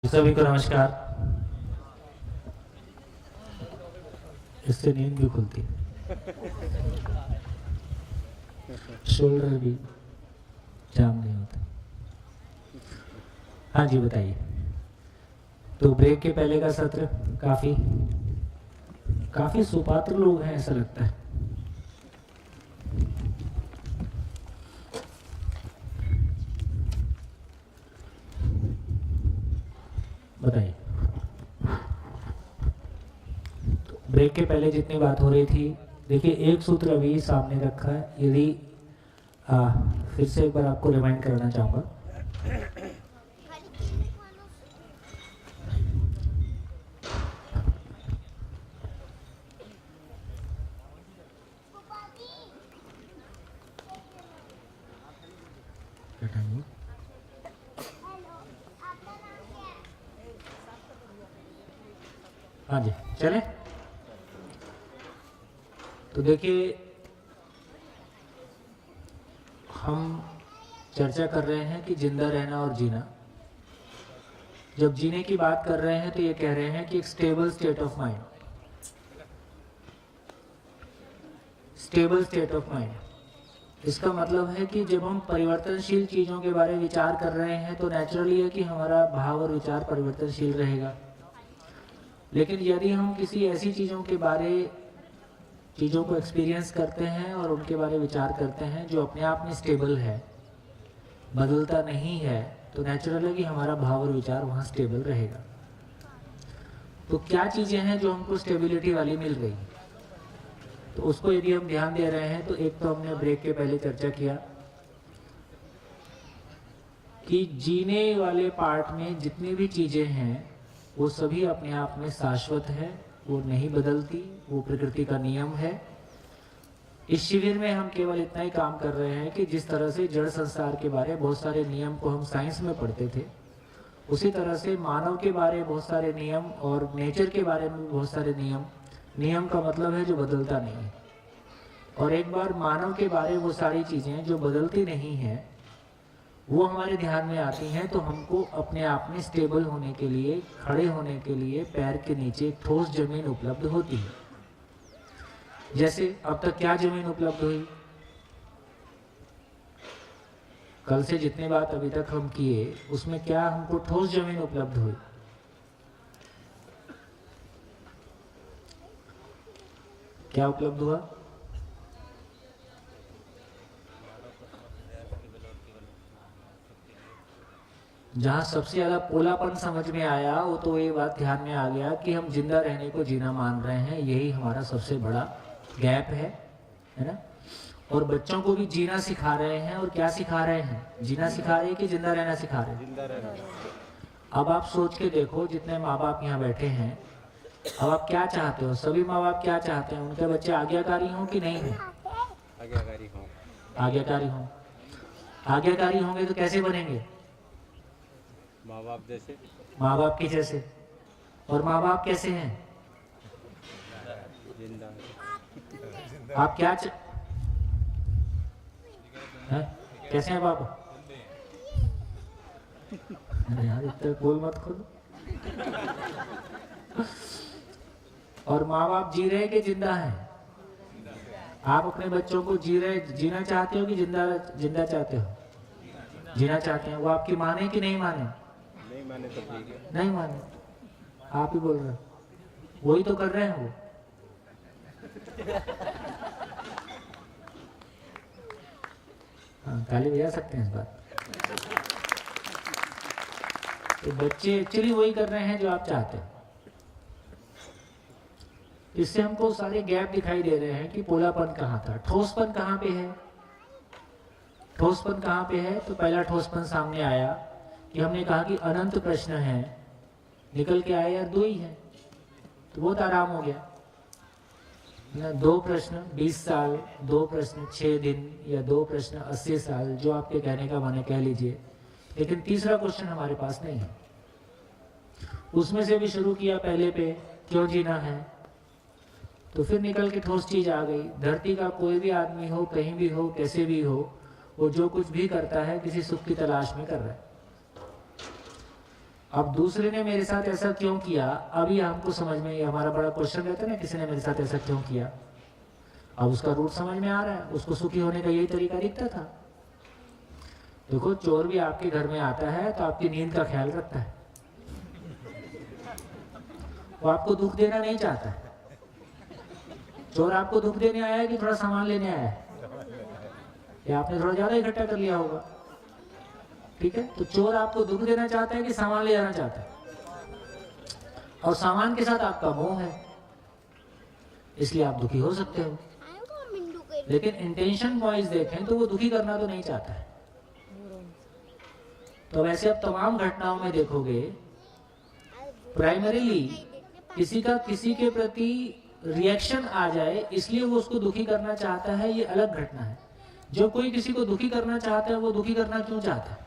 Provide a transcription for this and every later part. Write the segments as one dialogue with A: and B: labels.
A: सभी को नमस्कार। इससे नींद भी खुलती है, शोल्डर भी जाम नहीं होता। हाँ जी बताइए। तो ब्रेक के पहले का सत्र काफी सुपात्र लोग हैं ऐसा लगता है। बताइए। तो ब्रेक के पहले जितनी बात हो रही थी, देखिए एक सूत्र अभी सामने रखा है। यदि फिर से एक बार आपको रिमाइंड कराना चाहूँगा। हाँ जी चले। तो देखिए हम चर्चा कर रहे हैं कि जिंदा रहना और जीना। जब जीने की बात कर रहे हैं तो ये कह रहे हैं कि एक stable state of mind, stable state of mind. इसका मतलब है कि जब हम परिवर्तनशील चीज़ों के बारे में विचार कर रहे हैं तो नेचुरली है कि हमारा भाव और विचार परिवर्तनशील रहेगा। लेकिन यदि हम किसी ऐसी चीज़ों को एक्सपीरियंस करते हैं और उनके बारे में विचार करते हैं जो अपने आप में स्टेबल है, बदलता नहीं है, तो नेचुरल है कि हमारा भाव और विचार वहाँ स्टेबल रहेगा। तो क्या चीज़ें हैं जो हमको स्टेबिलिटी वाली मिल रही, तो उसको यदि हम ध्यान दे रहे हैं तो एक तो हमने ब्रेक के पहले चर्चा किया कि जीने वाले पार्ट में जितनी भी चीज़ें हैं वो सभी अपने आप में शाश्वत है, वो नहीं बदलती, वो प्रकृति का नियम है। इस शिविर में हम केवल इतना ही काम कर रहे हैं कि जिस तरह से जड़ संसार के बारे में बहुत सारे नियम को हम साइंस में पढ़ते थे, उसी तरह से मानव के बारे में बहुत सारे नियम और नेचर के बारे में बहुत सारे नियम। नियम का मतलब है जो बदलता नहीं है। और एक बार मानव के बारे में वो सारी चीज़ें जो बदलती नहीं हैं वो हमारे ध्यान में आती हैं, तो हमको अपने आप में स्टेबल होने के लिए, खड़े होने के लिए पैर के नीचे ठोस जमीन उपलब्ध होती है। जैसे अब तक क्या जमीन उपलब्ध हुई? कल से जितनी बात अभी तक हम किए उसमें क्या हमको ठोस जमीन उपलब्ध हुई? क्या उपलब्ध हुआ? जहाँ सबसे ज़्यादा पोलापन समझ में आया वो तो ये बात ध्यान में आ गया कि हम जिंदा रहने को जीना मान रहे हैं, यही हमारा सबसे बड़ा गैप है ना। और बच्चों को भी जीना सिखा रहे हैं। और क्या सिखा रहे हैं? जीना सिखा रहे हैं कि जिंदा रहना सिखा रहे हैं? जिंदा रहना। अब आप सोच के देखो, जितने माँ बाप यहाँ बैठे हैं, अब आप क्या चाहते हो? सभी माँ बाप क्या चाहते हैं? उनके बच्चे आज्ञाकारी हों कि नहीं हों? आज्ञाकारी हों। आज्ञाकारी हों। आज्ञाकारी होंगे तो कैसे बनेंगे? माँ बाप जैसे। माँ बाप के जैसे। और माँ बाप कैसे हैं? जिंदा। आप क्या कैसे हैं बाबा? अरे यार इतना बोल मत खोलो। और माँ बाप जी रहे कि जिंदा है? आप अपने बच्चों को जीना चाहते हो कि जिंदा चाहते हो? जीना चाहते हैं। वो आपकी माने कि नहीं माने? नहीं माने तो ठीक है। नहीं माने, आप ही बोल रहे हो। वही तो कर रहे हैं वो। हाँ, ताली बजा सकते हैं इस बात। तो बच्चे एक्चुअली वही कर रहे हैं जो आप चाहते हैं। इससे हमको सारे गैप दिखाई दे रहे हैं कि पोलापन कहाँ था, ठोसपन कहाँ पे है। ठोसपन कहाँ पे है? तो पहला ठोसपन सामने आया कि हमने कहा कि अनंत प्रश्न है, निकल के आए यार 2 ही है, तो बहुत आराम हो गया ना। 2 प्रश्न 20 साल, 2 प्रश्न 6 दिन, या 2 प्रश्न 80 साल, जो आपके कहने का माने कह लीजिए। लेकिन तीसरा क्वेश्चन हमारे पास नहीं है। उसमें से भी शुरू किया पहले पे, क्यों जीना है, तो फिर निकल के ठोस चीज आ गई। धरती का कोई भी आदमी हो, कहीं भी हो, कैसे भी हो, वो जो कुछ भी करता है किसी सुख की तलाश में कर रहा है। अब दूसरे ने मेरे साथ ऐसा क्यों किया, अभी हमको समझ में, हमारा बड़ा क्वेश्चन रहता है ना, किसी ने मेरे साथ ऐसा क्यों किया। अब उसका रूट समझ में आ रहा है, उसको सुखी होने का यही तरीका दिखता था। देखो, चोर भी आपके घर में आता है तो आपकी नींद का ख्याल रखता है, वो आपको दुख देना नहीं चाहता है। चोर आपको दुख देने आया है कि थोड़ा सामान लेने आया है, या आपने थोड़ा ज्यादा इकट्ठा कर लिया होगा, ठीक है। तो चोर आपको दुख देना चाहता है कि सामान ले जाना चाहता है, और सामान के साथ आपका मोह है, इसलिए आप दुखी हो सकते हो। लेकिन इंटेंशन वाइज देखें तो वो दुखी करना तो नहीं चाहता है। तो वैसे अब तमाम घटनाओं में देखोगे, प्राइमरीली किसी का किसी के प्रति रिएक्शन आ जाए इसलिए वो उसको दुखी करना चाहता है, ये अलग घटना है। जो कोई किसी को दुखी करना चाहता है, वो दुखी करना क्यों चाहता है?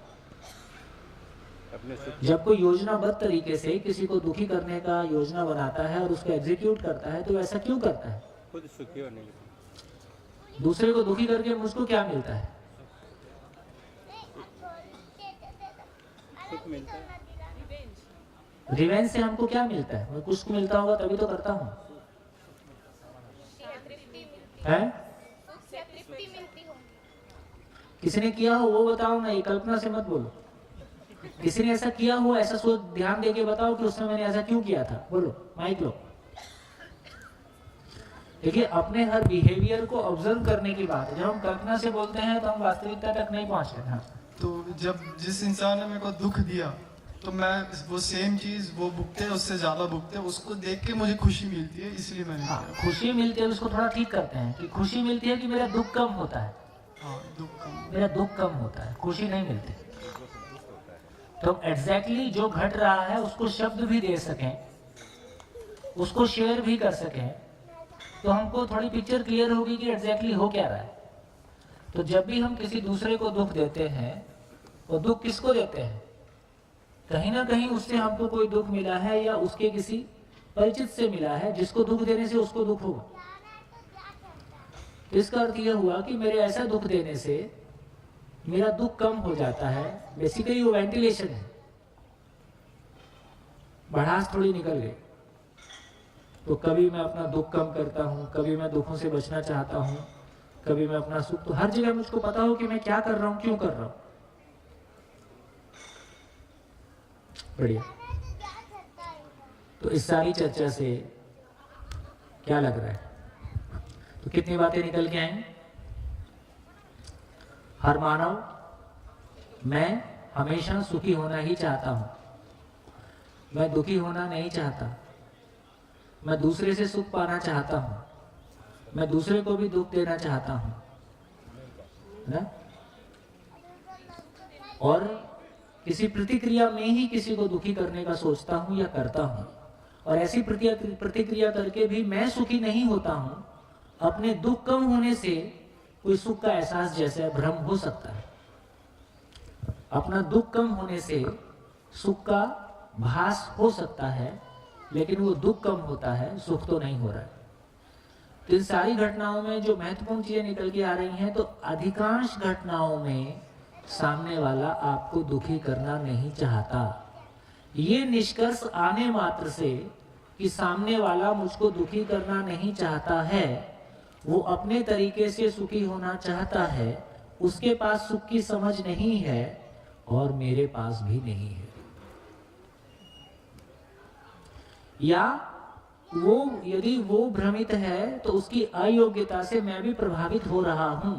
A: जब कोई योजनाबद्ध तरीके से किसी को दुखी करने का योजना बनाता है और उसको एग्जीक्यूट करता है, तो ऐसा क्यों करता है?
B: खुद सुखी होने के लिए।
A: दूसरे को दुखी करके मुझको क्या मिलता है?
B: सुख मिलता है।
A: रिवेंज से हमको क्या मिलता है? मैं कुछ मिलता होगा तभी तो करता हूँ, है? किसी ने किया हो वो बताओ ना, ये कल्पना से मत बोलो। किसी ने ऐसा किया हो, ऐसा सोच ध्यान देके बताओ कि उसने मैंने ऐसा क्यों किया था, बोलो, माइक लो। देखिए, अपने हर बिहेवियर को ऑब्जर्व करने की बात है। जब हम कल्पना से बोलते हैं तो हम वास्तविकता तक नहीं पहुंचते हैं।
C: तो जब जिस इंसान ने मेरे को दुख दिया तो मैं वो सेम चीज वो भुगते, उससे ज्यादा भुगते, उसको देख के मुझे खुशी मिलती है, इसलिए मैंने किया।
A: खुशी मिलती है, उसको थोड़ा ठीक करते हैं कि खुशी मिलती है कि मेरा दुख कम होता है।
C: दुख कम,
A: मेरा दुख कम होता है, खुशी नहीं मिलती। तो एग्जैक्टली जो घट रहा है उसको शब्द भी दे सकें, उसको शेयर भी कर सकें, तो हमको थोड़ी पिक्चर क्लियर होगी कि एग्जैक्टली हो क्या रहा है। तो जब भी हम किसी दूसरे को दुख देते हैं, वो दुख किसको देते हैं? कहीं ना कहीं उससे हमको कोई दुख मिला है, या उसके किसी परिचित से मिला है जिसको दुख देने से उसको दुख होगा। इसका अर्थ यह हुआ कि मेरे ऐसा दुख देने से मेरा दुख कम हो जाता है। बेसिकली वो वेंटिलेशन है, भड़ास थोड़ी निकल गई। तो कभी मैं अपना दुख कम करता हूँ, कभी मैं दुखों से बचना चाहता हूँ, कभी मैं अपना सुख, तो हर जगह मुझको पता हो कि मैं क्या कर रहा हूँ, क्यों कर रहा हूँ। बढ़िया। तो इस सारी चर्चा से क्या लग रहा है? तो कितनी बातें निकल के आई? हर मानव, मैं हमेशा सुखी होना ही चाहता हूं, मैं दुखी होना नहीं चाहता। मैं दूसरे से सुख पाना चाहता हूं, मैं दूसरे को भी दुख देना चाहता हूं, है ना? और किसी प्रतिक्रिया में ही किसी को दुखी करने का सोचता हूं या करता हूं, और ऐसी प्रतिक्रिया करके भी मैं सुखी नहीं होता हूं। अपने दुख कम होने से कोई सुख का एहसास जैसे भ्रम हो सकता है। अपना दुख कम होने से सुख का भास हो सकता है, लेकिन वो दुख कम होता है, सुख तो नहीं हो रहा है। तो इन सारी घटनाओं में जो महत्वपूर्ण चीजें निकल के आ रही हैं, तो अधिकांश घटनाओं में सामने वाला आपको दुखी करना नहीं चाहता। ये निष्कर्ष आने मात्र से कि सामने वाला मुझको दुखी करना नहीं चाहता है, वो अपने तरीके से सुखी होना चाहता है, उसके पास सुख की समझ नहीं है और मेरे पास भी नहीं है। या वो यदि वो भ्रमित है तो उसकी अयोग्यता से मैं भी प्रभावित हो रहा हूं।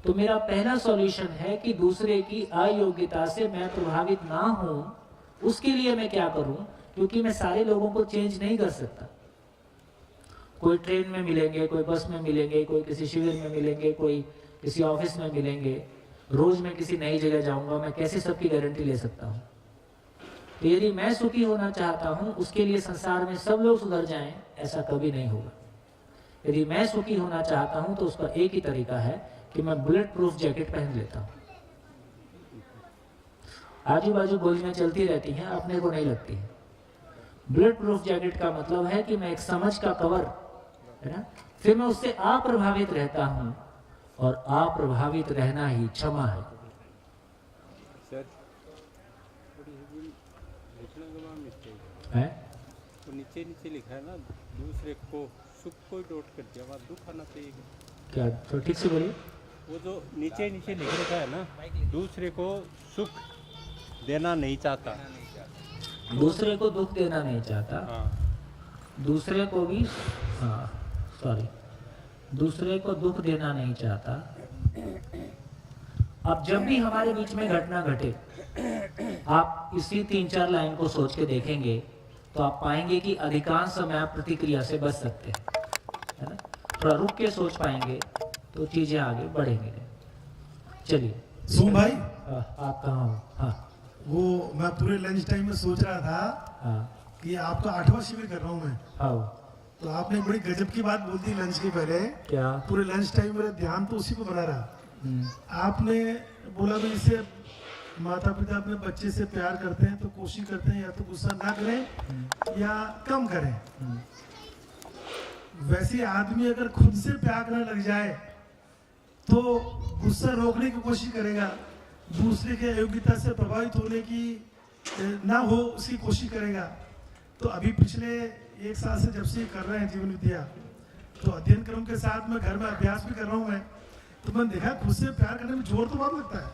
A: तो मेरा पहला सॉल्यूशन है कि दूसरे की अयोग्यता से मैं प्रभावित ना हूं। उसके लिए मैं क्या करूं? क्योंकि मैं सारे लोगों को चेंज नहीं कर सकता। कोई ट्रेन में मिलेंगे, कोई बस में मिलेंगे, कोई किसी शिविर में मिलेंगे, कोई किसी ऑफिस में मिलेंगे, रोज मैं किसी नई जगह जाऊंगा, मैं कैसे सबकी गारंटी ले सकता हूं? तो यदि मैं सुखी होना चाहता हूं, उसके लिए संसार में सब लोग सुधर जाएं, ऐसा कभी नहीं होगा। यदि मैं सुखी होना चाहता हूं तो उसका एक ही तरीका है कि मैं बुलेट प्रूफ जैकेट पहन लेता हूं। आजू बाजू गोलियां चलती रहती हैं, अपने को नहीं लगती है। बुलेट प्रूफ जैकेट का मतलब है कि मैं एक समझ का कवर, है ना, फिर मैं उससे अप्रभावित रहता हूं, और अप्रभावित रहना ही क्षमा है। है?
B: तो नीचे नीचे लिखा है ना, दूसरे को सुख को डॉट कर दिया, वहाँ दुख आना चाहिए।
A: क्या तो ठीक से बोलिए।
B: वो जो नीचे नीचे लिख रखा है ना, दूसरे को सुख देना नहीं चाहता।
A: दूसरे को दुख देना नहीं चाहता,
B: हाँ,
A: दूसरे को भी, हाँ सॉरी, दूसरे को दुख देना नहीं चाहता। अब जब भी हमारे बीच में घटना घटे, आप इसी 3-4 लाइन को सोच के देखेंगे तो आप पाएंगे कि अधिकांश समय आप प्रतिक्रिया से बच सकते हैं, है ना? थोड़ा रुक के सोच पाएंगे तो चीजें आगे बढ़ेंगे। चलिए
D: सोम भाई,
A: आप कहाँ हो? हाँ
D: वो मैं पूरे लंच टाइम में सोच रहा था
A: हाँ
D: कि आपका 8वां शिविर कर रहा हूँ मैं,
A: आओ।
D: तो आपने बड़ी गजब की बात बोल दी लंच के पहले।
A: क्या?
D: पूरे लंच टाइम मेरा ध्यान तो उसी पर बना रहा।
A: हम्म,
D: आपने बोला भाई इससे माता पिता अपने बच्चे से प्यार करते हैं तो कोशिश करते हैं या तो गुस्सा ना करें या कम करें। वैसे आदमी अगर खुद से प्यार करने लग जाए तो गुस्सा रोकने की कोशिश करेगा, दूसरे के अयोग्यता से प्रभावित होने की ना हो उसकी कोशिश करेगा। तो अभी पिछले 1 साल से जब से कर रहे हैं जीवन विद्या, तो अध्ययन क्रम के साथ में घर में अभ्यास भी कर रहा हूँ मैं, तो मैंने देखा खुद से प्यार करने में जोर तो बहुत लगता है,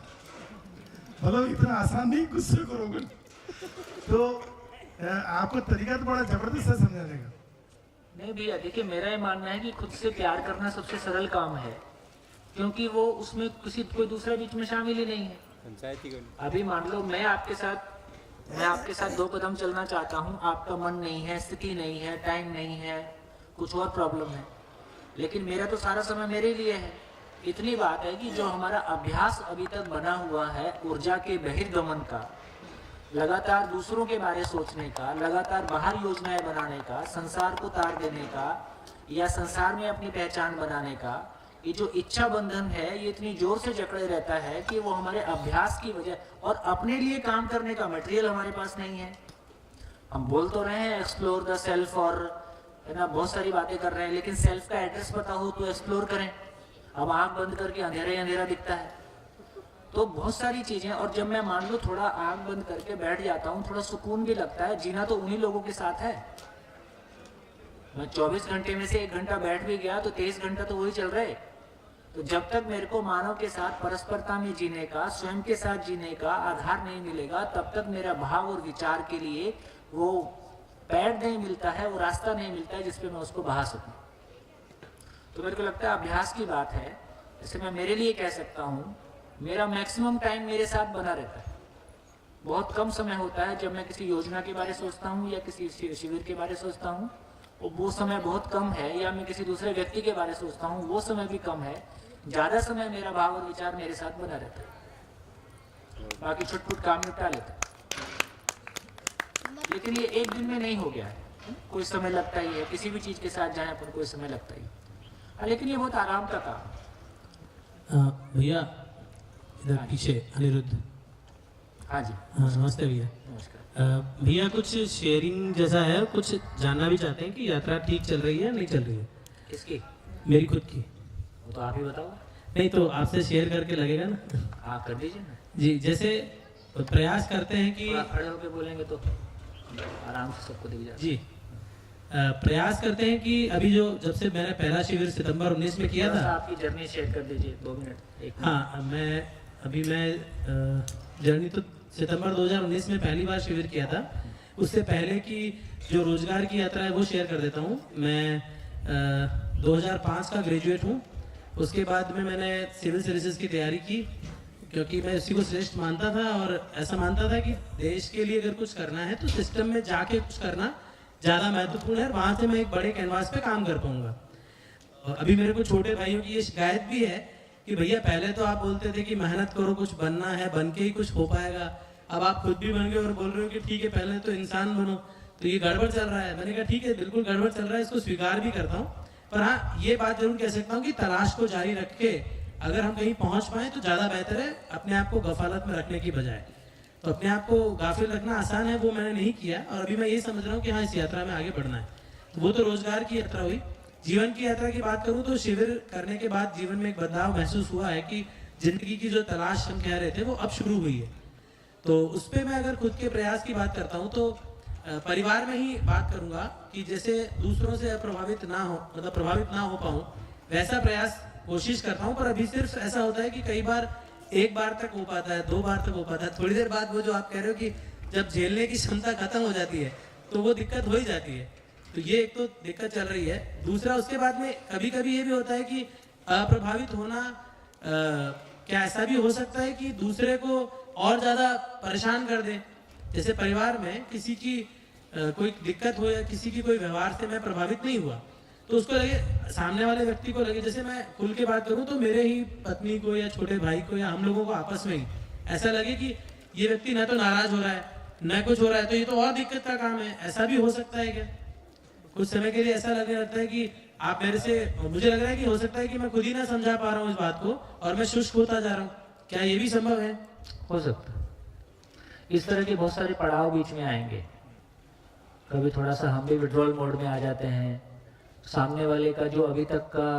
D: मतलब इतना आसान नहीं गुस्से को रोकना। तो आपका तरीका तो बड़ा जबरदस्त है समझाने का।
A: नहीं भैया देखिए, मेरा ये मानना है कि खुद से प्यार करना सबसे सरल काम है, क्योंकि वो उसमें किसी कोई दूसरा बीच में शामिल ही नहीं है।
B: पंचायती गली।
A: अभी मान लो मैं आपके साथ 2 कदम चलना चाहता हूँ, आपका मन नहीं है, स्थिति नहीं है, टाइम नहीं है, कुछ और प्रॉब्लम है, लेकिन मेरा तो सारा समय मेरे लिए है। इतनी बात है कि जो हमारा अभ्यास अभी तक बना हुआ है ऊर्जा के बहिर्गमन का, लगातार दूसरों के बारे सोचने का, लगातार बाहर योजनाएं बनाने का, संसार को तार देने का या संसार में अपनी पहचान बनाने का, ये जो इच्छा बंधन है ये इतनी जोर से जकड़े रहता है कि वो हमारे अभ्यास की वजह, और अपने लिए काम करने का मटेरियल हमारे पास नहीं है। हम बोल तो रहे हैं एक्सप्लोर द सेल्फ, और है ना बहुत सारी बातें कर रहे हैं, लेकिन सेल्फ का एड्रेस पता हो तो एक्सप्लोर करें। अब आंख बंद करके अंधेरा ही अंधेरा दिखता है, तो बहुत सारी चीजें। और जब मैं मान लो थोड़ा आंख बंद करके बैठ जाता हूँ, थोड़ा सुकून भी लगता है। जीना तो उन्हीं लोगों के साथ है। मैं 24 घंटे में से 1 घंटा बैठ भी गया तो 23 घंटा तो वही चल रहे। तो जब तक मेरे को मानव के साथ परस्परता में जीने का, स्वयं के साथ जीने का आधार नहीं मिलेगा, तब तक मेरा भाव और विचार के लिए वो पैड नहीं मिलता है, वो रास्ता नहीं मिलता है जिसपे मैं उसको बहा सकूं। तो मेरे को लगता है अभ्यास की बात है। जैसे मैं मेरे लिए कह सकता हूँ, मेरा मैक्सिमम टाइम मेरे साथ बना रहता है। बहुत कम समय होता है जब मैं किसी योजना के बारे सोचता हूँ या किसी शिविर के बारे सोचता हूँ, वो समय बहुत कम है। या मैं किसी दूसरे व्यक्ति के बारे सोचता हूँ, वो समय भी कम है। ज्यादा समय मेरा भाव और विचार मेरे साथ बना रहता है, बाकी छुटपुट काम निपटा लेता है। लेकिन ये एक दिन में नहीं हो गया है, कोई समय लगता ही है। किसी भी चीज के साथ जाए पर कोई समय लगता ही है, लेकिन ये बहुत आराम का काम।
E: भैया इधर पीछे अनिरुद्ध।
A: हाँ जी,
E: हाँ नमस्ते भैया।
A: नमस्कार।
E: भैया कुछ शेयरिंग जैसा है, कुछ जानना भी चाहते हैं कि यात्रा ठीक चल रही है नहीं चल रही है।
A: किसकी?
E: मेरी खुद की।
A: वो तो आप ही बताओ।
E: नहीं तो आपसे शेयर करके लगेगा ना।
A: हाँ कर दीजिए ना।
E: जी, जैसे प्रयास करते हैं कि
A: थोड़ा खड़े होकर बोलेंगे तो आराम से सबको दिख जाए।
E: जी प्रयास करते हैं कि अभी जो जब से मैंने पहला शिविर सितंबर 19 में किया था,
A: आपकी जर्नी शेयर कर दीजिए 2 मिनट 1 मिनट।
E: हाँ मैं जर्नी तो सितंबर 2019 में पहली बार शिविर किया था। उससे पहले की जो रोजगार की यात्रा है वो शेयर कर देता हूँ। मैं 2005 का ग्रेजुएट हूँ। उसके बाद में मैंने सिविल सर्विसेज की तैयारी की, क्योंकि मैं उसी को श्रेष्ठ मानता था और ऐसा मानता था कि देश के लिए अगर कुछ करना है तो सिस्टम में जाके कुछ करना ज़्यादा महत्वपूर्ण है, और वहाँ से मैं एक बड़े कैनवास पे काम कर पाऊंगा। और अभी मेरे को छोटे भाइयों की ये शिकायत भी है कि भैया पहले तो आप बोलते थे कि मेहनत करो, कुछ बनना है, बन के ही कुछ हो पाएगा। अब आप खुद भी बन गए और बोल रहे हो कि ठीक है पहले तो इंसान बनो, तो ये गड़बड़ चल रहा है। मैंने कहा ठीक है, बिल्कुल गड़बड़ चल रहा है, इसको स्वीकार भी करता हूँ। पर हाँ, ये बात जरूर कह सकता हूँ कि तलाश को जारी रख के अगर हम कहीं पहुंच पाए तो ज़्यादा बेहतर है, अपने आप को गफालत में रखने की बजाय। तो अपने आप को गाफिल रखना आसान है, वो मैंने नहीं किया। और अभी मैं यही समझ रहा हूँ कि हाँ, इस यात्रा में आगे बढ़ना है। तो वो तो रोजगार की यात्रा हुई। जीवन की यात्रा की बात करूँ तो शिविर करने के बाद जीवन में एक बदलाव महसूस हुआ है कि जिंदगी की जो तलाश हम कह रहे थे वो अब शुरू हुई है। तो उस पर मैं अगर खुद के प्रयास की बात करता हूँ तो परिवार में ही बात करूंगा कि जैसे दूसरों से प्रभावित ना हो, मतलब प्रभावित ना हो पाऊं, वैसा प्रयास कोशिश करता हूं। पर अभी सिर्फ ऐसा होता है कि कई बार एक बार तक हो पाता है, 2 बार तक हो पाता है, थोड़ी देर बाद वो जो आप कह रहे हो कि जब झेलने की क्षमता खत्म हो जाती है तो वो दिक्कत हो ही जाती है। तो ये एक तो दिक्कत चल रही है। दूसरा, उसके बाद में कभी कभी ये भी होता है कि अप्रभावित होना, क्या ऐसा भी हो सकता है कि दूसरे को और ज्यादा परेशान कर दे। जैसे परिवार में किसी की कोई दिक्कत हो या किसी की कोई व्यवहार से मैं प्रभावित नहीं हुआ, तो उसको लगे, सामने वाले व्यक्ति को लगे, जैसे मैं खुल के बात करूं तो मेरे ही पत्नी को या छोटे भाई को या हम लोगों को आपस में ही ऐसा लगे कि ये व्यक्ति न तो नाराज हो रहा है न कुछ हो रहा है, तो ये तो और दिक्कत का काम है। ऐसा भी हो सकता है क्या? कुछ समय के लिए ऐसा लगने लगता है कि आप मेरे से, मुझे लग रहा है कि हो सकता है कि मैं खुद ही ना समझा पा रहा हूँ इस बात को और मैं शुष्क होता जा रहा हूँ। क्या ये भी संभव है?
A: हो सकता है। इस तरह के बहुत सारे पड़ाव बीच में आएंगे। कभी थोड़ा सा हम भी विड्रॉल मोड में आ जाते हैं। सामने वाले का जो अभी तक का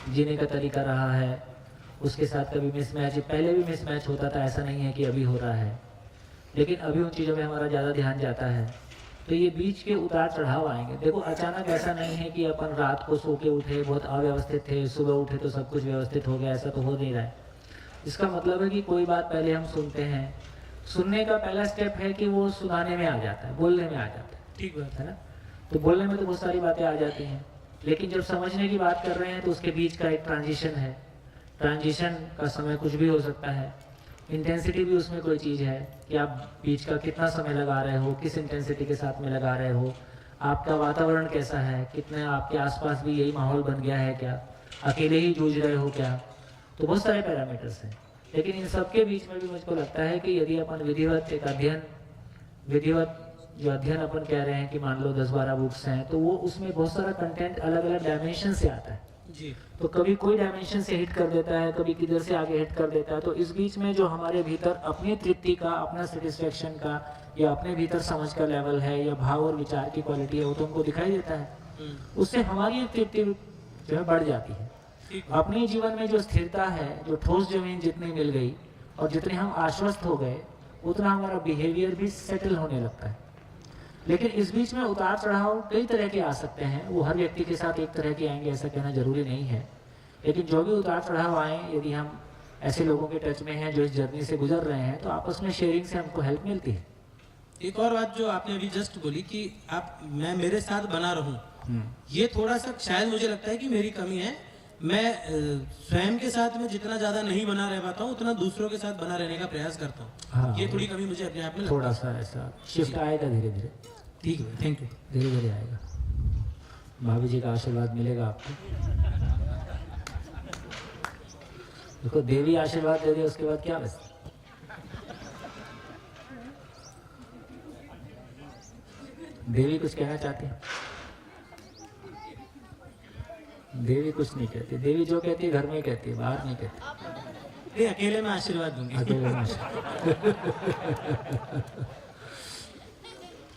A: जीने का तरीका रहा है उसके साथ कभी मिसमैच, पहले भी मिसमैच होता था, ऐसा नहीं है कि अभी हो रहा है, लेकिन अभी उन चीज़ों में हमारा ज़्यादा ध्यान जाता है। तो ये बीच के उतार चढ़ाव आएंगे। देखो, अचानक ऐसा नहीं है कि अपन रात को सो के उठे बहुत अव्यवस्थित थे, सुबह उठे तो सब कुछ व्यवस्थित हो गया, ऐसा तो हो नहीं रहा है। इसका मतलब है कि कोई बात पहले हम सुनते हैं, सुनने का पहला स्टेप है कि वो सुनाने में आ जाता है, बोलने में आ जाता है।
E: ठीक बात
A: है ना? तो बोलने में तो बहुत सारी बातें आ जाती हैं, लेकिन जब समझने की बात कर रहे हैं तो उसके बीच का एक ट्रांजिशन है। ट्रांजिशन का समय कुछ भी हो सकता है, इंटेंसिटी भी उसमें कोई चीज़ है कि आप बीच का कितना समय लगा रहे हो, किस इंटेंसिटी के साथ में लगा रहे हो, आपका वातावरण कैसा है, कितने आपके आसपास भी यही माहौल बन गया है क्या, अकेले ही जूझ रहे हो क्या। तो बहुत सारे पैरामीटर्स हैं, लेकिन इन सब के बीच में भी मुझको लगता है कि यदि अपन विधिवत एक अध्ययन, विधिवत जो अध्ययन अपन कह रहे हैं कि मान लो 10-12 बुक्स हैं, तो वो उसमें बहुत सारा कंटेंट अलग अलग डायमेंशन से आता है
E: जी।
A: तो कभी कोई डायमेंशन से हिट कर देता है, कभी किधर से आगे हिट कर देता है। तो इस बीच में जो हमारे भीतर अपनी तृप्ति का, अपना सेटिस्फेक्शन का या अपने भीतर समझ का लेवल है या भाव और विचार की क्वालिटी है, वो तो हमको दिखाई देता है। उससे हमारी एक तृप्ति जो है बढ़ जाती है। अपने जीवन में जो स्थिरता है, जो ठोस जमीन जितनी मिल गई और जितने हम आश्वस्त हो गए, उतना हमारा बिहेवियर भी सेटल होने लगता है। लेकिन इस बीच में उतार चढ़ाव कई तरह के आ सकते हैं, वो हर व्यक्ति के साथ एक तरह के आएंगे ऐसा कहना जरूरी नहीं है, लेकिन जो भी उतार चढ़ाव आए, यदि हम ऐसे लोगों के टच में हैं जो इस जर्नी से गुजर रहे हैं, तो आपस में शेयरिंग से हमको हेल्प मिलती है।
E: एक और बात जो आपने अभी जस्ट बोली कि आप, मैं मेरे साथ बना रहूं, ये थोड़ा सा शायद मुझे लगता है कि मेरी कमी है। मैं स्वयं के साथ में जितना ज्यादा नहीं बना रह पाता हूँ, उतना दूसरों के साथ बना रहने का प्रयास करता हूँ।
A: हाँ,
E: ये थोड़ी कमी मुझे अपने आप में
A: थोड़ा सा ऐसा शिफ्ट आएगा धीरे धीरे।
E: ठीक है, थैंक यू।
A: धीरे धीरे आएगा, भाभी जी का आशीर्वाद मिलेगा आपको। देखो, देवी आशीर्वाद दे दे, उसके बाद क्या बचता। देवी कुछ कहना चाहती है? देवी कुछ नहीं कहती। देवी जो कहती है घर में ही कहती है, बाहर नहीं कहती।
E: नहीं, अकेले में आशीर्वाद दूंगी।
A: अकेले में।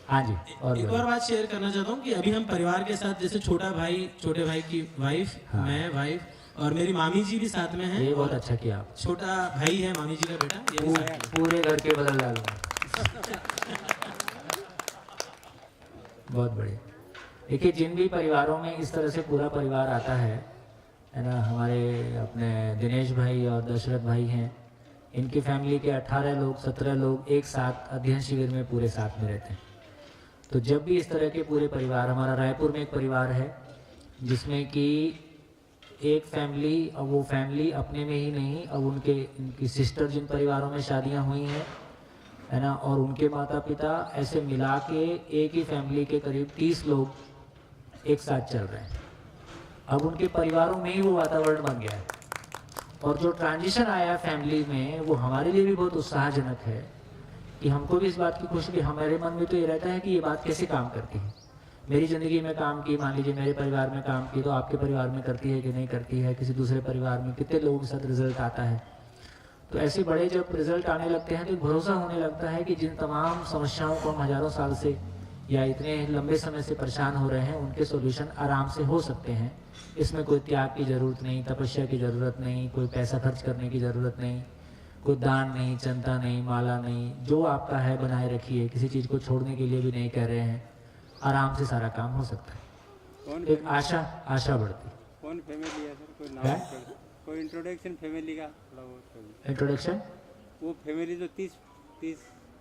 A: हाँ जी। और
E: एक और बात शेयर करना चाहता हूँ कि अभी हम परिवार के साथ, जैसे छोटा भाई, छोटे भाई की वाइफ,
A: हाँ।
E: मैं वाइफ और मेरी मामी जी भी साथ में हैं।
A: ये बहुत अच्छा किया आप।
E: छोटा भाई है मामी जी का बेटा, ये भी साथ में।
A: पूरे घर के बदल डालूंगा। बहुत बढ़िया। देखिए, जिन भी परिवारों में इस तरह से पूरा परिवार आता है ना, हमारे अपने दिनेश भाई और दशरथ भाई हैं, इनकी फैमिली के 18 लोग 17 लोग एक साथ अध्ययन शिविर में पूरे साथ में रहते हैं। तो जब भी इस तरह के पूरे परिवार, हमारा रायपुर में एक परिवार है जिसमें कि एक फैमिली, और वो फैमिली अपने में ही नहीं, अब उनकी सिस्टर जिन परिवारों में शादियां हुई हैं, है ना, और उनके माता पिता, ऐसे मिला के एक ही फैमिली के करीब 30 लोग एक साथ चल रहे हैं। अब उनके परिवारों में ही वो वातावरण बन गया है, और जो ट्रांजिशन आया फैमिली में, वो हमारे लिए भी बहुत उत्साहजनक है कि हमको भी इस बात की खुशी, हमारे मन में तो ये रहता है कि ये बात कैसे काम करती है। मेरी ज़िंदगी में काम की, मान लीजिए मेरे परिवार में काम की, तो आपके परिवार में करती है कि नहीं करती है, किसी दूसरे परिवार में कितने लोगों के साथ रिजल्ट आता है। तो ऐसे बड़े जब रिजल्ट आने लगते हैं तो भरोसा होने लगता है कि जिन तमाम समस्याओं को हम हज़ारों साल से या इतने लंबे समय से परेशान हो रहे हैं, उनके सॉल्यूशन आराम से हो सकते हैं। इसमें कोई त्याग की ज़रूरत नहीं, तपस्या की ज़रूरत नहीं, कोई पैसा खर्च करने की ज़रूरत नहीं, कोई दान नहीं, चंदा नहीं, माला नहीं, जो आपका है बनाए रखिए, किसी चीज़ को छोड़ने के लिए भी नहीं कह रहे हैं, आराम से सारा काम हो सकता है।
B: कौन
A: एक आशा बढ़ती।
B: कौन फैमिली है सर, कोई
A: है?
B: नाम, कोई इंट्रोडक्शन फैमिली का थोड़ा बहुत
A: इंट्रोडक्शन
B: वो फैमिली जो 30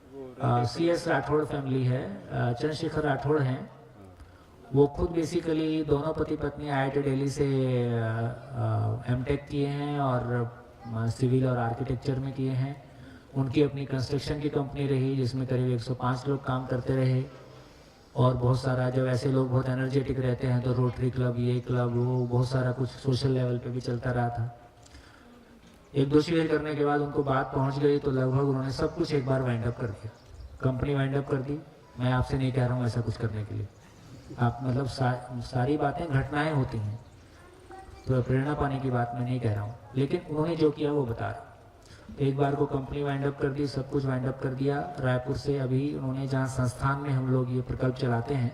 B: वो
A: CS राठौड़ फैमिली है, चंद्रशेखर राठौड़ हैं। वो खुद बेसिकली दोनों पति पत्नी IIT दिल्ली से M.Tech किए हैं और सिविल और आर्किटेक्चर में किए हैं। उनकी अपनी कंस्ट्रक्शन की कंपनी रही जिसमें करीब 105 लोग काम करते रहे। और बहुत सारा, जब ऐसे लोग बहुत एनर्जेटिक रहते हैं तो रोटरी क्लब, ये क्लब, वो बहुत सारा कुछ सोशल लेवल पे भी चलता रहा था। 1-2 शिविर करने के बाद उनको बात पहुंच गई तो लगभग उन्होंने सब कुछ एक बार वाइंड अप कर दिया, कंपनी वाइंड अप कर दी। मैं आपसे नहीं कह रहा हूँ ऐसा कुछ करने के लिए, आप मतलब सारी बातें घटनाएं होती हैं, तो प्रेरणा पाने की बात मैं नहीं कह रहा हूँ, लेकिन उन्होंने जो किया वो बता रहा हूँ। एक बार को कंपनी वाइंड अप कर दी, सब कुछ वाइंड अप कर दिया। रायपुर से अभी उन्होंने जहाँ संस्थान में हम लोग ये प्रकल्प चलाते हैं,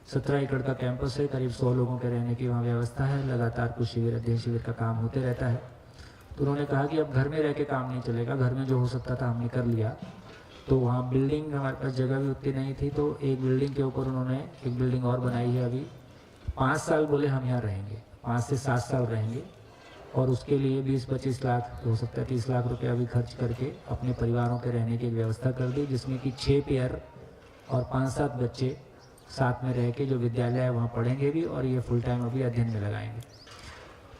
A: 17 एकड़ का कैंपस है, करीब 100 लोगों के रहने की वहाँ व्यवस्था है, लगातार कुछ शिविर, अध्ययन शिविर का काम होते रहता है। तो उन्होंने कहा कि अब घर में रह के काम नहीं चलेगा, घर में जो हो सकता था हमने कर लिया। तो वहाँ बिल्डिंग, हमारे पास जगह भी उतनी नहीं थी, तो एक बिल्डिंग के ऊपर उन्होंने एक बिल्डिंग और बनाई है। अभी 5 साल बोले हम यहाँ रहेंगे, 5 से 7 साल रहेंगे, और उसके लिए 20-25 लाख, हो सकता है 30 लाख रुपये अभी खर्च करके अपने परिवारों के रहने की व्यवस्था कर दी, जिसमें कि 6 पेयर और 5-7 बच्चे साथ में रह के जो विद्यालय है वहाँ पढ़ेंगे भी, और ये फुल टाइम अभी अध्ययन में लगाएंगे।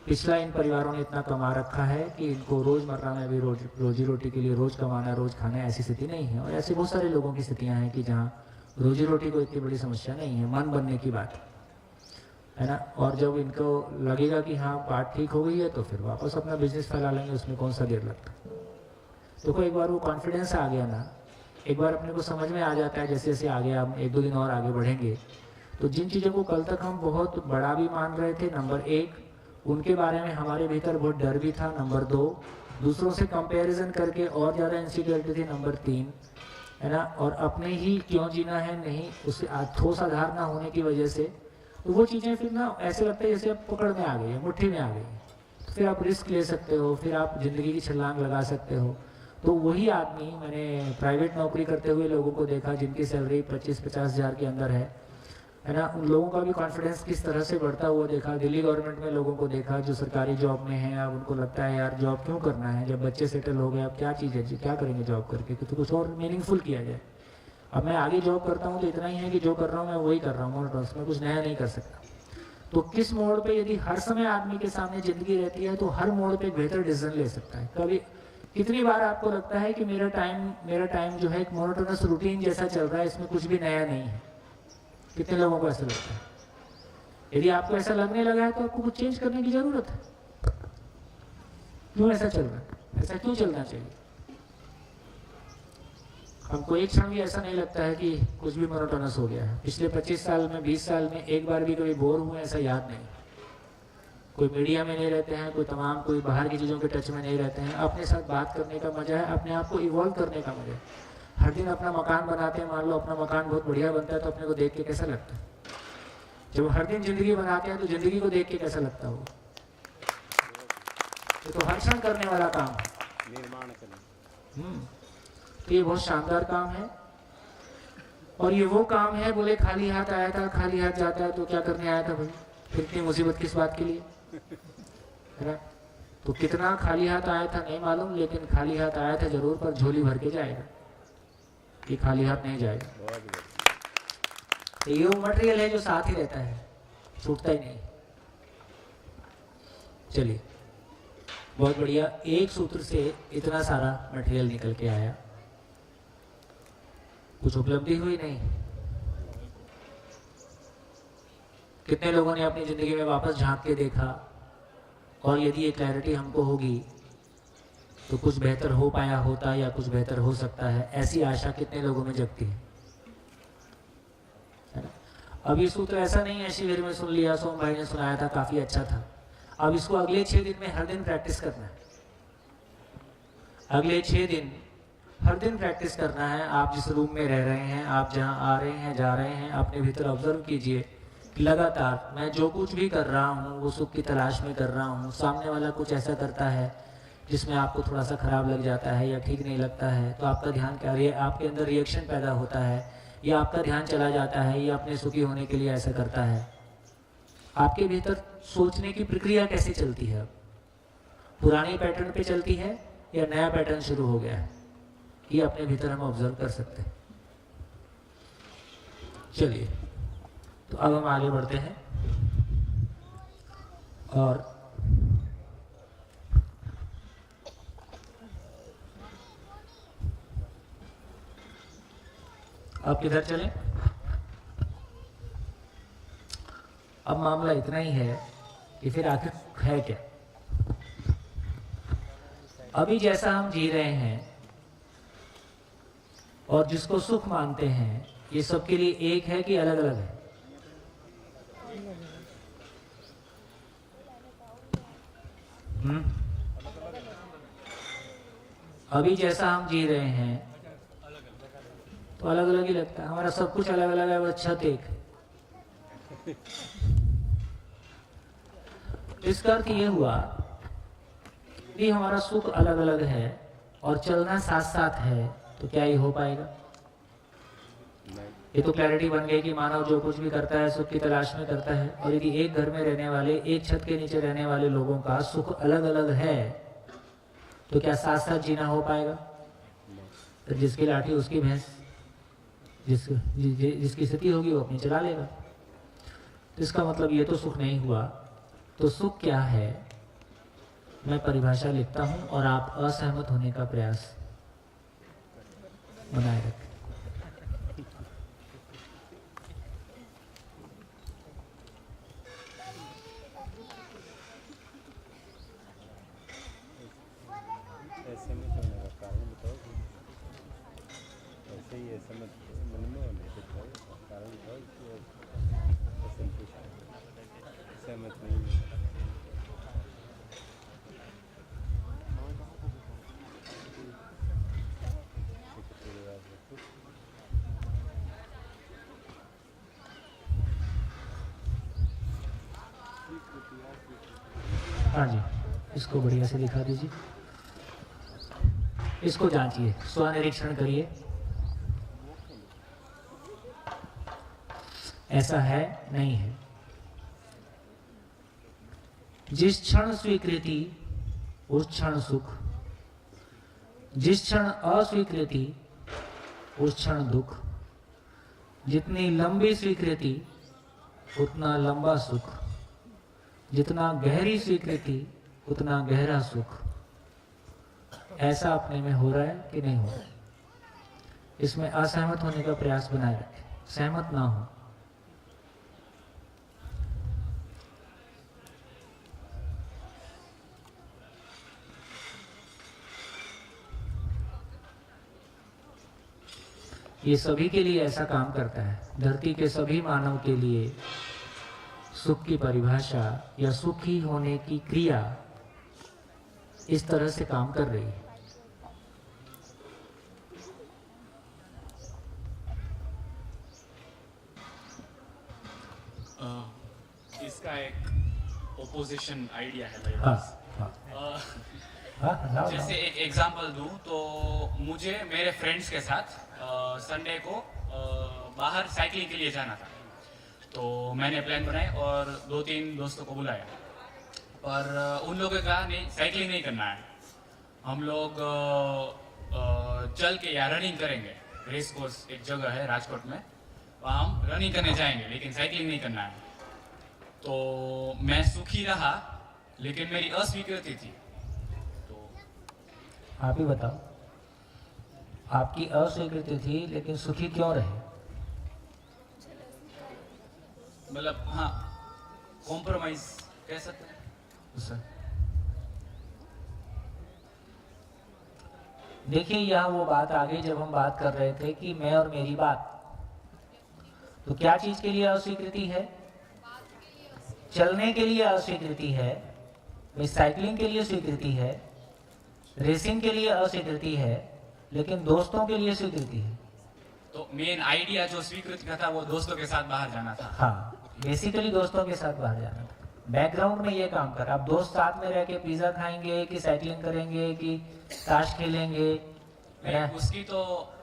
A: पिछला इन परिवारों ने इतना कमा रखा है कि इनको रोज़मर्रा में भी रोजी रोटी के लिए रोज़ कमाना, रोज़ खाना, ऐसी स्थिति नहीं है। और ऐसे बहुत सारे लोगों की स्थितियाँ हैं कि जहाँ रोजी रोटी को इतनी बड़ी समस्या नहीं है, मन बनने की बात है ना। और जब इनको लगेगा कि हाँ बात ठीक हो गई है तो फिर वापस अपना बिजनेस फैला लेंगे, उसमें कौन सा देर लगता। तो एक बार वो कॉन्फिडेंस आ गया ना, एक बार अपने को समझ में आ जाता है, जैसे जैसे आगे हम 1-2 दिन और आगे बढ़ेंगे तो जिन चीज़ों को कल तक हम बहुत बड़ा भी मान रहे थे, नंबर 1 उनके बारे में हमारे भीतर बहुत डर भी था, नंबर 2 दूसरों से कंपैरिजन करके और ज़्यादा इनसिक्योरिटी थी, नंबर 3 है ना। और अपने ही क्यों जीना है नहीं, उससे ठोस आधार ना होने की वजह से तो वो चीज़ें फिर ना ऐसे लगता है जैसे आप पकड़ में आ गई, मुट्ठी में आ गई। तो फिर आप रिस्क ले सकते हो, फिर आप ज़िंदगी की छलांग लगा सकते हो। तो वही आदमी, मैंने प्राइवेट नौकरी करते हुए लोगों को देखा जिनकी सैलरी 25-50 हज़ार के अंदर है ना, उन लोगों का भी कॉन्फिडेंस किस तरह से बढ़ता हुआ देखा। दिल्ली गवर्नमेंट में लोगों को देखा जो सरकारी जॉब में है, अब उनको लगता है यार जॉब क्यों करना है, जब बच्चे सेटल हो गए अब क्या चीज़ है जी, क्या करेंगे जॉब करके, तो कुछ और मीनिंगफुल किया जाए। अब मैं आगे जॉब करता हूँ तो इतना ही है कि जो कर रहा हूँ मैं वही कर रहा हूँ, मैं कुछ नया नहीं कर सकता। तो किस मोड़ पे यदि हर समय आदमी के सामने जिंदगी रहती है तो हर मोड़ पे एक बेहतर डिसीजन ले सकता है। कभी कितनी बार आपको लगता है कि मेरा टाइम जो है एक मोनोटोनस रूटीन जैसा चल रहा है, इसमें कुछ भी नया नहीं है। कितने लोगों को ऐसा लगता है? यदि आपको ऐसा लगने लगा है तो आपको कुछ चेंज करने की जरूरत है। क्यों ऐसा चल रहा है, ऐसा क्यों चलना चाहिए? हमको एक क्षण भी ऐसा नहीं लगता है कि कुछ भी मोनोटोनस हो गया है। पिछले 25 साल में, 20 साल में एक बार भी कभी बोर हुए ऐसा याद नहीं। कोई मीडिया में नहीं रहते हैं, कोई बाहर की चीज़ों के टच में नहीं रहते हैं। अपने साथ बात करने का मजा है, अपने आप को इवॉल्व करने का मजा है। हर दिन अपना मकान बनाते हैं, मान लो अपना मकान बहुत बढ़िया बनता है तो अपने को देख के कैसा लगता है? जब हर दिन जिंदगी बनाते हैं तो जिंदगी को देख के कैसा लगता हो? ये तो हर क्षण करने वाला काम है,
B: निर्माण करना।
A: तो ये बहुत शानदार काम है। और ये वो काम है, बोले खाली हाथ आया था खाली हाथ जाता है तो क्या करने आया था भाई, फिर इतनी मुसीबत किस बात के लिए, है ना। तो कितना खाली हाथ आया था नहीं मालूम, लेकिन खाली हाथ आया था जरूर, पर झोली भर के जाएगा, कि खाली हाथ नहीं जाएगा। तो ये वो मटेरियल है जो साथ ही रहता है, छूटता ही नहीं। चलिए, बहुत बढ़िया, एक सूत्र से इतना सारा मटेरियल निकल के आया, कुछ उपलब्धि हुई नहीं। कितने लोगों ने अपनी जिंदगी में वापस झांक के देखा, और यदि ये क्लैरिटी हमको होगी तो कुछ बेहतर हो पाया होता या कुछ बेहतर हो सकता है, ऐसी आशा कितने लोगों में जगती है ना। अब ये सूत्र ऐसा नहीं है शिविर में सुन लिया, सोम भाई ने सुनाया था, काफी अच्छा था। अब इसको अगले 6 दिन में हर दिन प्रैक्टिस करना है। अगले 6 दिन हर दिन प्रैक्टिस करना है। आप जिस रूम में रह रहे हैं, आप जहां आ रहे हैं जा रहे हैं, अपने भीतर ऑब्जर्व कीजिए लगातार मैं जो कुछ भी कर रहा हूँ वो सुख की तलाश में कर रहा हूँ। सामने वाला कुछ ऐसा करता है जिसमें आपको थोड़ा सा खराब लग जाता है या ठीक नहीं लगता है, तो आपका ध्यान क्या आपके अंदर रिएक्शन पैदा होता है या आपका ध्यान चला जाता है या अपने सुखी होने के लिए ऐसा करता है? आपके भीतर सोचने की प्रक्रिया कैसे चलती है? पुरानी पैटर्न पे चलती है या नया पैटर्न शुरू हो गया है? ये अपने भीतर हम ऑब्जर्व कर सकते हैं। चलिए, तो अब हम आगे बढ़ते हैं और अब किधर चलें? अब मामला इतना ही है कि फिर आखिर है क्या? अभी जैसा हम जी रहे हैं और जिसको सुख मानते हैं, ये सबके लिए एक है कि अलग अलग है? अभी जैसा हम जी रहे हैं तो अलग अलग ही लगता है। हमारा सब कुछ अलग अलग है, वो छत एक है। इसका अर्थ ये हुआ कि हमारा सुख अलग अलग है और चलना साथ साथ है, तो क्या ये हो पाएगा? ये तो क्लैरिटी बन गई कि मानव जो कुछ भी करता है सुख की तलाश में करता है, और यदि एक घर में रहने वाले, एक छत के नीचे रहने वाले लोगों का सुख अलग अलग है, तो क्या साथ साथ जीना हो पाएगा? तो जिसकी लाठी उसकी भैंस, जिसकी स्थिति होगी वो अपनी चला लेगा। तो इसका मतलब ये तो सुख नहीं हुआ। तो सुख क्या है, मैं परिभाषा लिखता हूं और आप असहमत होने का प्रयास बनाए रखें।
B: ऐसे में होने का कारण बताओ। ऐसे ही ऐसे में मन में होने के कारण बताओ कि असंतुष्ट सहमत नहीं है।
A: हाँ जी, इसको बढ़िया से दिखा दीजिए। इसको जांचिए, स्वनिरीक्षण करिए। ऐसा है, नहीं है? जिस क्षण स्वीकृति उस क्षण सुख, जिस क्षण अस्वीकृति उस क्षण दुख। जितनी लंबी स्वीकृति उतना लंबा सुख, जितना गहरी स्वीकृति उतना गहरा सुख। ऐसा अपने में हो रहा है कि नहीं हो रहा है? इसमें असहमत होने का प्रयास बनाए रखें, सहमत ना हो। ये सभी के लिए ऐसा काम करता है। धरती के सभी मानव के लिए सुख की परिभाषा या सुखी होने की क्रिया इस तरह से काम कर रही है।
F: इसका एक ओपोजिशन आइडिया है मेरे
A: हाँ,
F: पास।
A: हाँ,
F: जैसे एक एग्जांपल दूं तो मुझे मेरे फ्रेंड्स के साथ संडे को बाहर साइकिलिंग के लिए जाना था। तो मैंने प्लान बनाए और 2-3 दोस्तों को बुलाया, और उन लोगों का नहीं, साइकिलिंग नहीं करना है, हम लोग चल के या रनिंग करेंगे। रेस कोर्स एक जगह है राजकोट में, वहाँ हम रनिंग करने जाएंगे, लेकिन साइकिलिंग नहीं करना है। तो मैं सुखी रहा, लेकिन मेरी अस्वीकृति थी। तो
A: आप ही बताओ, आपकी अस्वीकृति थी लेकिन सुखी क्यों रहे?
F: मतलब हाँ, कॉम्प्रोमाइज कह सकते हैं।
A: देखिए, यहाँ वो बात आ गई जब हम बात कर रहे थे कि मैं और मेरी बात। तो क्या चीज के लिए अस्वीकृति है? चलने के लिए अस्वीकृति है, साइकिलिंग के लिए स्वीकृति है, रेसिंग के लिए अस्वीकृति है, लेकिन दोस्तों के लिए स्वीकृति है।
F: तो मेन आइडिया जो स्वीकृति का था वो दोस्तों के साथ बाहर जाना था।
A: हाँ, बेसिकली दोस्तों के साथ बाहर जाना था। बैकग्राउंड में ये काम कर। आप दोस्त साथ में रह के पिज्जा खाएंगे कि साइकिलिंग करेंगे कि ताश खेलेंगे,
F: उसकी तो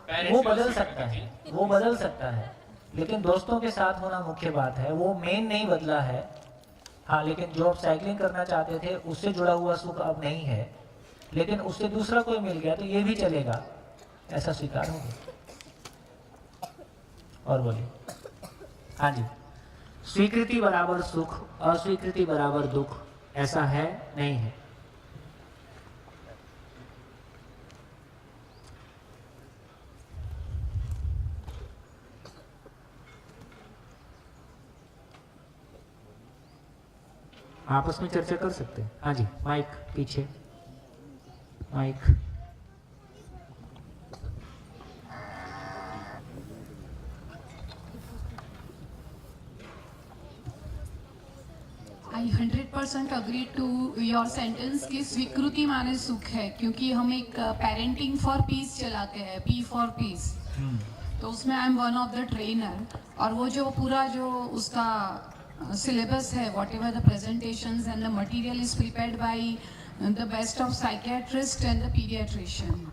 F: parents
A: वो
F: भी
A: बदल
F: उसी
A: सकता
F: तरह
A: है,
F: की।
A: वो बदल सकता है, लेकिन दोस्तों के साथ होना मुख्य बात है। वो मेन नहीं बदला है। हाँ, लेकिन जो आप साइकिलिंग करना चाहते थे उससे जुड़ा हुआ सुख अब नहीं है, लेकिन उससे दूसरा कोई मिल गया तो ये भी चलेगा, ऐसा स्वीकार होगा। और बोलिए। हाँ जी, स्वीकृति बराबर सुख, अस्वीकृति बराबर दुख, ऐसा है नहीं है। आपस में चर्चा कर सकते हैं। हाँ जी, माइक पीछे, mic.
G: I 100% agree to your sentence कि स्वीकृति माने सुख है, क्योंकि हम एक पेरेंटिंग फॉर पीस चलाते हैं, पी फॉर पीस, तो उसमें I am one of the trainer. और वो जो पूरा जो उसका सिलेबस है, what ever the presentations and the material is prepared by the best of psychiatrist and the paediatrician.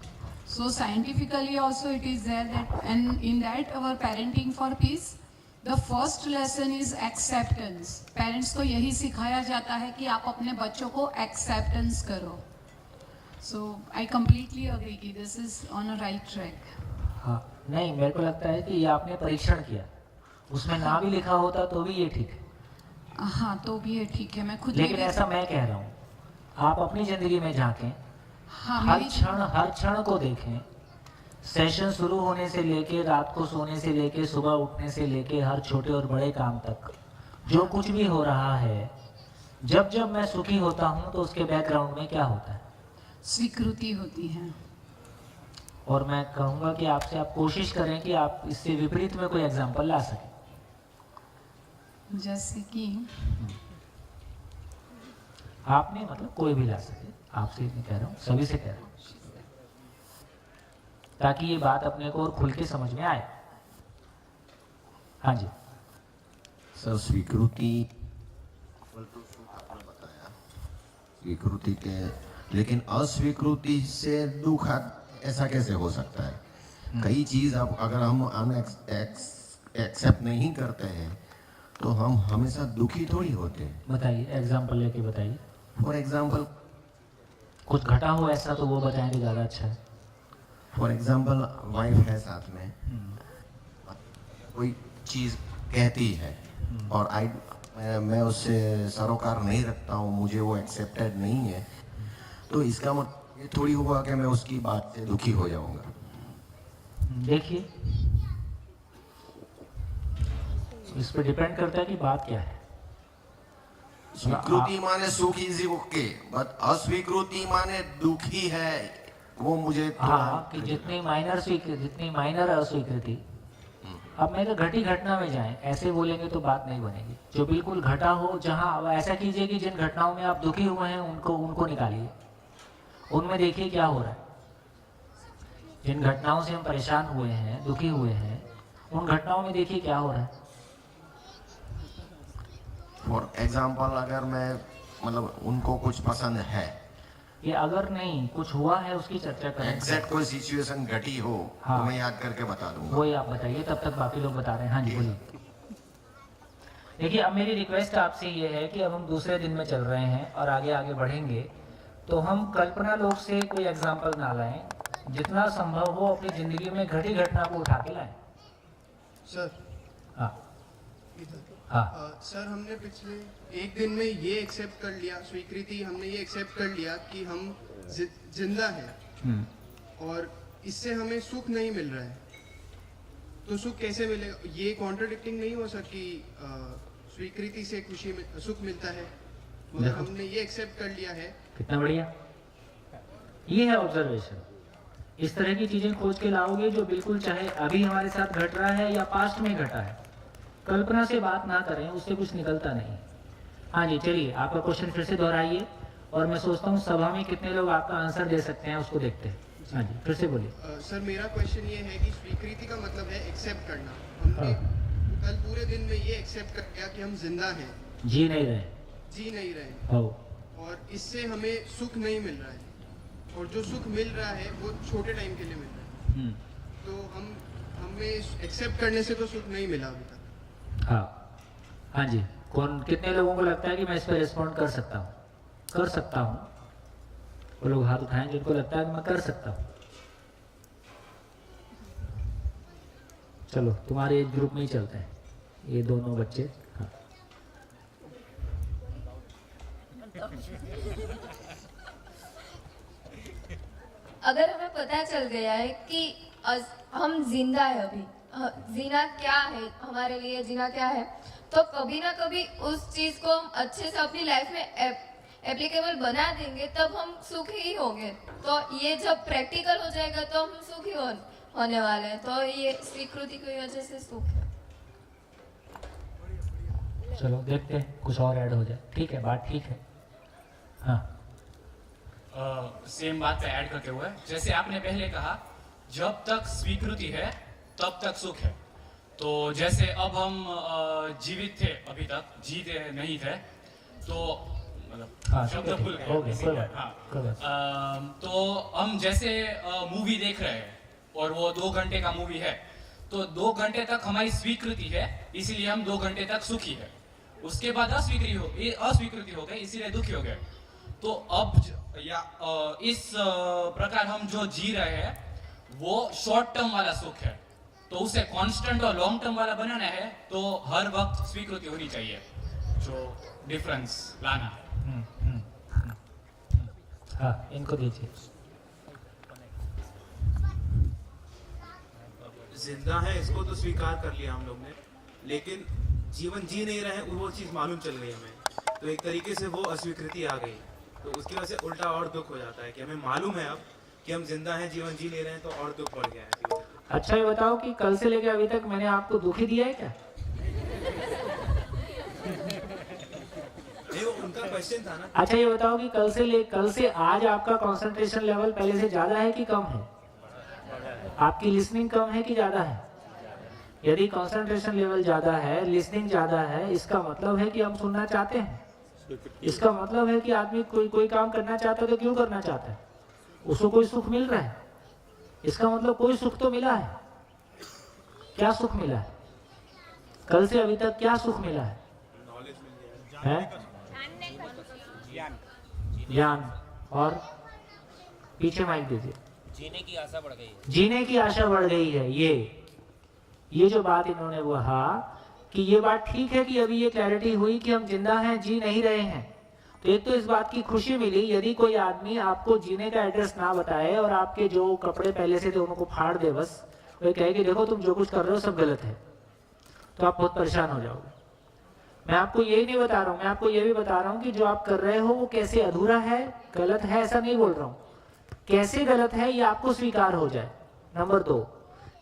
G: So scientifically also it is there that, and in that our parenting for peace, the first lesson is acceptance. Parents को यही सिखाया जाता है कि आप अपने बच्चों को acceptance करो. So I completely agree कि this is on a right track.
A: हाँ, नहीं, मेरे को लगता है कि ये आपने परीक्षण किया, उसमें ना भी लिखा होता तो भी ये ठीक है।
G: हाँ, तो भी ये ठीक है, मैं खुद
A: लेकिन ऐसा मैं कह रहा हूँ, आप अपनी जिंदगी में झांकें,
G: हाँ,
A: हर
G: मेरी
A: क्षण को देखें। सेशन शुरू होने से लेके, रात को सोने से लेके, सुबह उठने से लेके, हर छोटे और बड़े काम तक जो कुछ भी हो रहा है, जब जब मैं सुखी होता हूँ तो उसके बैकग्राउंड में क्या होता है?
G: स्वीकृति होती है.
A: और मैं कहूँगा कि आपसे आप कोशिश करें कि आप इससे विपरीत में कोई एग्जाम्पल ला सकें।
G: जैसे कि
A: आपने मतलब कोई भी ला सके, आपसे नहीं कह रहा हूँ, सभी से कह रहा हूँ, ताकि ये बात अपने को और खुल के समझ में आए। हाँ जी
H: सर, स्वीकृति आपने बताया स्वीकृति के, लेकिन अस्वीकृति से दुख ऐसा कैसे हो सकता है? कई चीज अब अगर हम एक्सेप्ट नहीं करते हैं तो हम हमेशा दुखी थोड़ी होते हैं।
A: बताइए, एग्जाम्पल लेके बताइए।
H: फॉर एग्जाम्पल,
A: कुछ घटा हो ऐसा तो वो बताएं तो ज़्यादा अच्छा है।
H: फॉर एग्जाम्पल वाइफ है साथ में, कोई चीज कहती है और मैं उससे सरोकार नहीं रखता हूँ, मुझे वो एक्सेप्टेड नहीं है, तो इसका मतलब ये थोड़ी हुआ कि मैं उसकी बात से दुखी हो जाऊंगा।
A: देखिए, इस पे डिपेंड करता है कि बात क्या है।
H: स्वीकृति माने सुख इज ओके, बट अस्वीकृति माने दुखी है, वो मुझे
A: हाँ, कि जितनी माइनर अस्वीकृति, अब मैं तो घटी घटना में जाएं, ऐसे बोलेंगे तो बात नहीं बनेगी। जो बिल्कुल घटा हो, जहाँ ऐसा कीजिए कि जिन घटनाओं में आप दुखी हुए हैं उनको निकालिए, उनमें देखिए क्या हो रहा है। जिन घटनाओं से हम परेशान हुए हैं, दुखी हुए हैं, उन घटनाओं में देखिए क्या हो रहा है।
H: फॉर एग्जाम्पल, अगर मैं मतलब उनको कुछ पसंद है,
A: ये अगर नहीं कुछ हुआ है उसकी चर्चा करें।
H: एग्जैक्ट कोई सिचुएशन घटी हो
A: हाँ।
H: तो मैं याद करके बता दूंगा।
A: वही आप बताइए, तब तक बाकी लोग बता रहे हैं। हाँ जी बोलिए। देखिए, अब मेरी रिक्वेस्ट आपसे ये है कि अब हम दूसरे दिन में चल रहे हैं और आगे आगे बढ़ेंगे, तो हम कल्पना लोग से कोई एग्जाम्पल ना लाएं, जितना संभव हो अपनी जिंदगी में घटी घटना को उठा के लाएं।
C: सर,
A: हाँ
C: इधर।
A: हाँ
C: सर, हमने पिछले एक दिन में ये एक्सेप्ट कर लिया, स्वीकृति हमने ये एक्सेप्ट कर लिया कि हम जिंदा हैं और इससे हमें सुख नहीं मिल रहा है, तो सुख कैसे मिलेगा? ये कॉन्ट्रडिक्टिंग नहीं हो सकती। स्वीकृति से सुख मिलता है, मगर हमने ये एक्सेप्ट कर लिया है।
A: कितना बढ़िया, ये है ऑब्जर्वेशन। इस तरह की चीजें खोज के लाओगे जो बिल्कुल चाहे अभी हमारे साथ घट रहा है या पास्ट में घटा है। कल्पना से बात ना करें, उससे कुछ निकलता नहीं। हाँ जी, चलिए आपका क्वेश्चन फिर से दोहराइए, और मैं सोचता हूँ सभा में कितने लोग आपका आंसर दे सकते हैं उसको देखते हैं। हाँ जी, फिर से बोलिए।
C: सर, मेरा क्वेश्चन ये है कि स्वीकृति का मतलब है एक्सेप्ट करना। हमने कल पूरे दिन में ये एक्सेप्ट कर लिया कि हम जिंदा हैं,
A: जी नहीं रहे।
C: जी नहीं रहे हैं
A: हो
C: और इससे हमें सुख नहीं मिल रहा है और जो सुख मिल रहा है वो छोटे टाइम के लिए मिल रहा है। तो हमें एक्सेप्ट करने से तो सुख नहीं मिला अभी तक।
A: हाँ हाँ जी, कौन कितने लोगों को लगता है कि मैं इस पर रिस्पॉन्ड कर सकता हूँ? कर सकता हूँ, वो लोग हाथ उठाएं जिनको लगता है कि मैं कर सकता हूँ। चलो तुम्हारे एज ग्रुप में ही चलते हैं ये दोनों बच्चे। हाँ
I: अगर हमें पता चल गया है कि हम जिंदा है अभी, जीना क्या है हमारे लिए, जीना क्या है, तो कभी ना कभी उस चीज को हम अच्छे से अपनी लाइफ में एप्लीकेबल बना देंगे, तब हम सुखी ही होंगे। तो ये जब प्रैक्टिकल हो जाएगा तो हम सुखी होने वाले हैं। तो ये स्वीकृति की वजह से सुख है।
A: चलो देखते हैं कुछ और ऐड हो जाए। ठीक है, बात ठीक है। हाँ
F: सेम बात पे ऐड करते हुए, जैसे आपने पहले कहा जब तक स्वीकृति है तब तक सुख है। तो जैसे अब हम जीवित थे, अभी तक जीते नहीं थे, तो मतलब
A: हाँ,
F: शब्द
A: ठीक है,
F: भूल
A: ठीक है,
F: गए।
A: कोई बात
F: हाँ
A: कोई बात।
F: तो हम जैसे मूवी देख रहे हैं और वो 2 घंटे का मूवी है, तो 2 घंटे तक हमारी स्वीकृति है, इसीलिए हम 2 घंटे तक सुखी है। उसके बाद अस्वीकृति हो गई, इसीलिए दुखी हो गए। तो अब इस प्रकार हम जो जी रहे हैं वो शॉर्ट टर्म वाला सुख है। तो उसे कांस्टेंट और लॉन्ग टर्म वाला बनाना है तो हर वक्त स्वीकृति होनी चाहिए, जो डिफरेंस लाना है।
A: हाँ इनको दीजिए।
J: जिंदा है इसको तो स्वीकार कर लिया हम लोग ने, लेकिन जीवन जी नहीं रहे वो चीज़ मालूम चल गई हमें, तो एक तरीके से वो अस्वीकृति आ गई। तो उसकी वजह से उल्टा और दुख हो जाता है कि हमें मालूम है अब कि हम जिंदा हैं, जीवन जी ले रहे हैं, तो और दुख बढ़ गया है जीवन।
A: अच्छा ये बताओ कि कल से लेकर अभी तक मैंने आपको दुख ही दिया है क्या?
J: नहीं, वो उनका क्वेश्चन था ना।
A: अच्छा ये बताओ कि कल से आज आपका कंसंट्रेशन लेवल पहले से ज्यादा है कि कम है? आपकी लिसनिंग कम है कि ज्यादा है? यदि कंसंट्रेशन लेवल ज्यादा है, लिसनिंग ज्यादा है, इसका मतलब है कि हम सुनना चाहते हैं। इसका मतलब है कि आदमी कोई काम करना चाहता है तो क्यों करना चाहता है? उसको कोई सुख मिल रहा है, इसका मतलब कोई सुख तो मिला है। क्या सुख मिला है? कल से अभी तक क्या सुख मिला है? ज्ञान। और पीछे माइक दीजिए।
K: जीने की आशा बढ़ गई है।
A: जीने की आशा बढ़ गई है। ये जो बात इन्होंने कहा कि ये बात ठीक है कि अभी ये क्लैरिटी हुई कि हम जिंदा हैं, जी नहीं रहे हैं। तो एक तो इस बात की खुशी मिली, यदि कोई आदमी आपको जीने का एड्रेस ना बताए और आपके जो कपड़े पहले से थे उनको फाड़ दे, बस वो कहे कि देखो तुम जो कुछ कर रहे हो सब गलत है, तो आप बहुत परेशान हो जाओगे। मैं आपको यही नहीं बता रहा हूँ, मैं आपको ये भी बता रहा हूँ कि जो आप कर रहे हो वो कैसे अधूरा है, गलत है, ऐसा नहीं बोल रहा हूँ। कैसे गलत है ये आपको स्वीकार हो जाए। नंबर 2,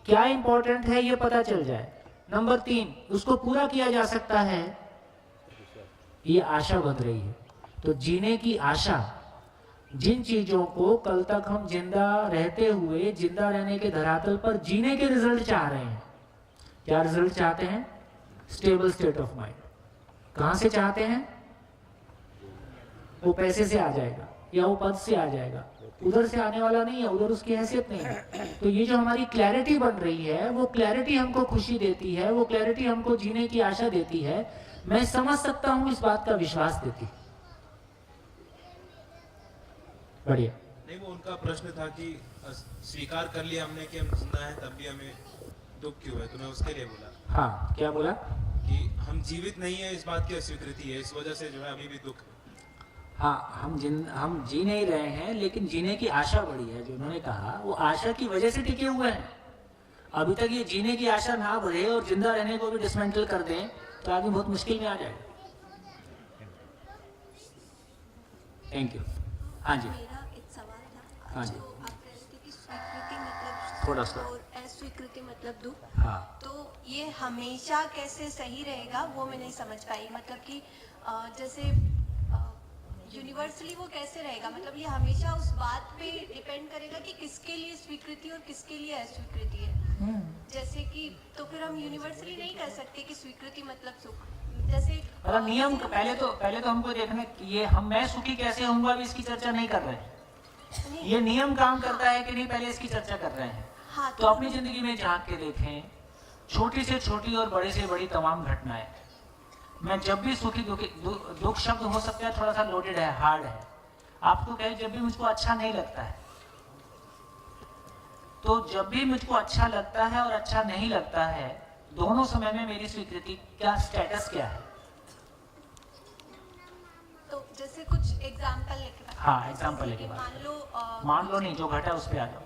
A: क्या इंपॉर्टेंट है ये पता चल जाए। नंबर 3, उसको पूरा किया जा सकता है, ये आशा बन रही है। तो जीने की आशा, जिन चीजों को कल तक हम जिंदा रहते हुए, जिंदा रहने के धरातल पर जीने के रिजल्ट चाह रहे हैं। क्या रिजल्ट चाहते हैं? Stable state of mind. कहां से चाहते हैं? वो पैसे से आ जाएगा या वो पद से आ जाएगा, उधर से आने वाला नहीं है, उधर उसकी हैसियत नहीं है। तो ये जो हमारी क्लैरिटी बन रही है, वो क्लैरिटी हमको खुशी देती है, वो क्लैरिटी हमको जीने की आशा देती है। मैं समझ सकता हूं इस बात का विश्वास देती। बढ़िया।
J: नहीं, वो उनका प्रश्न था कि स्वीकार कर लिया हमने कि हम जिंदा हैं, तब भी हमें दुख क्यों है? तो मैं उसके लिए बोला।
A: हाँ, क्या बोला?
J: कि हम जीवित नहीं है, इस बात की अस्वीकृति है, इस वजह से जो है अभी भी दुख है।
A: हाँ, हम जी नहीं रहे हैं, लेकिन जीने की आशा बढ़ी है। जो उन्होंने कहा वो आशा की वजह से टिके हुए हैं। अभी तक ये जीने की आशा ना बढ़े और जिंदा रहने को भी डिसमेंटल कर दें तो आदमी बहुत मुश्किल में आ जाएगा। Thank you. हाँ जी,
L: मेरा एक सवाल था।
A: हाँ जी।
L: जो आप कह रहे थे कि स्वीकृति मतलब
A: थोड़ा सा
L: और अस्वीकृति मतलब दुख।
A: हाँ,
L: तो ये हमेशा कैसे सही रहेगा वो मैं नहीं समझ पाई। मतलब कि जैसे यूनिवर्सली वो कैसे रहेगा? मतलब ये हमेशा उस बात पे डिपेंड करेगा कि किसके लिए स्वीकृति और किसके लिए अस्वीकृति है। जैसे कि तो फिर हम यूनिवर्सली नहीं कर सकते कि स्वीकृति मतलब सुख। जैसे
A: मतलब नियम पहले तो हमको देखना कि ये मैं सुखी कैसे होऊंगा अभी इसकी चर्चा नहीं कर रहे हैं। ये नियम काम करता है कि नहीं पहले इसकी चर्चा कर रहे हैं।
L: हाँ,
A: तो अपनी जिंदगी में झांक के देखें, छोटी से छोटी और बड़ी से बड़ी तमाम घटनाएं, मैं जब भी सुखी दुख शब्द हो सकता है थोड़ा सा लोडेड है, हार्ड है। आपको कहे जब भी मुझको अच्छा नहीं लगता है, तो जब भी मुझको अच्छा लगता है और अच्छा नहीं लगता है, दोनों समय में मेरी स्वीकृति का स्टेटस क्या है?
L: तो जैसे कुछ एग्जांपल लेके
A: हाँ, एग्जांपल लेके बात मान लो नहीं, जो घटा उस पे आ जाओ।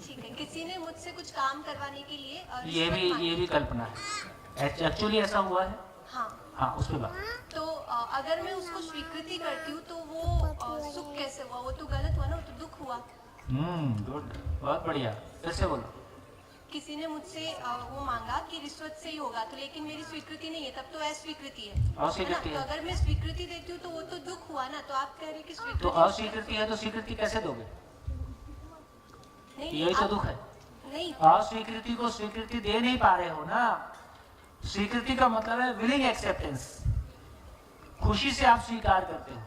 L: ठीक है, किसी ने मुझसे कुछ काम करवाने के लिए
A: ये भी कल्पना है, एक्चुअली ऐसा हुआ है। हाँ, उस पे बात।
L: तो अगर मैं उसको स्वीकृति करती हूँ तो वो सुख कैसे हुआ? वो तो गलत हुआ ना, वो तो दुख हुआ।
A: गुड, बहुत बढ़िया। फिर से बोलो।
L: किसी ने मुझसे वो मांगा कि रिश्वत से ही होगा, तो लेकिन मेरी स्वीकृति नहीं है, तब तो अस्वीकृति है।
A: अस्वीकृति है।
L: तो अगर मैं स्वीकृति देती हूँ तो वो तो दुख हुआ ना, तो आप कह रहे कि स्वीकृति।
A: तो अस्वीकृति है तो स्वीकृति कैसे दोगे? यही तो दुख है।
L: नहीं,
A: अस्वीकृति को स्वीकृति दे नहीं पा रहे हो ना। स्वीकृति का मतलब है विलिंग एक्सेप्टेंस, खुशी से आप स्वीकार करते हो।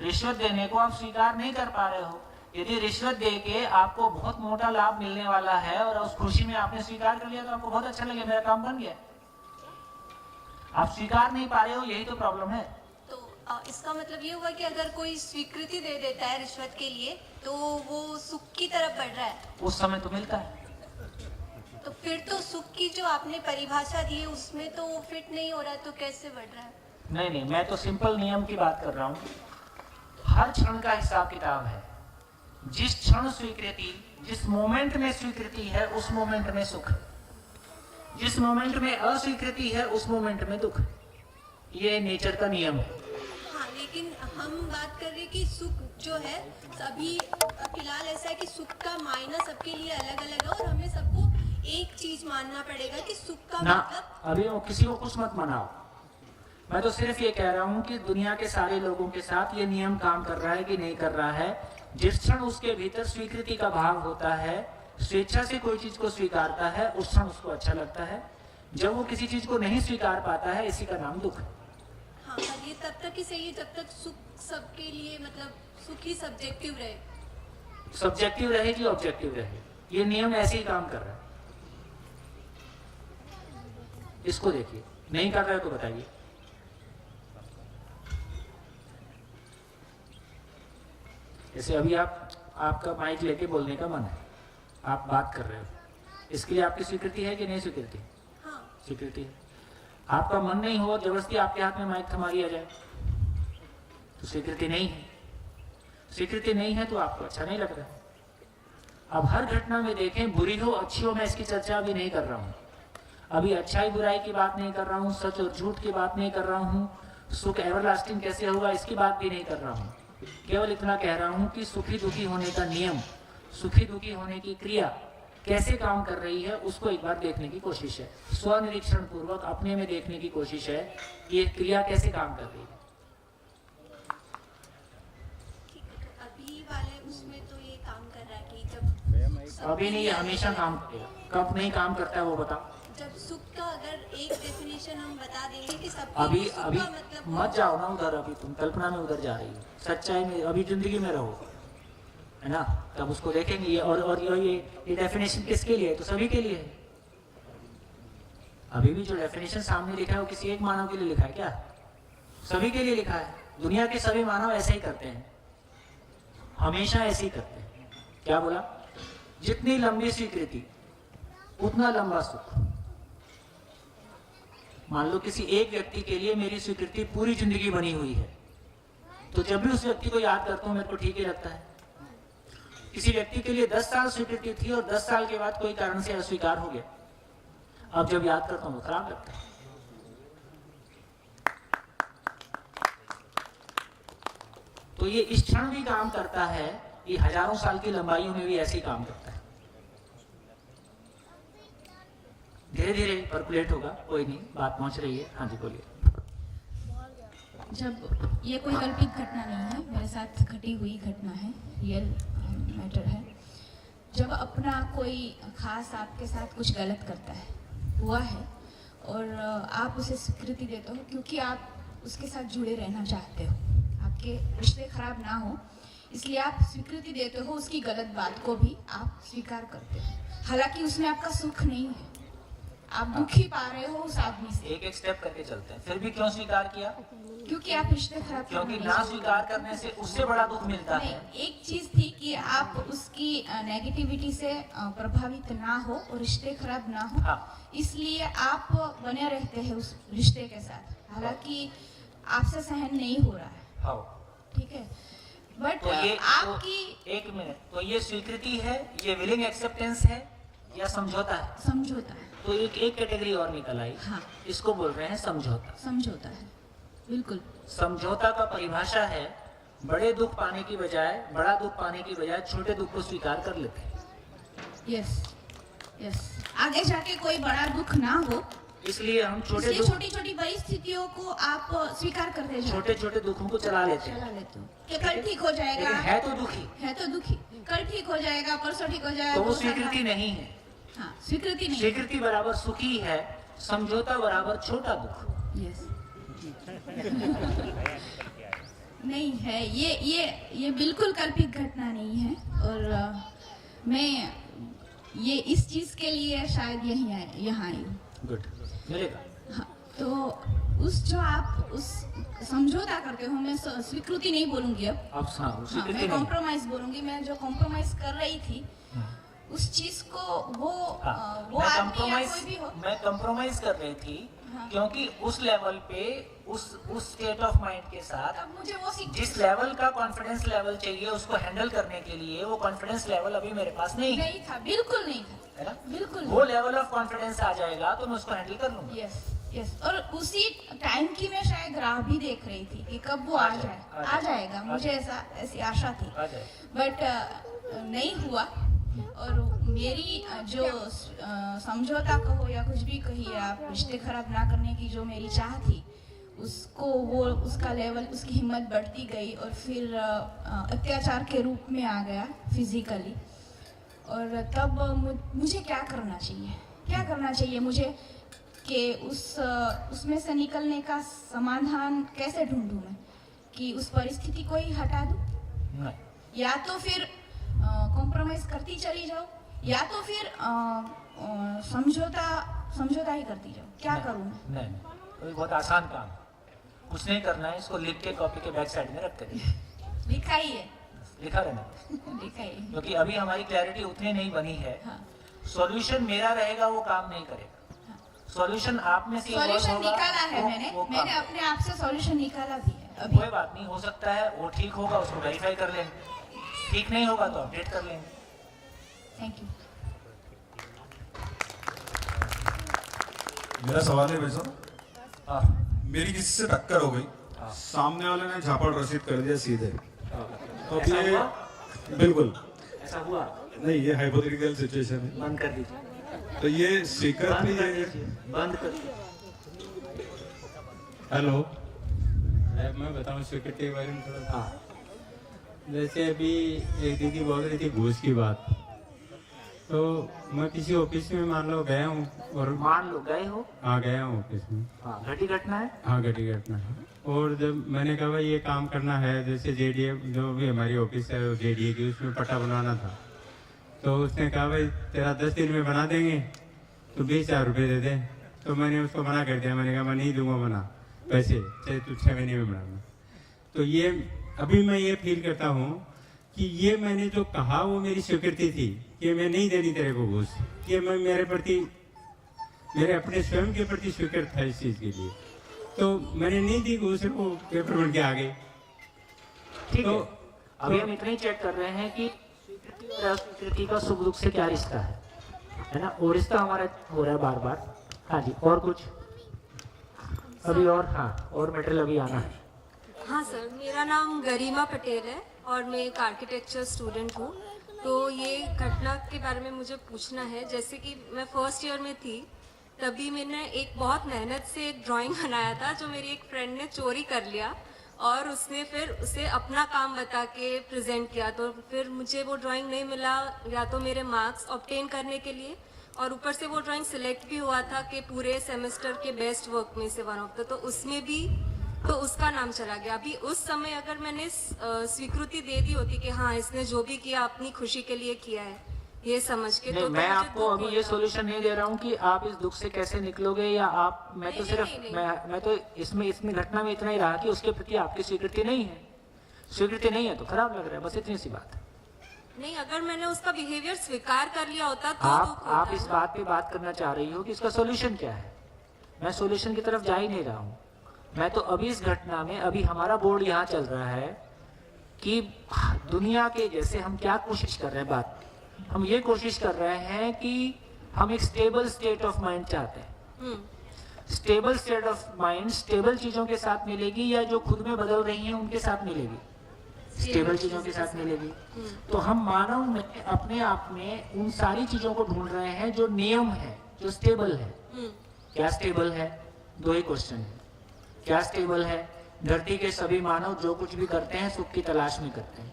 A: रिश्वत देने को आप स्वीकार नहीं कर पा रहे हो। यदि रिश्वत देके आपको बहुत मोटा लाभ मिलने वाला है और उस खुशी में आपने स्वीकार कर लिया तो आपको बहुत अच्छा लगे, मेरा काम बन गया। आप स्वीकार नहीं पा रहे हो, यही तो प्रॉब्लम है।
L: तो इसका मतलब ये हुआ कि अगर कोई स्वीकृति दे देता है रिश्वत के लिए तो वो सुख की तरफ बढ़ रहा है।
A: उस समय तो मिलता है।
L: तो फिर तो सुख की जो आपने परिभाषा दी है उसमें तो वो फिट नहीं हो रहा, तो कैसे बढ़ रहा है?
A: नहीं, मैं तो सिंपल नियम की बात कर रहा हूँ। हर क्षण का हिसाब किताब है। जिस क्षण स्वीकृति, जिस मोमेंट में स्वीकृति है उस मोमेंट में सुख है, जिस मोमेंट में अस्वीकृति है उस मोमेंट में दुख है। ये नेचर का नियम है।
L: हाँ, लेकिन हम बात कर रहे हैं कि सुख जो है अभी फिलहाल ऐसा है कि सुख का मायना सबके लिए अलग अलग है और हमें सबको एक चीज मानना पड़ेगा कि सुख का मतलब।
A: अभी किसी को कुछ मत मनाओ। मैं तो सिर्फ ये कह रहा हूँ कि दुनिया के सारे लोगों के साथ ये नियम काम कर रहा है कि नहीं कर रहा है। जिस क्षण उसके भीतर स्वीकृति का भाव होता है, स्वेच्छा से कोई चीज को स्वीकारता है, उस क्षण उसको अच्छा लगता है। जब वो किसी चीज को नहीं स्वीकार पाता है, इसी का नाम दुख है।
L: हाँ, पर ये तब तक ही सही है जब तक सुख सबके लिए, मतलब सुख ही सब्जेक्टिव रहे।
A: सब्जेक्टिव रहे कि ऑब्जेक्टिव रहे, ये नियम ऐसे ही काम कर रहा है। इसको देखिए, नहीं कर रहा है तो बताइए। जैसे अभी आपका माइक लेके बोलने का मन है, आप बात कर रहे हो, इसके लिए आपकी स्वीकृति है कि नहीं स्वीकृति?
L: हाँ।
A: स्वीकृति है। आपका मन नहीं हो, जबरदस्ती आपके हाथ में माइक थमा दिया जाए तो स्वीकृति नहीं है। स्वीकृति नहीं है तो आपको अच्छा नहीं लग रहा। अब हर घटना में देखें, बुरी हो अच्छी हो, मैं इसकी चर्चा अभी नहीं कर रहा हूँ। अभी अच्छाई बुराई की बात नहीं कर रहा हूँ, सच और झूठ की बात नहीं कर रहा हूँ, सुख एवरलास्टिंग कैसे होगा इसकी बात भी नहीं कर रहा हूँ। केवल इतना कह रहा हूँ कि सुखी दुखी होने का नियम, सुखी दुखी होने की क्रिया कैसे काम कर रही है उसको एक बार देखने की कोशिश है। स्वनिरीक्षण पूर्वक अपने में देखने की कोशिश है कि ये क्रिया कैसे काम कर रही है।
L: अभी वाले उसमें तो ये काम कर रहा है कि जब
A: अभी नहीं, ये हमेशा काम करेगा। कब नहीं काम करता है वो बताओ।
L: जब सुख का अगर एक डेफिनेशन हम बता देंगे कि सब
A: अभी मतलब मत जाओ ना उधर, अभी तुम कल्पना में उधर जा रही हो। सच्चाई में अभी जिंदगी में रहो, है ना, तब उसको देखेंगे। ये और ये डेफिनेशन किसके लिए है? तो सभी के लिए है। अभी भी जो डेफिनेशन सामने लिखा है वो किसी एक मानव के लिए लिखा है क्या? सभी के लिए लिखा है। दुनिया के सभी मानव ऐसे ही करते हैं, हमेशा ऐसे ही करते हैं। क्या बोला? जितनी लंबी स्वीकृति उतना लंबा सुख। मान लो किसी एक व्यक्ति के लिए मेरी स्वीकृति पूरी जिंदगी बनी हुई है, तो जब भी उस व्यक्ति को याद करता हूं मेरे को ठीक ही लगता है। किसी व्यक्ति के लिए 10 साल स्वीकृति थी और 10 साल के बाद कोई कारण से अस्वीकार हो गया, अब जब याद करता हूं तो खराब लगता है। तो ये इस क्षण भी काम करता है, ये हजारों साल की लंबाइयों में भी ऐसे ही काम करता है। धीरे धीरे परकुलेट होगा, कोई नहीं, बात पहुंच रही है। हाँ जी बोलिए।
M: जब ये कोई कल्पित घटना नहीं है, मेरे साथ घटी हुई घटना है, रियल मैटर है। जब अपना कोई खास आपके साथ कुछ गलत करता है, हुआ है, और आप उसे स्वीकृति देते हो क्योंकि आप उसके साथ जुड़े रहना चाहते हो, आपके रिश्ते खराब ना हो, इसलिए आप स्वीकृति देते हो। उसकी गलत बात को भी आप स्वीकार करते हो, हालांकि उसमें आपका सुख नहीं है, आप दुखी पा रहे हो उस आदमी से।
A: एक एक स्टेप करके चलते हैं। फिर भी क्यों स्वीकार किया?
M: क्योंकि आप रिश्ते खराब
A: क्योंकि ना स्वीकार करने से उससे बड़ा दुख मिलता है।
M: एक चीज थी कि आप उसकी नेगेटिविटी से प्रभावित ना हो और रिश्ते खराब ना हो,
A: हाँ।
M: इसलिए आप बने रहते हैं उस रिश्ते के साथ, हालांकि आपसे सहन नहीं हो रहा है।
A: हाँ।
M: ठीक है, बट
A: तो ये
M: आपकी
A: एक मिनट, तो ये स्वीकृति है, ये विलिंग एक्सेप्टेंस है या समझौता है?
M: समझौता है।
A: तो एक कैटेगरी और निकल आई।
M: हाँ।
A: इसको बोल रहे हैं समझौता।
M: समझौता है, बिल्कुल।
A: समझौता का परिभाषा है बड़े दुख पाने की बजाय, बड़ा दुख पाने की बजाय छोटे दुख को स्वीकार कर लेते हैं।
M: यस यस, आगे जाके कोई बड़ा दुख ना हो,
A: इसलिए हम छोटे
M: छोटी छोटी परिस्थितियों को आप स्वीकार करते जाओ,
A: छोटे छोटे दुखों को चला लेते हैं
M: कि कल ठीक हो जाएगा,
A: लेकिन है तो दुखी,
M: कल ठीक हो जाएगा, परसों ठीक हो जाएगा,
A: तो वो स्वीकृति नहीं है।
M: हाँ, स्वीकृति नहीं।
A: स्वीकृति बराबर सुखी है, समझौता बराबर छोटा दुख।
M: यस नहीं है, ये बिल्कुल कल्पित घटना नहीं है, और मैं ये इस चीज के लिए शायद यहाँ आई हूँ।
A: गुड, मिलेगा।
M: हाँ, तो उस जो आप उस समझौता करते हो, मैं स्वीकृति नहीं बोलूंगी अब, मैं कॉम्प्रोमाइज बोलूंगी। मैं जो कॉम्प्रोमाइज कर रही थी उस चीज को वो आदमी या कोई भी हो,
A: मैं कॉम्प्रोमाइज कर रही थी।
M: हाँ।
A: क्योंकि उस लेवल पे उस स्टेट ऑफ माइंड के साथ
M: अब मुझे वो
A: जिस लेवल का कॉन्फिडेंस लेवल चाहिए उसको हैंडल करने के लिए, वो कॉन्फिडेंस लेवल अभी मेरे पास नहीं
M: था, बिल्कुल नहीं था,
A: है ना?
M: बिल्कुल।
A: वो लेवल ऑफ कॉन्फिडेंस आ जाएगा तो मैं उसको हैंडल कर लूंगा।
M: यस यस, और उसी टाइम की मैं शायद राह भी देख रही थी कि कब वो आ जाएगा, मुझे ऐसी आशा थी, बट नहीं हुआ। और मेरी जो समझौता कहो या कुछ भी कहिए आप, रिश्ते खराब ना करने की जो मेरी चाह थी, उसको वो उसका लेवल, उसकी हिम्मत बढ़ती गई और फिर अत्याचार के रूप में आ गया फिजिकली। और तब मुझे क्या करना चाहिए मुझे कि उसमें से निकलने का समाधान कैसे ढूंढूं मैं, कि उस परिस्थिति को ही हटा दूं, या तो फिर कॉम्प्रोमाइज करती चली जाओ, या तो फिर समझौता ही करती जाओ, क्या करूं मैं?
A: नहीं, कोई बहुत आसान काम, कुछ नहीं करना है, इसको लिख के कॉपी के बैक साइड में रख कर
M: लिखा ही है,
A: लिखा रहना
M: लिखा ही,
A: क्योंकि अभी हमारी क्लैरिटी उतनी नहीं बनी है। सॉल्यूशन मेरा रहेगा, वो काम नहीं करेगा। सॉल्यूशन आप में से
M: सॉल्यूशन निकाला है मैंने अपने आप से सॉल्यूशन निकाला भी है अभी।
A: कोई बात नहीं, हो सकता है वो ठीक होगा, उसको वेरीफाई कर लेंगे, ठीक नहीं होगा तो अपडेट कर लेंगे।
M: Thank you.
N: मेरा सवाल है भाई साहब, मेरी किसी से टक्कर हो गई, सामने वाले ने झापड़ रसीद कर दिया सीधे, तो अब ये बिल्कुल
A: ऐसा हुआ
N: नहीं, ये हाइपोथेटिकल सिचुएशन है,
A: बंद कर दीजिए,
N: तो ये स्वीकृति
A: बंद कर।
B: हेलो, मैं बताऊं स्वीकृति के बारे में थोड़ा। जैसे अभी एक दीदी बोल रही थी घूस की बात, तो मैं किसी ऑफिस में मान लो गया हूँ, और
A: मान लो गए हो?
B: हाँ, गया हूँ ऑफिस में।
A: घटी घटना है?
B: हाँ, घटी घटना है। और जब मैंने कहा भाई ये काम करना है, जैसे जेडीए जो भी हमारी ऑफिस है जेडीए की, उसमें पट्टा बनवाना था, तो उसने कहा भाई तेरा 10 दिन में बना देंगे, तो 20,000 रुपये दे दे। तो मैंने उसको मना कर दिया, मैंने कहा मैं नहीं दूंगा बना पैसे, चाहे तू 6 महीने में बनाना। तो ये अभी मैं ये फील करता हूँ कि ये मैंने जो कहा वो मेरी स्वीकृति थी कि मैं नहीं देनी तेरे को घूस, ये मैं मेरे अपने स्वयं के प्रति स्वीकृत था इस चीज़ के लिए, तो मैंने नहीं दी घूस, वो पेपर बन के आ गए।
A: ठीक है, अभी हम इतना ही चेक कर रहे हैं कि स्वीकृति और अस्वीकृति का सुख दुख से क्या रिश्ता है ना? और रिश्ता हमारा हो रहा है बार बार। हाँ जी, और कुछ अभी? और हाँ, और मटेरियल अभी आना है।
O: हाँ सर, मेरा नाम गरिमा पटेल है और मैं एक आर्किटेक्चर स्टूडेंट हूँ। तो ये घटना के बारे में मुझे पूछना है। जैसे कि मैं फर्स्ट ईयर में थी, तभी मैंने एक बहुत मेहनत से एक ड्राइंग बनाया था जो मेरी एक फ्रेंड ने चोरी कर लिया, और उसने फिर उसे अपना काम बता के प्रेजेंट किया। तो फिर मुझे वो ड्राइंग नहीं मिला, या तो मेरे मार्क्स ऑब्टेन करने के लिए और ऊपर से वो ड्राइंग सिलेक्ट भी हुआ था कि पूरे सेमेस्टर के बेस्ट वर्क में से वन ऑफ द, तो उसमें भी तो उसका नाम चला गया। अभी उस समय अगर मैंने स्वीकृति दे दी होती कि हाँ इसने जो भी किया अपनी खुशी के लिए किया है ये समझ के,
A: नहीं,
O: तो
A: मैं
O: मुझे
A: आपको
O: दुख
A: अभी ये
O: होता।
A: सॉल्यूशन नहीं दे रहा हूँ कि आप इस दुख से कैसे निकलोगे या आप, मैं तो
O: नहीं,
A: सिर्फ
O: नहीं, नहीं।
A: मैं तो इसमें घटना में इतना ही रहा कि उसके प्रति आपकी स्वीकृति नहीं है। स्वीकृति नहीं है तो खराब लग रहा है, बस इतनी सी बात है।
O: नहीं, अगर मैंने उसका बिहेवियर स्वीकार कर लिया होता तो
A: आप इस बात पे बात करना चाह रही हो कि इसका सॉल्यूशन क्या है। मैं सॉल्यूशन की तरफ जा ही नहीं रहा हूँ। मैं तो अभी इस घटना में, अभी हमारा बोर्ड यहाँ चल रहा है कि दुनिया के जैसे हम क्या कोशिश कर रहे हैं, हम ये कोशिश कर रहे हैं कि हम एक स्टेबल स्टेट ऑफ माइंड चाहते हैं। Stable state of mind stable चीजों के साथ मिलेगी या जो खुद में बदल रही हैं उनके साथ मिलेगी? स्टेबल चीजों के साथ मिलेगी। तो हम मानव में अपने आप में उन सारी चीजों को ढूंढ रहे हैं जो नियम है, जो स्टेबल है। क्या स्टेबल है? दो ही क्वेश्चन है। क्या स्टेबल है? धरती के सभी मानव जो कुछ भी करते हैं सुख की तलाश में करते हैं,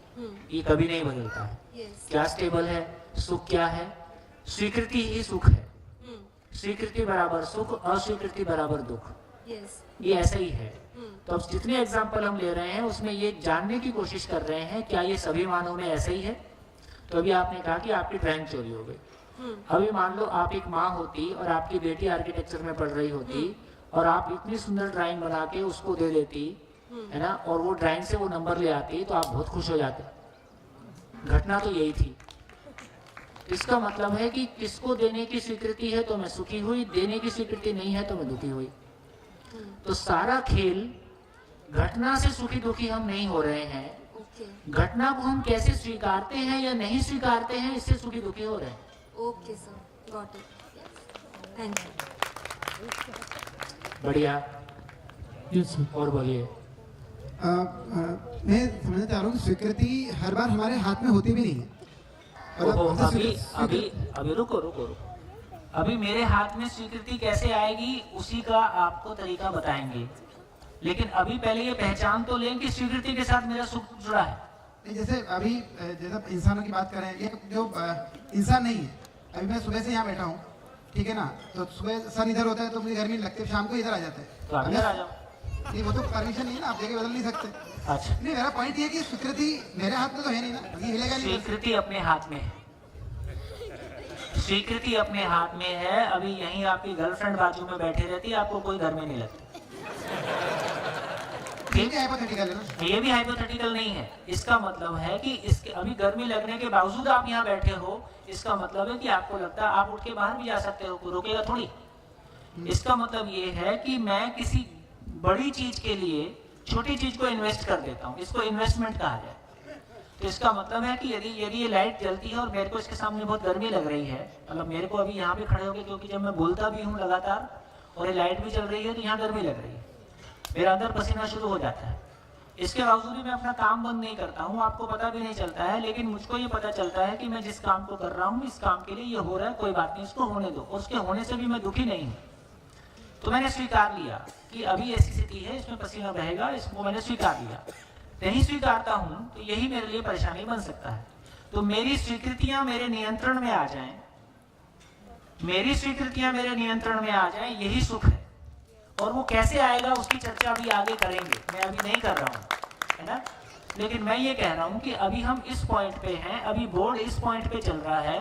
A: ये कभी नहीं बदलता है। क्या स्टेबल है? सुख क्या है? स्वीकृति ही सुख है। स्वीकृति बराबर सुख, अस्वीकृति बराबर दुख। ये ऐसा ही है। तो अब जितने एग्जाम्पल हम ले रहे हैं उसमें ये जानने की कोशिश कर रहे हैं क्या ये सभी मानव में ऐसा ही है। तो अभी आपने कहा कि आपकी ड्राइंग चोरी हो गई। अभी मान लो आप एक माँ होती और आपकी बेटी आर्किटेक्चर में पढ़ रही होती और आप इतनी सुंदर ड्राइंग बना के उसको दे देती है ना, और वो ड्राइंग से वो नंबर ले आती तो आप बहुत खुश हो जाते। घटना तो यही थी। इसका मतलब है कि किसको देने की स्वीकृति है तो मैं सुखी हुई, देने की स्वीकृति नहीं है तो मैं दुखी हुई। तो सारा खेल घटना से सुखी दुखी हम नहीं हो रहे हैं। घटना को हम कैसे स्वीकारते हैं या नहीं स्वीकारते हैं इससे सुखी दुखी हो रहे हैं।
O: Okay sir, got it, thank you.
A: बढ़िया। और बोलिए।
P: मैं समझना चाह रहा हूँ कि स्वीकृति हर बार हमारे हाथ में होती भी नहीं है।
A: अभी रुको। अभी मेरे हाथ में स्वीकृति कैसे आएगी उसी का आपको तरीका बताएंगे, लेकिन अभी पहले ये पहचान तो लें कि स्वीकृति के साथ मेरा सुख जुड़ा है।
P: जैसे अभी जैसे इंसानों की बात करें, ये जो इंसान नहीं है, अभी मैं सुबह से यहाँ बैठा हूँ, ठीक है ना, तो सुबह सन इधर होता है तो मुझे गर्मी लगती है, शाम को इधर आ जाता है।
A: तो आप इधर आ जाओ।
P: नहीं, वो तो परमिशन नहीं है ना, आप जगह बदल नहीं सकते।
A: अच्छा,
P: नहीं, मेरा पॉइंट ये कि स्वीकृति मेरे हाथ में तो है नहीं ना, ये हिलेगा नहीं।
A: स्वीकृति अपने हाथ में है। स्वीकृति अपने हाथ में है। अभी यहीं आपकी गर्लफ्रेंड बाजू में बैठे रहती है, आपको कोई घर में नहीं लगती। ये भी हाइपोथेटिकल नहीं है। इसका मतलब है कि इसके अभी गर्मी लगने के बावजूद आप यहाँ बैठे हो, इसका मतलब है कि आपको लगता है आप उठ के बाहर भी जा सकते हो, रोकेगा थोड़ी। इसका मतलब ये है कि मैं किसी बड़ी चीज के लिए छोटी चीज को इन्वेस्ट कर देता हूँ, इसको इन्वेस्टमेंट कहा जाए। तो इसका मतलब है कि यदि ये लाइट जलती है और मेरे को इसके सामने बहुत गर्मी लग रही है, मतलब मेरे को अभी यहाँ पे खड़े होके, क्योंकि जब मैं बोलता भी हूँ लगातार और ये लाइट भी चल रही है तो यहाँ गर्मी लग रही है, मेरा अंदर पसीना शुरू हो जाता है। इसके बावजूद भी मैं अपना काम बंद नहीं करता हूँ, आपको पता भी नहीं चलता है, लेकिन मुझको ये पता चलता है कि मैं जिस काम को कर रहा हूँ इस काम के लिए ये हो रहा है, कोई बात नहीं, इसको होने दो। और उसके होने से भी मैं दुखी नहीं हूँ। तो मैंने स्वीकार लिया कि अभी ऐसी स्थिति है, इसमें पसीना बहेगा, इसको मैंने स्वीकार लिया। नहीं स्वीकारता हूं तो यही मेरे लिए परेशानी बन सकता है। तो मेरी स्वीकृतियां मेरे नियंत्रण में आ जाएं, मेरी स्वीकृतियां मेरे नियंत्रण में आ जाएं, यही सुख है। और वो कैसे आएगा उसकी चर्चा अभी आगे करेंगे, मैं अभी नहीं कर रहा हूं, है ना। लेकिन मैं ये कह रहा हूं कि अभी हम इस पॉइंट पे हैं, अभी बोर्ड इस पॉइंट पे चल रहा है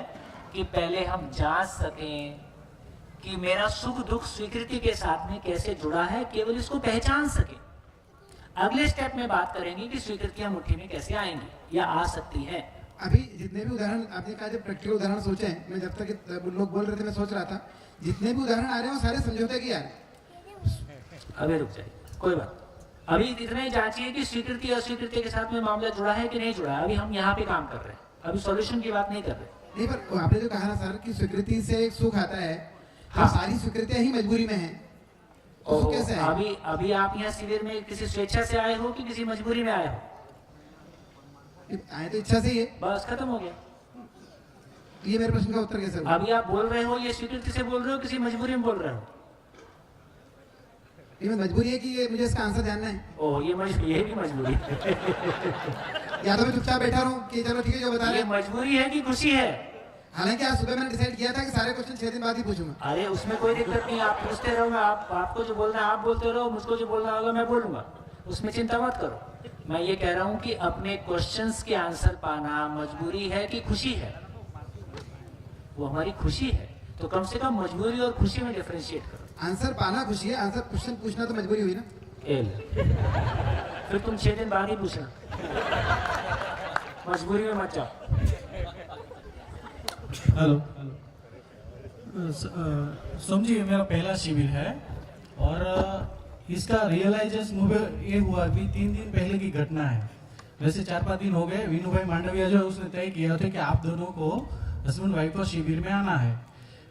A: कि पहले हम जांच सकें कि मेरा सुख दुख स्वीकृति के साथ में कैसे जुड़ा है, केवल इसको पहचान सके। अगले स्टेप में बात करेंगे कि स्वीकृतियां मुट्ठी में कैसे आएंगी या आ सकती हैं।
P: अभी जितने भी उदाहरण आपने कहा, जब प्रैक्टिकल उदाहरण सोचे हैं, मैं जब तक लोग बोल रहे थे मैं सोच रहा था, जितने भी उदाहरण आ रहे हैं वो सारे समझौते की आ रहे हैं।
A: अभी रुक जाइए, कोई बात। अभी इतना ही जांचिए कि स्वीकृति और अस्वीकृति के साथ में मामला जुड़ा है कि नहीं जुड़ा है। अभी हम यहाँ पे काम कर रहे हैं, अभी सॉल्यूशन की बात नहीं कर रहे।
P: नहीं, पर आपने जो कहा ना सर कि स्वीकृति से एक सुख आता है, हाँ। सारी स्वीकृतियां ही मजबूरी में है, तो कैसे है?
A: अभी आप यहाँ शिविर में किसी स्वेच्छा से आए हो कि किसी मजबूरी में आए हो?
P: आए तो इच्छा से ही है।
A: बस खत्म हो गया।
P: ये मेरे प्रश्न का उत्तर कैसे?
A: अभी आप बोल रहे हो ये स्वीकृति से बोल रहे हो, किसी मजबूरी में बोल रहे हो?
P: ये मजबूरी है कि ये मुझे इसका आंसर जानना है।
A: ओह, ये भी मजबूरी
P: या तो मैं चुपचाप बैठा रहूं कि चलो ठीक है जो बता रहे।
A: ये मजबूरी है कि खुशी है?
P: हालांकि आज सुबह मैंने डिसाइड किया था कि सारे क्वेश्चन 6 दिन बाद ही पूछूंगा।
A: अरे उसमें कोई दिक्कत नहीं, आप पूछते रहोगे, आपको जो बोलना है आप बोलते रहो, मुझको जो बोलना होगा मैं बोलूंगा, उसमें चिंता मत करो। मैं ये कह रहा हूँ कि अपने क्वेश्चंस के आंसर पाना मजबूरी है कि खुशी है? वो हमारी खुशी है, तो कम से कम मजबूरी और खुशी में डिफरेंशिएट करो।
P: आंसर पाना खुशी है, आंसर क्वेश्चन पूछना तो मजबूरी हुई ना।
A: फिर तुम 6 दिन बाद ही पूछना, मजबूरी में मत जाओ।
Q: हेलो सोम जी, मेरा पहला शिविर है और इसका रियलाइजेशन मुझे ये हुआ कि 3 दिन पहले की घटना है। वैसे 4-5 दिन हो गए, वीनू भाई मांडविया जो है उसने तय किया था कि आप दोनों को हस्बैंड वाइफ को शिविर में आना है।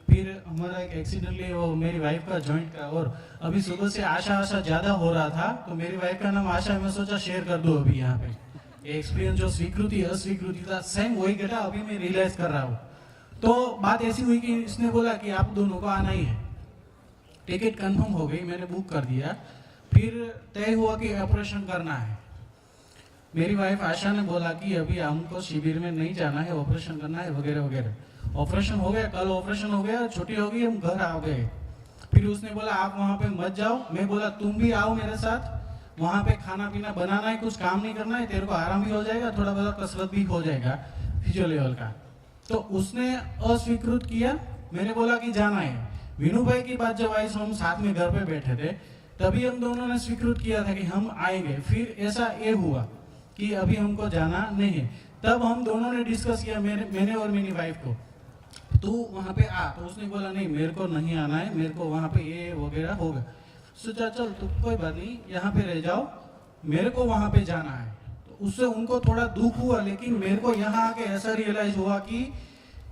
Q: फिर हमारा एक एक्सीडेंटली वो मेरी वाइफ का जॉइंट का, और अभी सुबह से आशा ज़्यादा हो रहा था तो मेरी वाइफ का नाम आशा, मैं सोचा शेयर कर दूँ अभी यहाँ पे। एक्सपीरियंस जो स्वीकृति अस्वीकृति था सेम वही घटा, अभी मैं रियलाइज कर रहा हूँ। तो बात ऐसी हुई कि इसने बोला कि आप दोनों को आना ही है। टिकट कंफर्म हो गई, मैंने बुक कर दिया। फिर तय हुआ कि ऑपरेशन करना है। मेरी वाइफ आशा ने बोला कि अभी हमको शिविर में नहीं जाना है, ऑपरेशन करना है वगैरह वगैरह। ऑपरेशन हो गया, कल ऑपरेशन हो गया, छुट्टी हो गई, हम घर आ गए। फिर उसने बोला आप वहाँ पे मत जाओ। मैं बोला तुम भी आओ मेरे साथ, वहाँ पे खाना पीना बनाना है, कुछ काम नहीं करना है, तेरे को आराम भी हो जाएगा, थोड़ा बहुत कसरत भी हो जाएगा फिजियो लेवल का। तो उसने अस्वीकृत किया। मैंने बोला कि जाना है। वीनू भाई की बात जब आई, हम साथ में घर पे बैठे थे, तभी हम दोनों ने स्वीकृत किया था कि हम आएंगे। फिर ऐसा ये हुआ कि अभी हमको जाना नहीं है। तब हम दोनों ने डिस्कस किया, मैंने और मेरी वाइफ को, तू वहाँ पे आ। तो उसने बोला नहीं मेरे को नहीं आना है, मेरे को वहाँ पे ये वगैरह होगा। सोचा चल तो कोई बात नहीं, यहाँ पे रह जाओ, मेरे को वहाँ पे जाना है। तो उससे उनको थोड़ा दुख हुआ, लेकिन मेरे को यहाँ आके ऐसा रियलाइज हुआ कि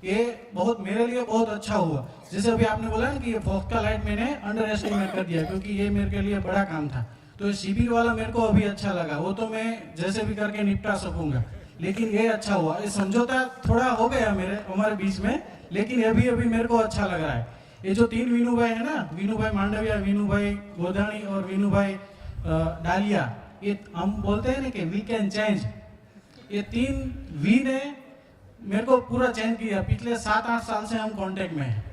Q: ये बहुत मेरे लिए बहुत अच्छा हुआ। जैसे अभी आपने बोला ना कि ये फॉक्स का लाइट मैंने अंडर एस्टिमेट कर दिया, क्योंकि ये मेरे के लिए बड़ा काम था। तो ये शिविर वाला मेरे को अभी अच्छा लगा, वो तो मैं जैसे भी करके निपटा सकूंगा, लेकिन ये अच्छा हुआ। ये समझौता थोड़ा हो गया हमारे बीच में, लेकिन अभी मेरे को अच्छा लग रहा है। ये जो 3 वीनू भाई है ना, वीनू भाई मांडविया, वीनू भाई गोदानी और वीनू भाई डालिया, ये हम बोलते हैं ना कि वी कैन चेंज। ये 3 वी ने मेरे को पूरा चेंज किया। पिछले 7-8 साल से हम कांटेक्ट में हैं।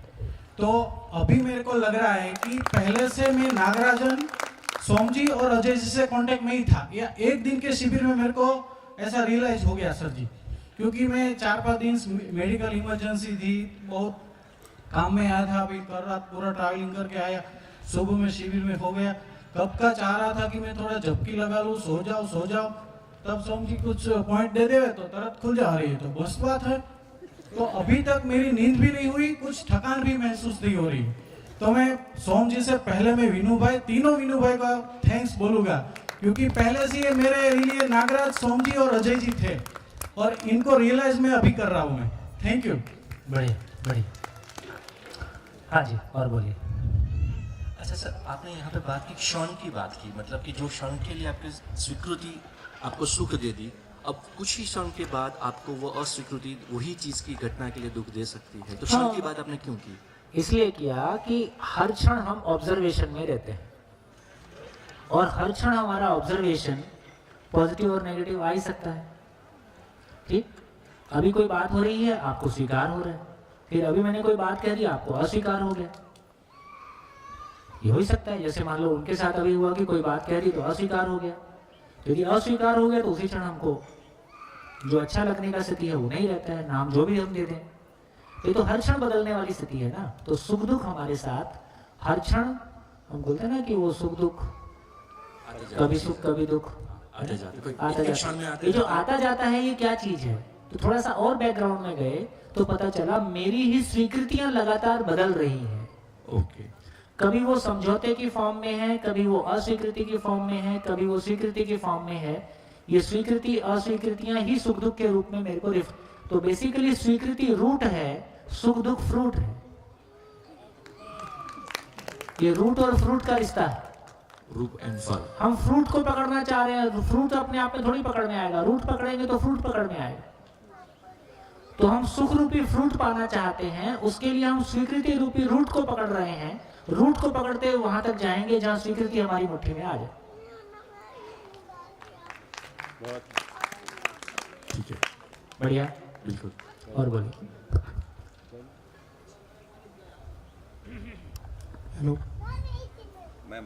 Q: तो अभी मेरे को लग रहा है कि पहले से मैं नागराजन, सोमजी और अजय जी से कांटेक्ट में ही था। या एक दिन के शिविर में मेरे को ऐसा रियलाइज हो गया सर जी, क्योंकि मैं 4-5 दिन मेडिकल इमरजेंसी थी, बहुत काम में आया था। अभी कल रात पूरा ट्रैवलिंग करके आया, सुबह में शिविर में हो गया। कब का चाह रहा था कि मैं थोड़ा झपकी लगा लूँ, सो जाओ। तब सोम जी कुछ पॉइंट दे दे तो तरत खुल जा रही है, तो बस बात है। तो अभी तक मेरी नींद भी नहीं हुई, कुछ थकान भी महसूस नहीं हो रही। तो मैं सोम जी से पहले मैं वीनू भाई, तीनों वीनू भाई का थैंक्स बोलूंगा, क्योंकि पहले से ये मेरे लिए नागराज, सोम जी और अजय जी थे, और इनको रियलाइज मैं अभी कर रहा हूँ मैं। Thank you.
A: बढ़िया। हाँ जी, और बोलिए।
R: अच्छा सर, आपने यहाँ पे बात की क्षण की बात की, मतलब कि जो क्षण के लिए आपकी स्वीकृति आपको सुख दे दी, अब कुछ ही क्षण के बाद आपको वो अस्वीकृति वही चीज की घटना के लिए दुख दे सकती है। तो क्षण की बात आपने क्यों की?
A: इसलिए किया कि हर क्षण हम ऑब्जर्वेशन में रहते हैं, और हर क्षण हमारा ऑब्जर्वेशन पॉजिटिव और नेगेटिव आ ही सकता है। ठीक, अभी कोई बात हो रही है, आपको स्वीकार हो रहा है, फिर अभी मैंने कोई बात कह दी, आपको अस्वीकार हो गया। ये हो ही सकता है। जैसे मान लो उनके साथ अभी हुआ कि कोई बात कह दी तो अस्वीकार हो गया। यदि अस्वीकार हो गया तो उसी क्षण हमको जो अच्छा लगने का स्थिति है वो नहीं रहता है, नाम जो भी हम दे दें। ये तो हर क्षण बदलने वाली स्थिति है ना। तो सुख दुख हमारे साथ हर क्षण, हम बोलते हैं ना कि वो सुख दुख, कभी सुख कभी दुख आता जाता। ये जो आता जाता है ये क्या चीज है? तो थोड़ा सा और बैकग्राउंड में गए तो पता चला मेरी ही स्वीकृतियां लगातार बदल रही हैं।
R: ओके।
A: कभी वो समझौते की फॉर्म में है, कभी वो अस्वीकृति की फॉर्म में है, कभी वो स्वीकृति की फॉर्म में है। ये स्वीकृति अस्वीकृतियां ही सुख दुख के रूप में मेरे को तो बेसिकली स्वीकृति रूट है, सुख दुख फ्रूट है। ये रूट और फ्रूट का रिश्ता है,
R: रूप एंड फल।
A: हम फ्रूट को पकड़ना चाह रहे हैं, फ्रूट अपने आप में थोड़ी पकड़ में आएगा। रूट पकड़ेंगे तो फ्रूट पकड़ में आएगा। तो हम सुख रूपी फ्रूट पाना चाहते हैं, उसके लिए हम स्वीकृति रूपी रूट को पकड़ रहे हैं। रूट को पकड़ते हुए वहां तक जाएंगे जहां स्वीकृति हमारी मुट्ठी में आ जाए।
R: ठीक है,
A: बढ़िया,
R: बिल्कुल।
A: और बोलिए।
D: हेलो,
S: मैं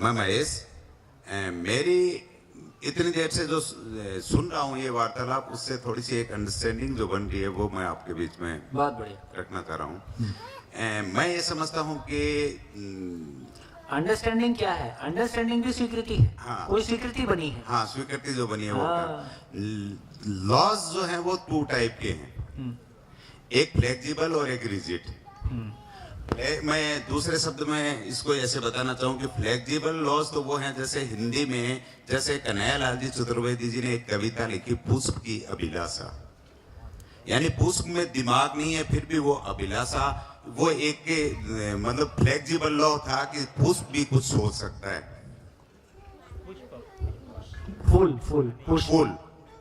S: महेश मेरी इतनी देर से जो सुन रहा हूँ ये वार्तालाप, उससे थोड़ी सी एक अंडरस्टैंडिंग जो बन रही है वो मैं आपके बीच में
A: बहुत बढ़िया
S: रखना चाह रहा हूँ। मैं ये समझता हूँ कि
A: अंडरस्टैंडिंग क्या है? अंडरस्टैंडिंग भी स्वीकृति है।
S: हाँ,
A: कोई स्वीकृति बनी है।
S: हाँ, स्वीकृति जो बनी है वो लॉज जो है वो 2 टाइप के हैं, एक फ्लेक्सिबल और एक रिजिड। मैं दूसरे शब्द में इसको ऐसे बताना चाहूँ कि फ्लेक्सिबल लॉज तो वो हैं, जैसे हिंदी में जैसे कन्हैयालाल जी चतुर्वेदी जी ने एक कविता लिखी पुष्प की अभिलाषा, यानी पुष्प में दिमाग नहीं है फिर भी वो अभिलाषा, वो एक मतलब फ्लेक्सिबल लॉ था कि पुष्प भी कुछ सोच सकता है।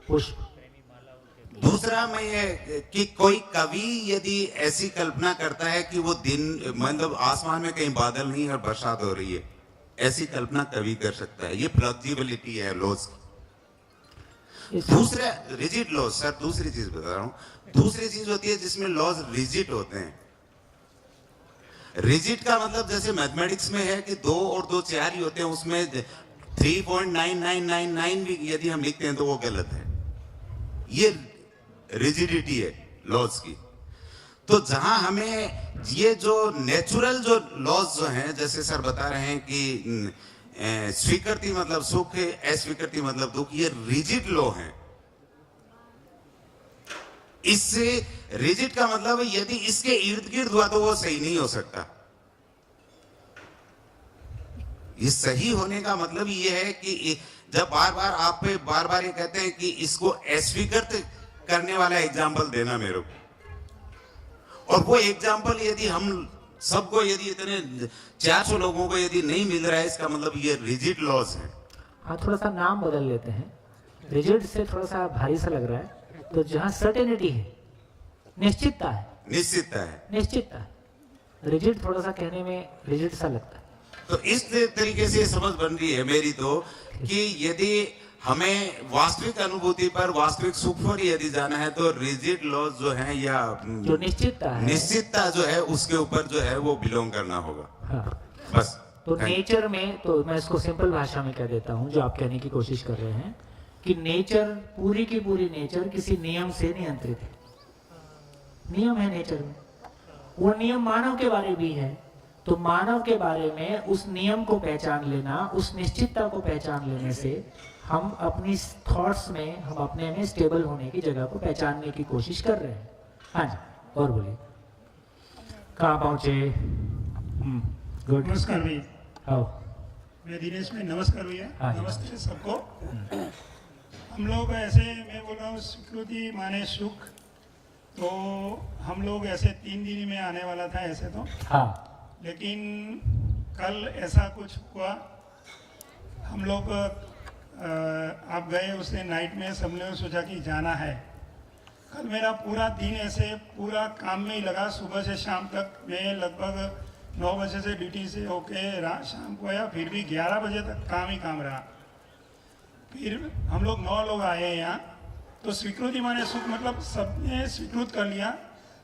S: पुष्प। दूसरा मैं ये कि कोई कवि यदि ऐसी कल्पना करता है कि वो दिन मतलब आसमान में कहीं बादल नहीं और बरसात हो रही है, ऐसी कल्पना कवि कर सकता है। ये फ्लेक्सिबिलिटी है लॉज की। दूसरा रिजिड लॉज, सर दूसरी चीज बता रहा हूँ, दूसरी चीज होती है जिसमें लॉज रिजिड होते हैं। रिजिड का मतलब जैसे मैथमेटिक्स में है कि 2 और 2 4 ही होते हैं, उसमें 3.9999 भी यदि हम लिखते हैं तो वो गलत है। ये रिजिडिटी है लॉज की। तो जहां हमें ये जो नेचुरल जो लॉज जो हैं, जैसे सर बता रहे हैं कि स्वीकृति मतलब सुख है, अस्वीकृति मतलब दुख, ये रिजिड लॉ है। इससे रिजिड का मतलब है यदि इसके इर्द गिर्द हुआ तो वो सही नहीं हो सकता। ये सही होने का मतलब ये है कि जब बार बार आप पे बार बार ये कहते हैं कि इसको अस्वीकृत करने वाला एग्जाम्पल देना मेरे को, और वो एग्जाम्पल यदि हम सबको यदि इतने 400 लोगों को यदि नहीं मिल रहा है, इसका मतलब ये रिजिड लॉज है।
A: हाँ, थोड़ा सा नाम बदल लेते हैं, रिजिड से थोड़ा सा भारी सा लग रहा है, तो जहाँ सर्टेनिटी है, निश्चितता है, निश्चितता है, रिजिड थोड़ा सा कहने में रिजिड सा लगता है।
S: तो इस तरीके से समझ बन रही है मेरी तो कि यदि हमें वास्तविक अनुभूति पर, वास्तविक सुख पर यदि जाना है तो रिजिड लॉज जो है या
A: जो निश्चितता
S: जो है उसके ऊपर जो है वो बिलोंग करना होगा।
A: हाँ।
S: बस।
A: तो नेचर में, तो मैं इसको सिंपल भाषा में कह देता हूँ जो आप कहने की कोशिश कर रहे हैं कि नेचर, पूरी की पूरी नेचर किसी नियम से नियंत्रित है। नियम है नेचर में, वो नियम मानव के बारे भी है, तो मानव के बारे में उस नियम को पहचान लेना, उस निश्चितता को पहचान लेने से हम अपनी थॉट्स में, हम अपने में स्टेबल होने की जगह को पहचानने की कोशिश कर रहे हैं। हाँ जी, और बोलिए कहाँ पहुंचे? गुड।
T: नमस्कार भैया।
A: आओ।
T: मैं दिनेश में, नमस्कार भैया।
A: हाँ,
T: नमस्ते सबको। हम लोग ऐसे, मैं बोल रहा हूँ स्वीकृति माने सुख, तो हम लोग ऐसे 3 दिन में आने वाला था ऐसे तो,
A: हाँ,
T: लेकिन कल ऐसा कुछ हुआ, हम लोग आप गए उसने नाइट में, सब लोग सोचा कि जाना है। कल मेरा पूरा दिन ऐसे पूरा काम में ही लगा, सुबह से शाम तक। मैं लगभग 9 बजे से ड्यूटी से होके शाम को आया, फिर भी 11 बजे तक काम ही काम रहा। फिर हम लोग 9 लोग आए यहाँ, तो स्वीकृति माने सुख मतलब सबने स्वीकृत कर लिया।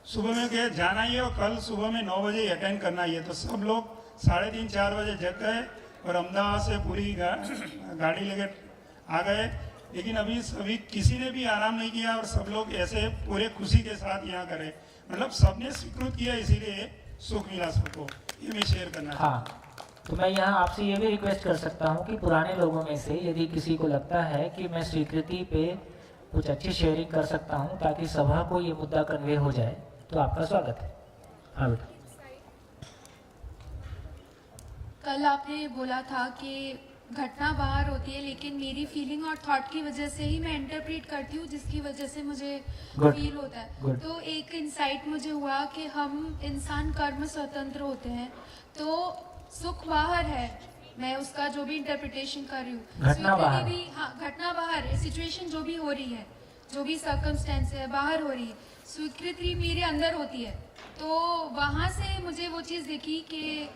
T: सुबह में गए, जाना ही है और कल सुबह में 9 बजे अटेंड करना ही है, तो सब लोग 3:30 4 बजे जग गए और अहमदाबाद से पूरी गाड़ी लेकर आ गए। लेकिन अभी सभी किसी ने भी आराम नहीं किया और सब लोग ऐसे पूरे खुशी के साथ यहाँ करे, मतलब सबने स्वीकृत किया, इसीलिए सुख मिला सबको। ये मैं शेयर करना चाहता हूँ।
A: हाँ, तो मैं यहाँ आपसे ये भी रिक्वेस्ट कर सकता हूँ कि पुराने लोगों में से यदि किसी को लगता है कि मैं स्वीकृति पे कुछ अच्छी शेयरिंग कर सकता हूँ ताकि सभा को ये मुद्दा कन्वे हो जाए, तो आपका स्वागत है। हाँ बेटा।
U: कल आपने बोला था कि घटना बाहर होती है, लेकिन मेरी फीलिंग और थॉट की वजह से ही मैं इंटरप्रेट करती हूँ, जिसकी वजह से मुझे फील होता है। तो एक इंसाइट मुझे हुआ कि हम इंसान कर्म स्वतंत्र होते हैं, तो सुख बाहर है, मैं उसका जो भी इंटरप्रिटेशन कर रही हूँ, स्वीकृति भी, हाँ घटना बाहर है, सिचुएशन जो भी हो रही है, जो भी सर्कमस्टेंस है बाहर हो रही है, स्वीकृति मेरे अंदर होती है। तो वहाँ से मुझे वो चीज़ दिखी कि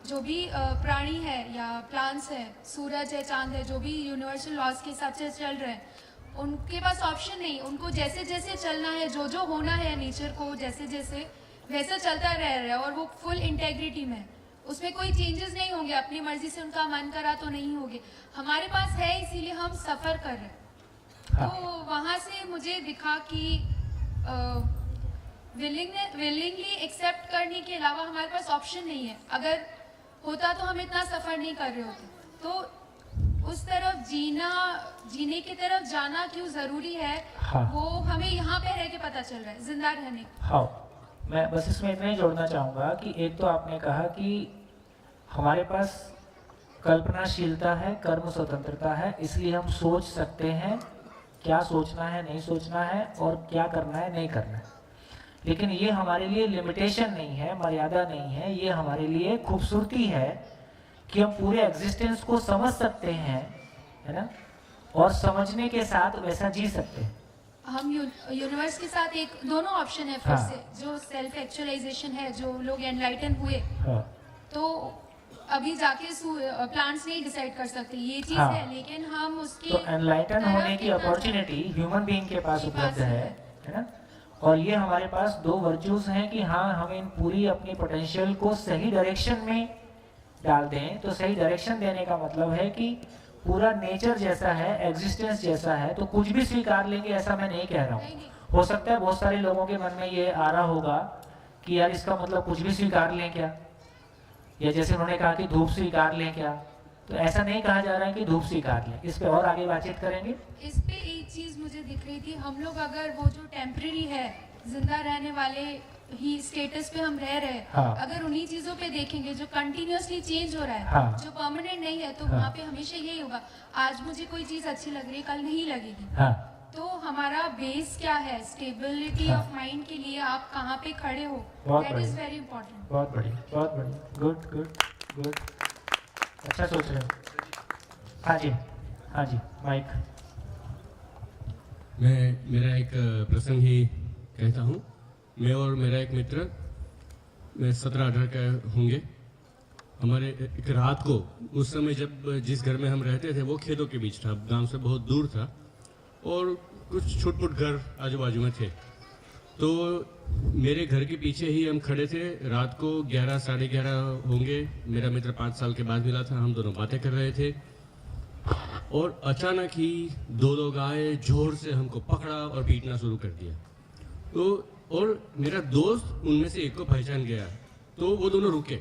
U: जो भी प्राणी है या प्लांट्स है, सूरज है, चांद है, जो भी यूनिवर्सल लॉज के हिसाब से चल रहे हैं, उनके पास ऑप्शन नहीं, उनको जैसे जैसे चलना है, जो जो होना है नेचर को जैसे जैसे वैसा चलता रह रहा है और वो फुल इंटेग्रिटी में है। उसमें कोई चेंजेस नहीं होंगे, अपनी मर्जी से उनका मन करा तो नहीं होंगे। हमारे पास है इसीलिए हम सफर कर रहे हैं। तो वहां से मुझे दिखा कि विलिंगली एक्सेप्ट करने के अलावा हमारे पास ऑप्शन नहीं है। अगर होता तो हम इतना सफर नहीं कर रहे होते। तो उस तरफ जीने की तरफ जाना क्यों जरूरी है, वो हमें यहाँ पे रह के पता चल रहा है, जिंदा रहने।
A: हाँ, मैं बस इसमें इतना ही जोड़ना चाहूँगा कि एक तो आपने कहा कि हमारे पास कल्पनाशीलता है, कर्म स्वतंत्रता है, इसलिए हम सोच सकते हैं क्या सोचना है, नहीं सोचना है, और क्या करना है, नहीं करना है। लेकिन ये हमारे लिए लिमिटेशन नहीं है, मर्यादा नहीं है, ये हमारे लिए खूबसूरती है कि हम पूरे एग्जिस्टेंस को समझ सकते हैं, है ना, और समझने के साथ वैसा जी सकते हैं।
U: हम यूनिवर्स के साथ एक दोनों ऑप्शन है फिर से, जो सेल्फ एक्चुअलाइजेशन है, जो लोग एनलाइटन हुए तो अभी जाके प्लांट्स नहीं डिसाइड कर सकते ये चीज है, लेकिन हम उसके
A: तो एनलाइटन होने की अपॉर्चुनिटी ह्यूमन बीइंग के पास उपलब्ध है ना। और ये हमारे पास दो वर्च्यूज हैं कि हाँ, हम इन पूरी अपनी पोटेंशियल को सही डायरेक्शन में डाल दें। तो सही डायरेक्शन देने का मतलब है कि पूरा नेचर जैसा है, एग्जिस्टेंस जैसा है, तो कुछ भी स्वीकार लेंगे ऐसा मैं नहीं कह रहा हूँ। हो सकता है बहुत सारे लोगों के मन में ये आ रहा होगा कि यार इसका मतलब कुछ भी स्वीकार लें क्या, या जैसे उन्होंने कहा कि धूप स्वीकार लें क्या। तो ऐसा नहीं कहा जा रहा है कि धूप स्वीकार लें। इस पे और आगे बातचीत करेंगे।
U: इस पे एक चीज मुझे दिख रही थी, हम लोग अगर वो जो टेम्परेरी है, जिंदा रहने वाले ही स्टेटस पे हम रह रहे हैं, अगर उन्हीं चीजों पे देखेंगे जो कंटिन्यूअसली चेंज हो रहा है, जो परमानेंट नहीं है, तो वहाँ पे हमेशा यही होगा, आज मुझे कोई चीज अच्छी लग रही है, कल नहीं लगेगी। तो हमारा बेस क्या है, स्टेबिलिटी ऑफ माइंड के लिए आप कहाँ पे खड़े हो, दैट इज वेरी इंपॉर्टेंट।
A: बहुत बढ़िया, बहुत बढ़िया, गुड गुड गुड, अच्छा सोच रहे हो। हाँ जी, हाँ जी, माइक।
E: मेरा एक प्रसंग ही कहता हूँ। मैं और मेरा एक मित्र, मैं 17-18 का होंगे, हमारे एक रात को, उस समय जब जिस घर में हम रहते थे वो खेतों के बीच था, गांव से बहुत दूर था, और कुछ छोट-मोट घर आजू बाजू में थे। तो मेरे घर के पीछे ही हम खड़े थे। रात को 11 साढ़े 11 होंगे। मेरा मित्र 5 साल के बाद मिला था, हम दोनों बातें कर रहे थे, और अचानक ही दो लोग आए, जोर से हमको पकड़ा और पीटना शुरू कर दिया। तो और मेरा दोस्त उनमें से एक को पहचान गया, तो वो दोनों रुके।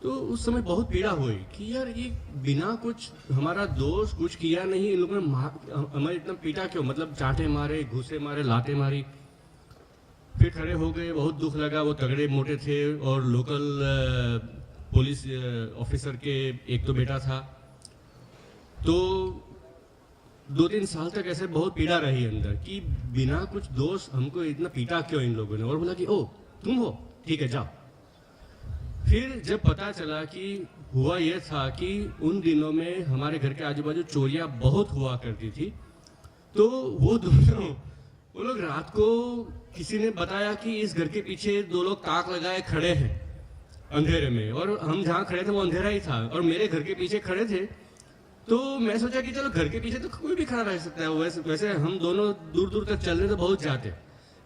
E: तो उस समय बहुत पीड़ा हुई कि यार ये बिना कुछ, हमारा दोस्त कुछ किया नहीं, इन लोगों ने हमें इतना पीटा क्यों, मतलब चाटे मारे, घूसे मारे, लाते मारी। फिर खड़े हो गए, बहुत दुख लगा। वो तगड़े मोटे थे और लोकल पुलिस ऑफिसर के एक तो बेटा था। तो 2-3 साल तक ऐसे बहुत पीड़ा रही अंदर कि बिना कुछ दोष हमको इतना पीटा क्यों इन लोगों ने। और बोला कि ओ तुम हो, ठीक है जाओ। फिर जब पता चला कि हुआ यह था कि उन दिनों में हमारे घर के आजू बाजू चोरियां बहुत हुआ करती थी। तो वो दोनों, वो लोग रात को, किसी ने बताया कि इस घर के पीछे 2 लोग ताक लगाए खड़े हैं अंधेरे में, और हम जहाँ खड़े थे वो अंधेरा ही था, और मेरे घर के पीछे खड़े थे। तो मैं सोचा कि चलो घर के पीछे तो कोई भी खड़ा रह सकता है, वैसे हम दोनों दूर दूर तक चलने तो बहुत जाते।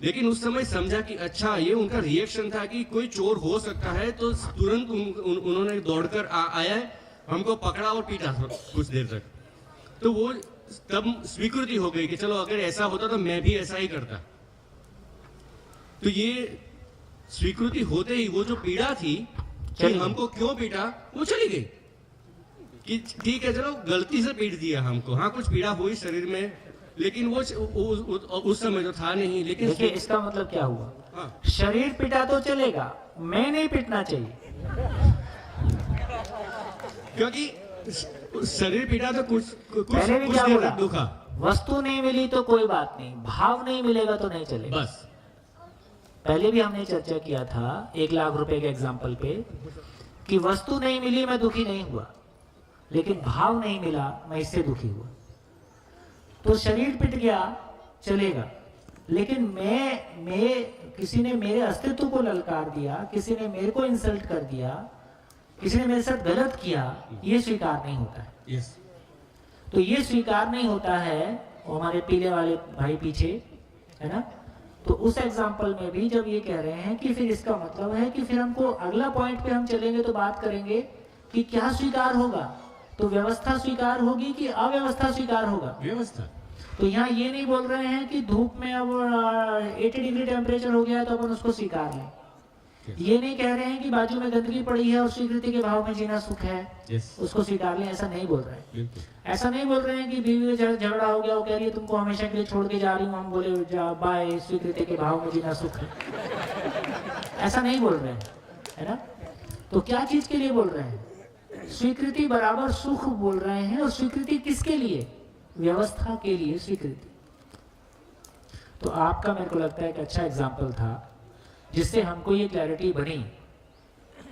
E: लेकिन उस समय समझा कि अच्छा ये उनका रिएक्शन था कि कोई चोर हो सकता है, तो तुरंत उन्होंने दौड़कर आया है, हमको पकड़ा और पीटा कुछ देर तक। तो वो तब स्वीकृति हो गई कि चलो अगर ऐसा होता तो मैं भी ऐसा ही करता। तो ये स्वीकृति होते ही वो जो पीड़ा थी कि हमको क्यों पीटा, वो चली गई कि ठीक है चलो गलती से पीट दिया हमको। हाँ कुछ पीड़ा हुई शरीर में, लेकिन वो उस समय तो था नहीं। लेकिन
A: देखिए इसका मतलब क्या हुआ, शरीर पिटा तो चलेगा, मैं नहीं पिटना चाहिए।
E: क्योंकि शरीर पिटा तो कुछ
A: पहले भी क्या बोला,
E: दुखा।
A: वस्तु नहीं मिली तो कोई बात नहीं, भाव नहीं मिलेगा तो नहीं चलेगा।
E: बस
A: पहले भी हमने चर्चा किया था 1 लाख रुपए के एग्जाम्पल पे कि वस्तु नहीं मिली मैं दुखी नहीं हुआ, लेकिन भाव नहीं मिला मैं इससे दुखी हुआ। तो शरीर पिट गया चलेगा, लेकिन मैं किसी ने मेरे अस्तित्व को ललकार दिया, किसी ने मेरे को इंसल्ट कर दिया, किसी ने मेरे साथ गलत किया, ये स्वीकार नहीं होता है। तो ये स्वीकार नहीं होता है। और हमारे पीले वाले भाई पीछे है ना, तो उस एग्जाम्पल में भी जब ये कह रहे हैं कि फिर इसका मतलब है कि फिर हमको अगला पॉइंट पे हम चलेंगे तो बात करेंगे कि क्या स्वीकार होगा, तो व्यवस्था स्वीकार होगी कि अव्यवस्था स्वीकार होगा?
E: व्यवस्था।
A: तो यहाँ ये नहीं बोल रहे हैं कि धूप में अब 80 डिग्री टेम्परेचर हो गया है तो अपन उसको स्वीकार लें। ये नहीं कह रहे हैं कि बाजू में गंदगी पड़ी है और स्वीकृति के भाव में जीना सुख है, उसको स्वीकार लें, ऐसा नहीं बोल रहे हैं। ऐसा नहीं बोल रहे हैं कि बीवी में झगड़ा हो गया, वो कह रही है तुमको हमेशा के लिए छोड़ के जा रही हूँ, हम बोले बाय, स्वीकृति के भाव में जीना सुख है, ऐसा नहीं बोल रहे हैं, है ना? तो क्या चीज के लिए बोल रहे हैं? स्वीकृति बराबर सुख बोल रहे हैं। और स्वीकृति किसके लिए? व्यवस्था के लिए स्वीकृति। तो आपका मेरे को लगता है एक अच्छा एग्जाम्पल था जिससे हमको ये क्लैरिटी बनी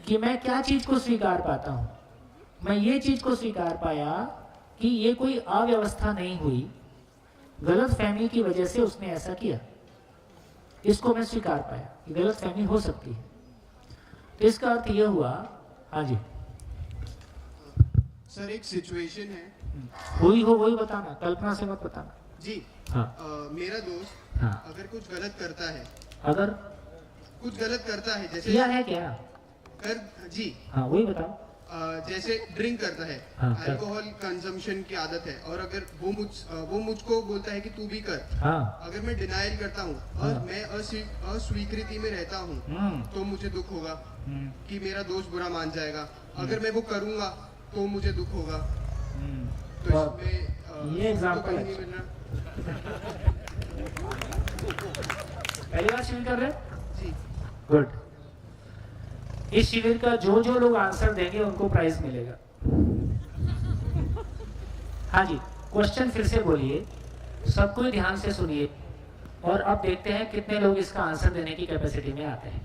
A: कि मैं क्या चीज को स्वीकार पाता हूं। मैं ये चीज को स्वीकार पाया कि ये कोई अव्यवस्था नहीं हुई, गलत फहमी की वजह से उसने ऐसा किया, इसको मैं स्वीकार पाया कि गलत फहमी हो सकती है। तो इसका अर्थ यह हुआ, हाँ जी
C: सर, एक सिचुएशन है,
A: हुई हो वही बताना, कल्पना से मत बताना
C: जी।
A: हाँ।
C: मेरा दोस्त
A: हाँ।
C: अगर कुछ गलत करता है,
A: अगर
C: कुछ गलत करता है, जैसे
A: किया है क्या
C: जी,
A: हाँ वही बताओ,
C: जैसे ड्रिंक करता है,
A: हाँ,
C: अल्कोहल कंजम्पशन की आदत है, और अगर वो मुझको बोलता है कि तू भी कर,
A: हाँ।
C: अगर मैं डिनाइल करता हूँ और
A: हाँ।
C: मैं अस्वीकृति में रहता हूँ, तो मुझे दुख होगा कि मेरा दोस्त बुरा मान जाएगा। अगर मैं वो करूँगा तो मुझे दुख होगा। तो इसमें
A: ये एग्जाम्पल
C: नहीं मिल रहा।
A: पहली बार शिविर कर रहे हैं?
C: जी,
A: गुड। इस शिविर का जो जो लोग आंसर देंगे उनको प्राइज मिलेगा। हाँ जी, क्वेश्चन फिर से बोलिए, सबको ध्यान से सुनिए, और अब देखते हैं कितने लोग इसका आंसर देने की कैपेसिटी में आते हैं।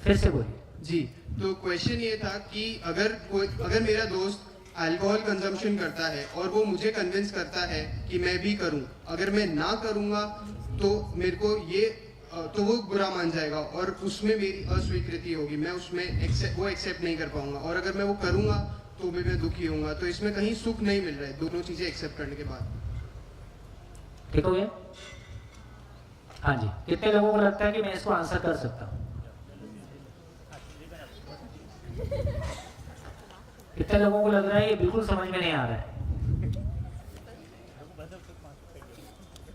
A: फिर से बोलिए
C: जी। तो क्वेश्चन ये था कि अगर मेरा दोस्त अल्कोहल कंजम्पशन करता है और वो मुझे कन्विंस करता है कि मैं भी करूं, अगर मैं ना करूंगा तो मेरे को ये तो वो बुरा मान जाएगा और उसमें मेरी अस्वीकृति होगी, मैं उसमें वो एक्सेप्ट नहीं कर पाऊंगा, और अगर मैं वो करूंगा तो भी मैं दुखी होऊंगा। तो इसमें कहीं सुख नहीं मिल रहा है दोनों चीजें एक्सेप्ट करने के बाद।
A: ठीक हो गया? हाँ जी, कितने लोगों को लगता है कि मैं इसको आंसर कर सकता हूँ? कितने लोगों को लग रहा है ये बिल्कुल समझ में नहीं आ रहा है?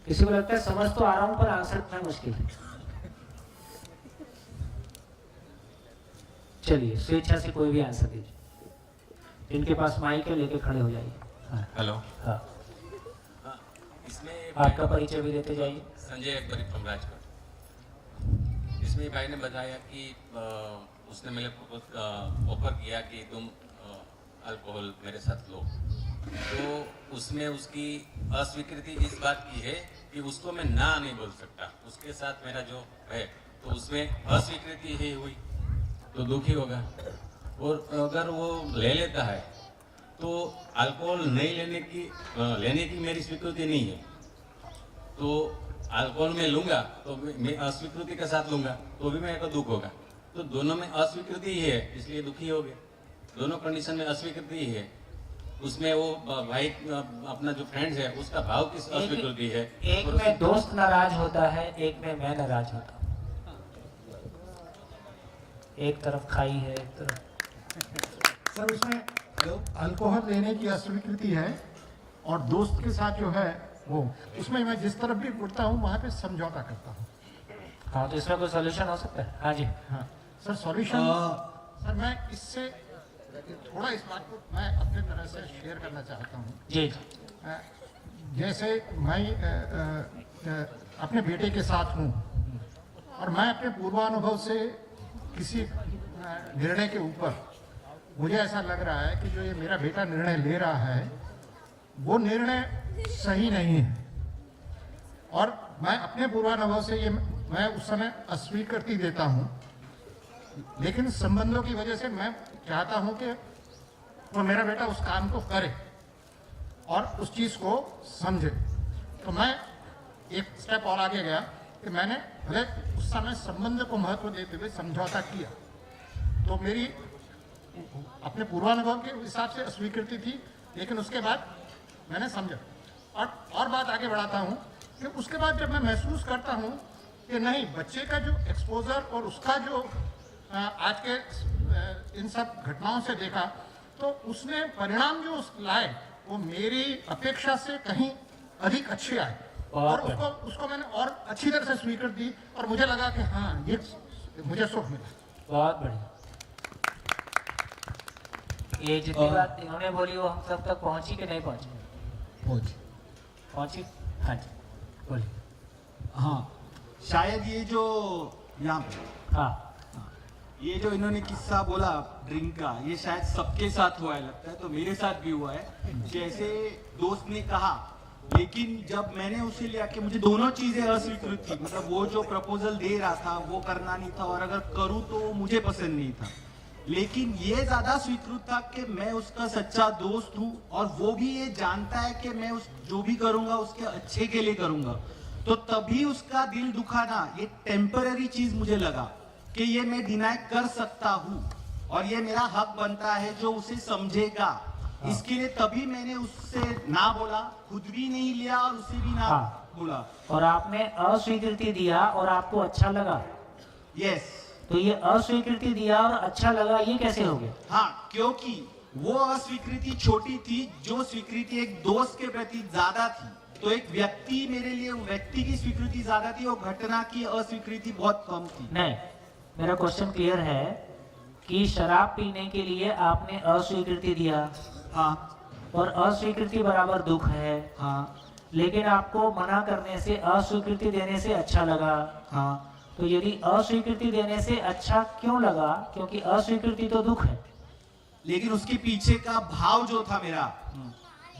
A: किसी को लगता है समझ तो आ रहा हूं पर आंसर इतना मुश्किल है। चलिए, स्वेच्छा से कोई भी आंसर दीजिए। इनके पास माइक है, लेके खड़े हो जाइए। हाँ।
K: हेलो।
A: हाँ।
K: इसमें
A: आपका परिचय भी देते जाइए।
K: संजय अकबरी फ्रॉम राजकोट। इसमें भाई ने बताया कि उसने मेरे को ऑफर किया कि तुम अल्कोहल मेरे साथ लो, तो उसमें उसकी अस्वीकृति इस बात की है कि उसको मैं ना नहीं बोल सकता, उसके साथ मेरा जो है तो उसमें अस्वीकृति ही हुई तो दुखी होगा। और अगर वो ले लेता है तो अल्कोहल नहीं लेने की मेरी स्वीकृति नहीं है, तो अल्कोहल में लूंगा तो मैं अस्वीकृति के साथ लूंगा तो भी मेरे को दुख होगा। तो दोनों में अस्वीकृति ही है, इसलिए दुखी हो गए। दोनों कंडीशन में अस्वीकृति ही है। उसमें वो भाई अपना जो फ्रेंड्स है उसका भाव किस अस्वीकृति है।
A: एक में दोस्त नाराज होता है, एक में मैं नाराज होता हूँ। एक तरफ खाई है, एक तरफ।
G: सर उसमें अल्कोहल लेने की अस्वीकृति है और दोस्त के साथ जो है वो, उसमें मैं जिस तरफ भी उठता हूँ वहाँ पे समझौता करता हूँ।
A: हाँ, तो इसमें कोई सॉल्यूशन हो सकता है? हाँ जी।
G: हाँ सर, सॉल्यूशन सर मैं इससे थोड़ा इस बात को मैं अपने तरह से शेयर करना चाहता हूँ
A: जी।
G: जैसे मैं अपने बेटे के साथ हूँ और मैं अपने पूर्वानुभव से किसी निर्णय के ऊपर मुझे ऐसा लग रहा है कि जो ये मेरा बेटा निर्णय ले रहा है वो निर्णय सही नहीं है, और मैं अपने पूर्वानुभव से ये मैं उस समय अस्वीकृति देता हूँ, लेकिन संबंधों की वजह से मैं चाहता हूँ कि वो मेरा बेटा उस काम को करे और उस चीज़ को समझे। तो मैं एक स्टेप और आगे गया कि मैंने भले उस समय संबंध को महत्व देते हुए समझौता किया, तो मेरी अपने पूर्वानुभव के हिसाब से अस्वीकृति थी, लेकिन उसके बाद मैंने समझा और बात आगे बढ़ाता हूँ कि उसके बाद जब मैं महसूस करता हूँ कि नहीं, बच्चे का जो एक्सपोजर और उसका जो आज के इन सब घटनाओं से देखा, तो उसने परिणाम जो लाए वो मेरी अपेक्षा से कहीं अधिक अच्छे आए, और उसको मैंने और अच्छी तरह से स्वीकृत दी, और मुझे लगा कि हाँ, ये मुझे सुख मिला।
A: बहुत बढ़िया। ये जितनी बात इन्होंने बोली वो हम सब तक पहुंची कि नहीं पहुंची? पहुंची। हाँ जी, बोलिए।
H: हाँ, शायद ये जो यहाँ पे,
A: हाँ,
H: ये जो इन्होंने किस्सा बोला ड्रिंक का, ये शायद सबके साथ हुआ है लगता है, तो मेरे साथ भी हुआ है। जैसे दोस्त ने कहा, लेकिन जब मैंने उसे लिया कि मुझे दोनों चीजें अस्वीकृत थी, मतलब वो जो प्रपोजल दे रहा था वो करना नहीं था, और अगर करूँ तो वो मुझे पसंद नहीं था। लेकिन ये ज्यादा स्वीकृत था कि मैं उसका सच्चा दोस्त हूँ, और वो भी ये जानता है कि मैं उस जो भी करूँगा उसके अच्छे के लिए करूँगा। तो तभी उसका दिल दुखाना ये टेम्पररी चीज मुझे लगा कि ये मैं डिनाई कर सकता हूँ, और ये मेरा हक बनता है जो उसे समझेगा। इसके लिए तभी मैंने उससे ना बोला, खुद भी नहीं लिया और उसे भी ना बोला।
A: और आपने अस्वीकृति दिया और आपको अच्छा लगा?
H: यस।
A: तो ये अस्वीकृति दिया और अच्छा लगा, ये कैसे हो गया?
H: हाँ, क्योंकि वो अस्वीकृति छोटी थी, जो स्वीकृति एक दोस्त के प्रति ज्यादा थी। तो एक व्यक्ति, मेरे लिए व्यक्ति की स्वीकृति ज्यादा थी और घटना की अस्वीकृति बहुत कम थी।
A: नहीं, मेरा क्वेश्चन क्लियर है कि शराब पीने के लिए आपने अस्वीकृति दिया,
H: हाँ,
A: और अस्वीकृति बराबर दुख है,
H: हाँ,
A: लेकिन आपको मना करने से, अस्वीकृति देने से अच्छा लगा,
H: हाँ।
A: तो यदि अस्वीकृति देने से अच्छा क्यों लगा? क्योंकि अस्वीकृति तो दुख है।
H: लेकिन उसके पीछे का भाव जो था मेरा,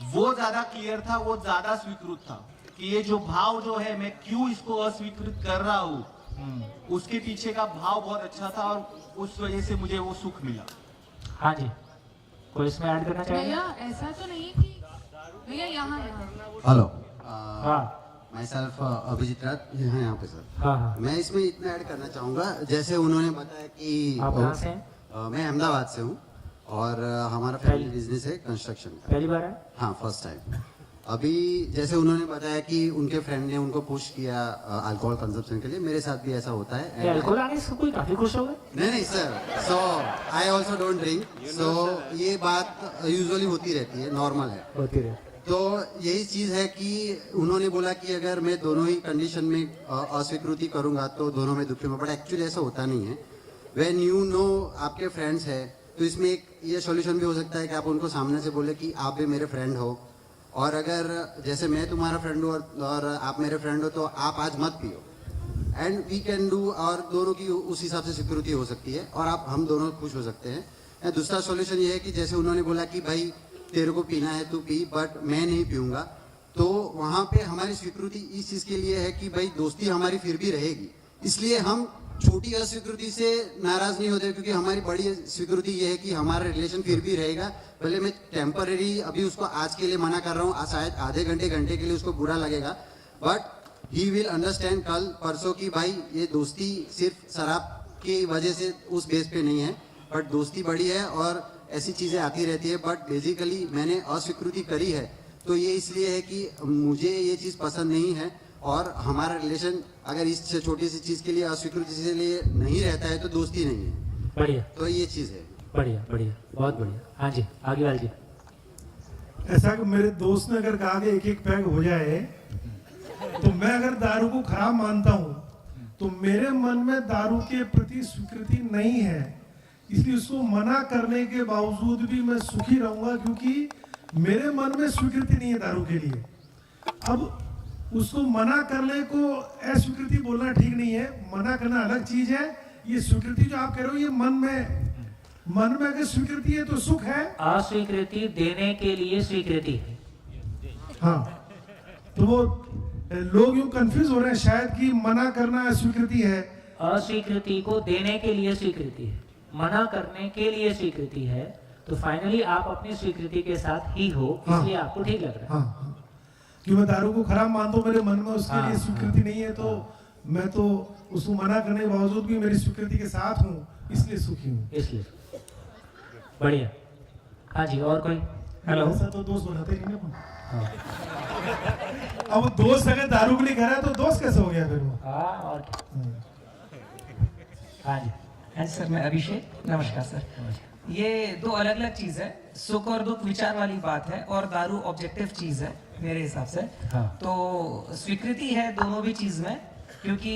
H: वो ज्यादा क्लियर था, वो ज्यादा स्वीकृत था कि ये जो भाव जो है, मैं क्यों इसको अस्वीकृत कर रहा हूँ, उसके पीछे का भाव बहुत अच्छा था, और उस वजह से मुझे वो सुख मिला।
A: हाँ जी, कोई इसमें ऐड करना चाहिए?
U: भैया ऐसा तो नहीं है कि भैया यहाँ
V: हेलो,
A: हाँ,
V: माई सेल्फ अभिजीत राज, यहाँ पे सर।
A: हाँ, हाँ।
V: मैं इसमें इतना ऐड करना चाहूँगा, जैसे उन्होंने बताया कि
A: आप कहाँ से हैं?
V: मैं अहमदाबाद से हूँ, और हमारा फैमिली बिजनेस है कंस्ट्रक्शन का।
A: पहली बार है?
V: हाँ, फर्स्ट टाइम। अभी जैसे उन्होंने बताया कि उनके फ्रेंड ने उनको पुश किया अल्कोहल कंजप्शन के लिए, मेरे साथ भी ऐसा होता है।
A: अल्कोहल आने से कोई काफी खुश हो गए?
V: नहीं sir, so I also don't drink, so ये बात यूजुअली होती रहती है, नॉर्मल है,
A: होती रहती।
V: तो यही चीज है कि उन्होंने बोला कि अगर मैं दोनों ही कंडीशन में अस्वीकृति करूंगा तो दोनों में दुखी हूँ, बट एक्चुअली ऐसा होता नहीं है। व्हेन यू नो आपके फ्रेंड्स है, तो इसमें एक ये सॉल्यूशन भी हो सकता है कि आप उनको सामने से बोले कि आप भी मेरे फ्रेंड हो, और अगर जैसे मैं तुम्हारा फ्रेंड हूँ और आप मेरे फ्रेंड हो, तो आप आज मत पियो, एंड वी कैन डू, और दोनों की उस हिसाब से सिक्योरिटी हो सकती है, और आप हम दोनों खुश हो सकते हैं। दूसरा सॉल्यूशन ये है कि जैसे उन्होंने बोला कि भाई तेरे को पीना है तू पी, बट मैं नहीं पीऊंगा, तो वहाँ पे हमारी स्वीकृति इस चीज़ के लिए है कि भाई दोस्ती हमारी फिर भी रहेगी, इसलिए हम छोटी अस्वीकृति से नाराज नहीं होते, क्योंकि हमारी बड़ी स्वीकृति ये है कि हमारा रिलेशन फिर भी रहेगा। भले मैं टेम्पररी अभी उसको आज के लिए मना कर रहा हूँ, शायद आधे घंटे के लिए उसको बुरा लगेगा, बट ही विल अंडरस्टैंड कल परसों की भाई ये दोस्ती सिर्फ शराब की वजह से उस बेस पे नहीं है, बट दोस्ती बड़ी है और ऐसी चीज़ें आती रहती है। बट बेसिकली मैंने अस्वीकृति करी है तो ये इसलिए है कि मुझे ये चीज़ पसंद नहीं है, और हमारा रिलेशन अगर इस छोटी सी चीज़ के लिए अस्वीकृति के लिए नहीं रहता है तो दोस्ती नहीं है।
A: बढ़िया,
V: तो ये चीज़ है।
A: बढ़िया बढ़िया, बहुत बढ़िया। हाँ जी, आगे वाले जी।
D: ऐसा कि मेरे दोस्त ने अगर कहा कि एक एक पैग हो जाए, तो मैं अगर दारू को खराब मानता हूँ तो मेरे मन में दारू के प्रति स्वीकृति नहीं है, इसलिए उसको मना करने के बावजूद भी मैं सुखी रहूंगा, क्योंकि मेरे मन में स्वीकृति नहीं है दारू के लिए। अब उसको मना करने को अस्वीकृति बोलना ठीक नहीं है, मना करना अलग चीज है। ये स्वीकृति जो आप कह रहे हो, ये मन में अगर स्वीकृति है तो सुख है,
A: अस्वीकृति देने के लिए स्वीकृति है।
D: हाँ, तो वो लोग यूं कंफ्यूज हो रहे हैं शायद कि मना करना अस्वीकृति है।
A: अस्वीकृति को देने के लिए स्वीकृति है, मना करने के लिए स्वीकृति है, तो फाइनली आप अपनी स्वीकृति के साथ ही हो, इसलिए आपको ठीक लग रहा है।
D: हाँ, कि मैं दारू को खराब मानता हूँ, मेरे मन में उसके लिए स्वीकृति नहीं है, तो मैं तो उसको मना करने के बावजूद भी मेरी स्वीकृति के साथ हूँ, इसलिए सुखी हूँ।
A: इसलिए बढ़िया। हाँ जी, और कोई? हेलो।
D: ऐसा तो दोस्त बनाते नहीं ना। अब वो दोस्त अगर दारू के लिए कह रहा है तो दोस्त कैसे हो गया फिर वो?
A: हाँ और हाँ जी
F: हाँ सर, मैं अभिषेक, नमस्कार सर। ये दो अलग अलग चीज़ है, सुख और दुख विचार वाली बात है और दारू ऑब्जेक्टिव चीज़ है मेरे हिसाब से।
A: हाँ।
F: तो स्वीकृति है दोनों भी चीज़ में, क्योंकि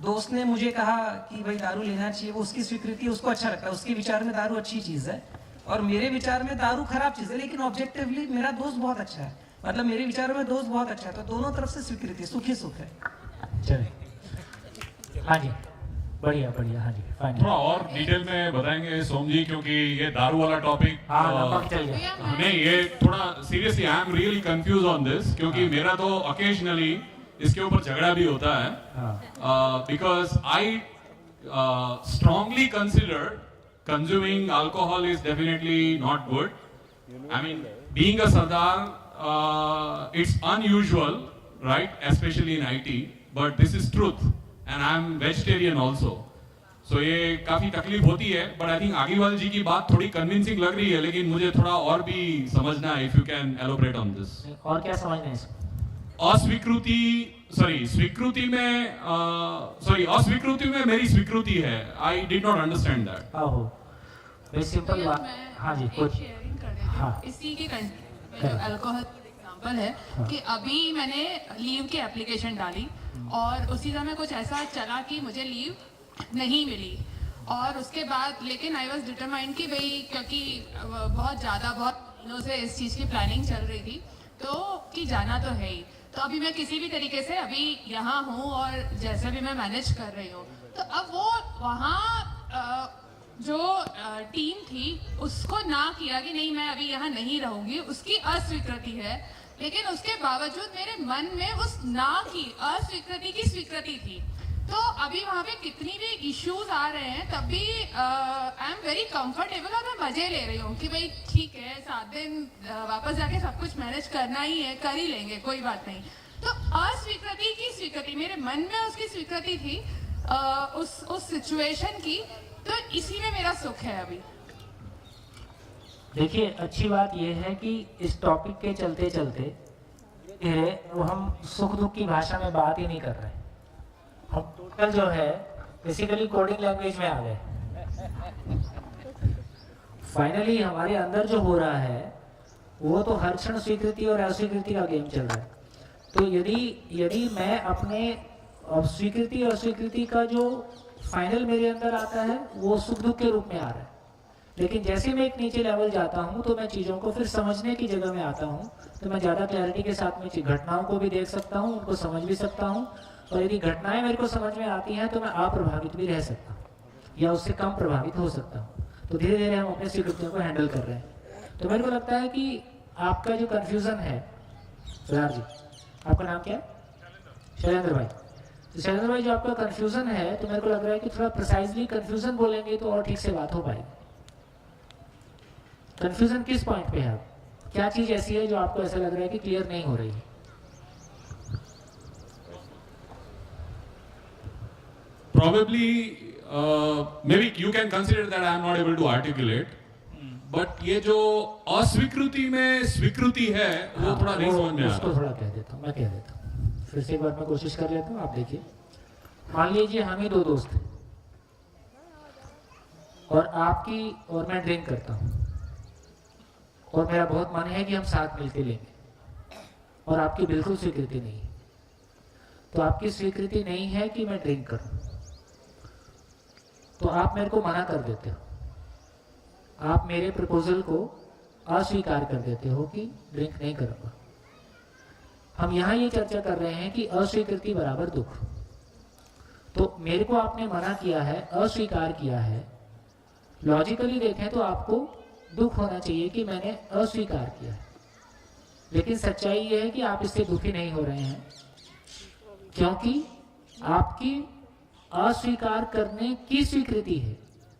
F: दोस्त ने मुझे कहा कि भाई दारू लेना चाहिए, वो उसकी स्वीकृति, उसको अच्छा लगता है, उसके विचार में दारू अच्छी चीज़ है और मेरे विचार में दारू खराब चीज़ है, लेकिन ऑब्जेक्टिवली मेरा दोस्त बहुत अच्छा है, मतलब मेरे विचारों में दोस्त बहुत अच्छा है, तो दोनों तरफ से स्वीकृति, सुख ही सुख है।
A: चलिए हाँ जी, बढ़िया बढ़िया, हाँ जी फाइन।
I: थोड़ा और डिटेल में बताएंगे सोम जी, क्योंकि ये दारू वाला टॉपिक नहीं, ये थोड़ा seriously I am really confuse on this, क्योंकि मेरा तो ओकेजनली इसके ऊपर झगड़ा भी होता है, because I strongly consider consuming alcohol is definitely not good. I mean, being a Sardar, it's unusual, right? Especially in IT, but this is truth, and I'm vegetarian also. So ये काफी तकलीफ होती है, but I think आगीवाल जी की बात थोड़ी convincing लग रही है, लेकिन मुझे थोड़ा और भी समझना है, if you can elaborate on this.
A: और क्या समझना है इसमें?
I: अस्वीकृति, स्वीकृति में मेरी स्वीकृति है. I did not understand that.
A: आहो, very simple बात. हाँ जी, कुछ
W: हाँ। इसी के जो अल्कोहल एग्जांपल है कि अभी मैंने लीव की एप्लीकेशन डाली और उसी समय कुछ ऐसा चला कि मुझे लीव नहीं मिली, और उसके बाद लेकिन आई वॉज डिटरमाइंड कि भाई क्योंकि बहुत दिनों से इस चीज़ की प्लानिंग चल रही थी तो कि जाना तो है ही, तो अभी मैं किसी भी तरीके से अभी यहाँ हूँ और जैसे भी मैं मैनेज कर रही हूँ, तो अब वो वहाँ जो टीम थी उसको ना किया कि नहीं मैं अभी यहाँ नहीं रहूंगी, उसकी अस्वीकृति है, लेकिन उसके बावजूद मेरे मन में उस ना की अस्वीकृति की स्वीकृति थी। तो अभी वहाँ पे कितनी भी इश्यूज आ रहे हैं तब भी आई एम वेरी कंफर्टेबल और मैं मजे ले रही हूँ कि भाई ठीक है 7 दिन वापस जाके सब कुछ मैनेज करना ही है, कर ही लेंगे, कोई बात नहीं। तो अस्वीकृति की स्वीकृति, मेरे मन में उसकी स्वीकृति थी उस सिचुएशन की, तो इसी में मेरा सुख है अभी।
A: देखिए अच्छी बात यह है कि इस टॉपिक के चलते चलते वो हम सुख दुख की भाषा में बात ही नहीं कर रहे, हम टोटल जो है बेसिकली कोडिंग लैंग्वेज में आ गए। फाइनली हमारे अंदर जो हो रहा है वो तो हर क्षण स्वीकृति और अस्वीकृति का गेम चल रहा है। तो यदि मैं अपने स्वीकृति और अस्वीकृति का जो फाइनल मेरे अंदर आता है वो सुख दुख के रूप में आ रहा है, लेकिन जैसे मैं एक नीचे लेवल जाता हूँ तो मैं चीज़ों को फिर समझने की जगह में आता हूँ, तो मैं ज़्यादा क्लैरिटी के साथ में घटनाओं को भी देख सकता हूँ, उनको समझ भी सकता हूँ, और यदि घटनाएं मेरे को समझ में आती हैं तो मैं अप्रभावित भी रह सकता हूँ या उससे कम प्रभावित हो सकता हूँ। तो धीरे धीरे हम अपने स्वीकृतियों को हैंडल कर रहे हैं। तो मेरे को लगता है कि आपका जो कन्फ्यूज़न है, सरदार जी आपका नाम क्या है? शैलेंद्र भाई। तो शैलेंद्र भाई जो आपका कंफ्यूजन है, तो मेरे को लग रहा है कि थोड़ा प्रिसाइजली कंफ्यूजन बोलेंगे तो और ठीक से बात हो पाएगी। कंफ्यूजन किस पॉइंट पे है? क्या चीज ऐसी है जो आपको ऐसा लग रहा है कि क्लियर नहीं हो रही है?
I: Probably, maybe you can consider that I am not able to articulate, but ये जो अस्वीकृति में स्वीकृति है वो थोड़ा नहीं समझ में आ रहा।
A: उसको थोड़ा कह देता हूँ, मैं कह देता हूँ, फिर से एक बार मैं कोशिश कर लेता हूँ। आप देखिए, मान लीजिए हम ही 2 दोस्त हैं और आपकी और मैं ड्रिंक करता हूँ और मेरा बहुत मन है कि हम साथ मिलकर लेंगे और आपकी बिल्कुल स्वीकृति नहीं है। तो आपकी स्वीकृति नहीं है कि मैं ड्रिंक करूँ, तो आप मेरे को मना कर देते हो, आप मेरे प्रपोजल को अस्वीकार कर देते हो कि ड्रिंक नहीं करूँगा। हम यहाँ ये चर्चा कर रहे हैं कि अस्वीकृति बराबर दुख। तो मेरे को आपने मना किया है, अस्वीकार किया है, लॉजिकली देखें तो आपको दुख होना चाहिए कि मैंने अस्वीकार किया है, लेकिन सच्चाई ये है कि आप इससे दुखी नहीं हो रहे हैं क्योंकि आपकी अस्वीकार करने की स्वीकृति है।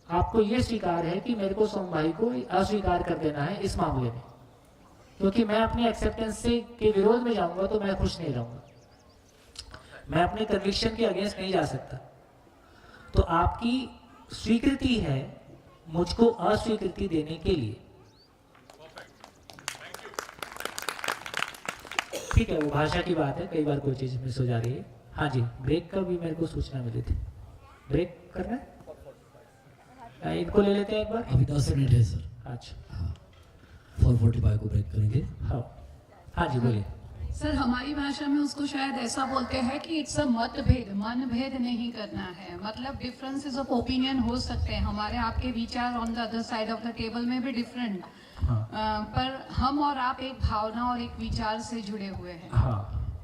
A: आपको ये स्वीकार है कि मेरे को सोम भाई को अस्वीकार कर देना है इस मामले में, क्योंकि मैं अपनी एक्सेप्टेंस से के विरोध में जाऊंगा तो मैं खुश नहीं रहूंगा, मैं अपने कन्विक्शन के अगेंस्ट नहीं जा सकता। तो आपकी स्वीकृति है मुझको अस्वीकृति देने के लिए। ठीक है, वो भाषा की बात है, कई बार कोई चीज़ मिस हो जा रही है। हाँ जी, ब्रेक का भी मेरे को सूचना मिली थी। ब्रेक करना है, इनको ले लेते हैं एक बार।
J: अभी 10 मिनट है सर।
A: अच्छा,
J: 4:45 को ब्रेक करेंगे।
A: हाँ हाँ जी बोलिए।
W: सर हमारी भाषा में उसको शायद ऐसा बोलते हैं कि इट्स अ मतभेद, मनभेद नहीं करना है। मतलब डिफरेंसेस ऑफ ओपिनियन हो सकते हैं, हमारे आपके विचार on the other side of the table में भी डिफरेंट, पर हम और आप एक भावना और एक विचार से जुड़े हुए हैं।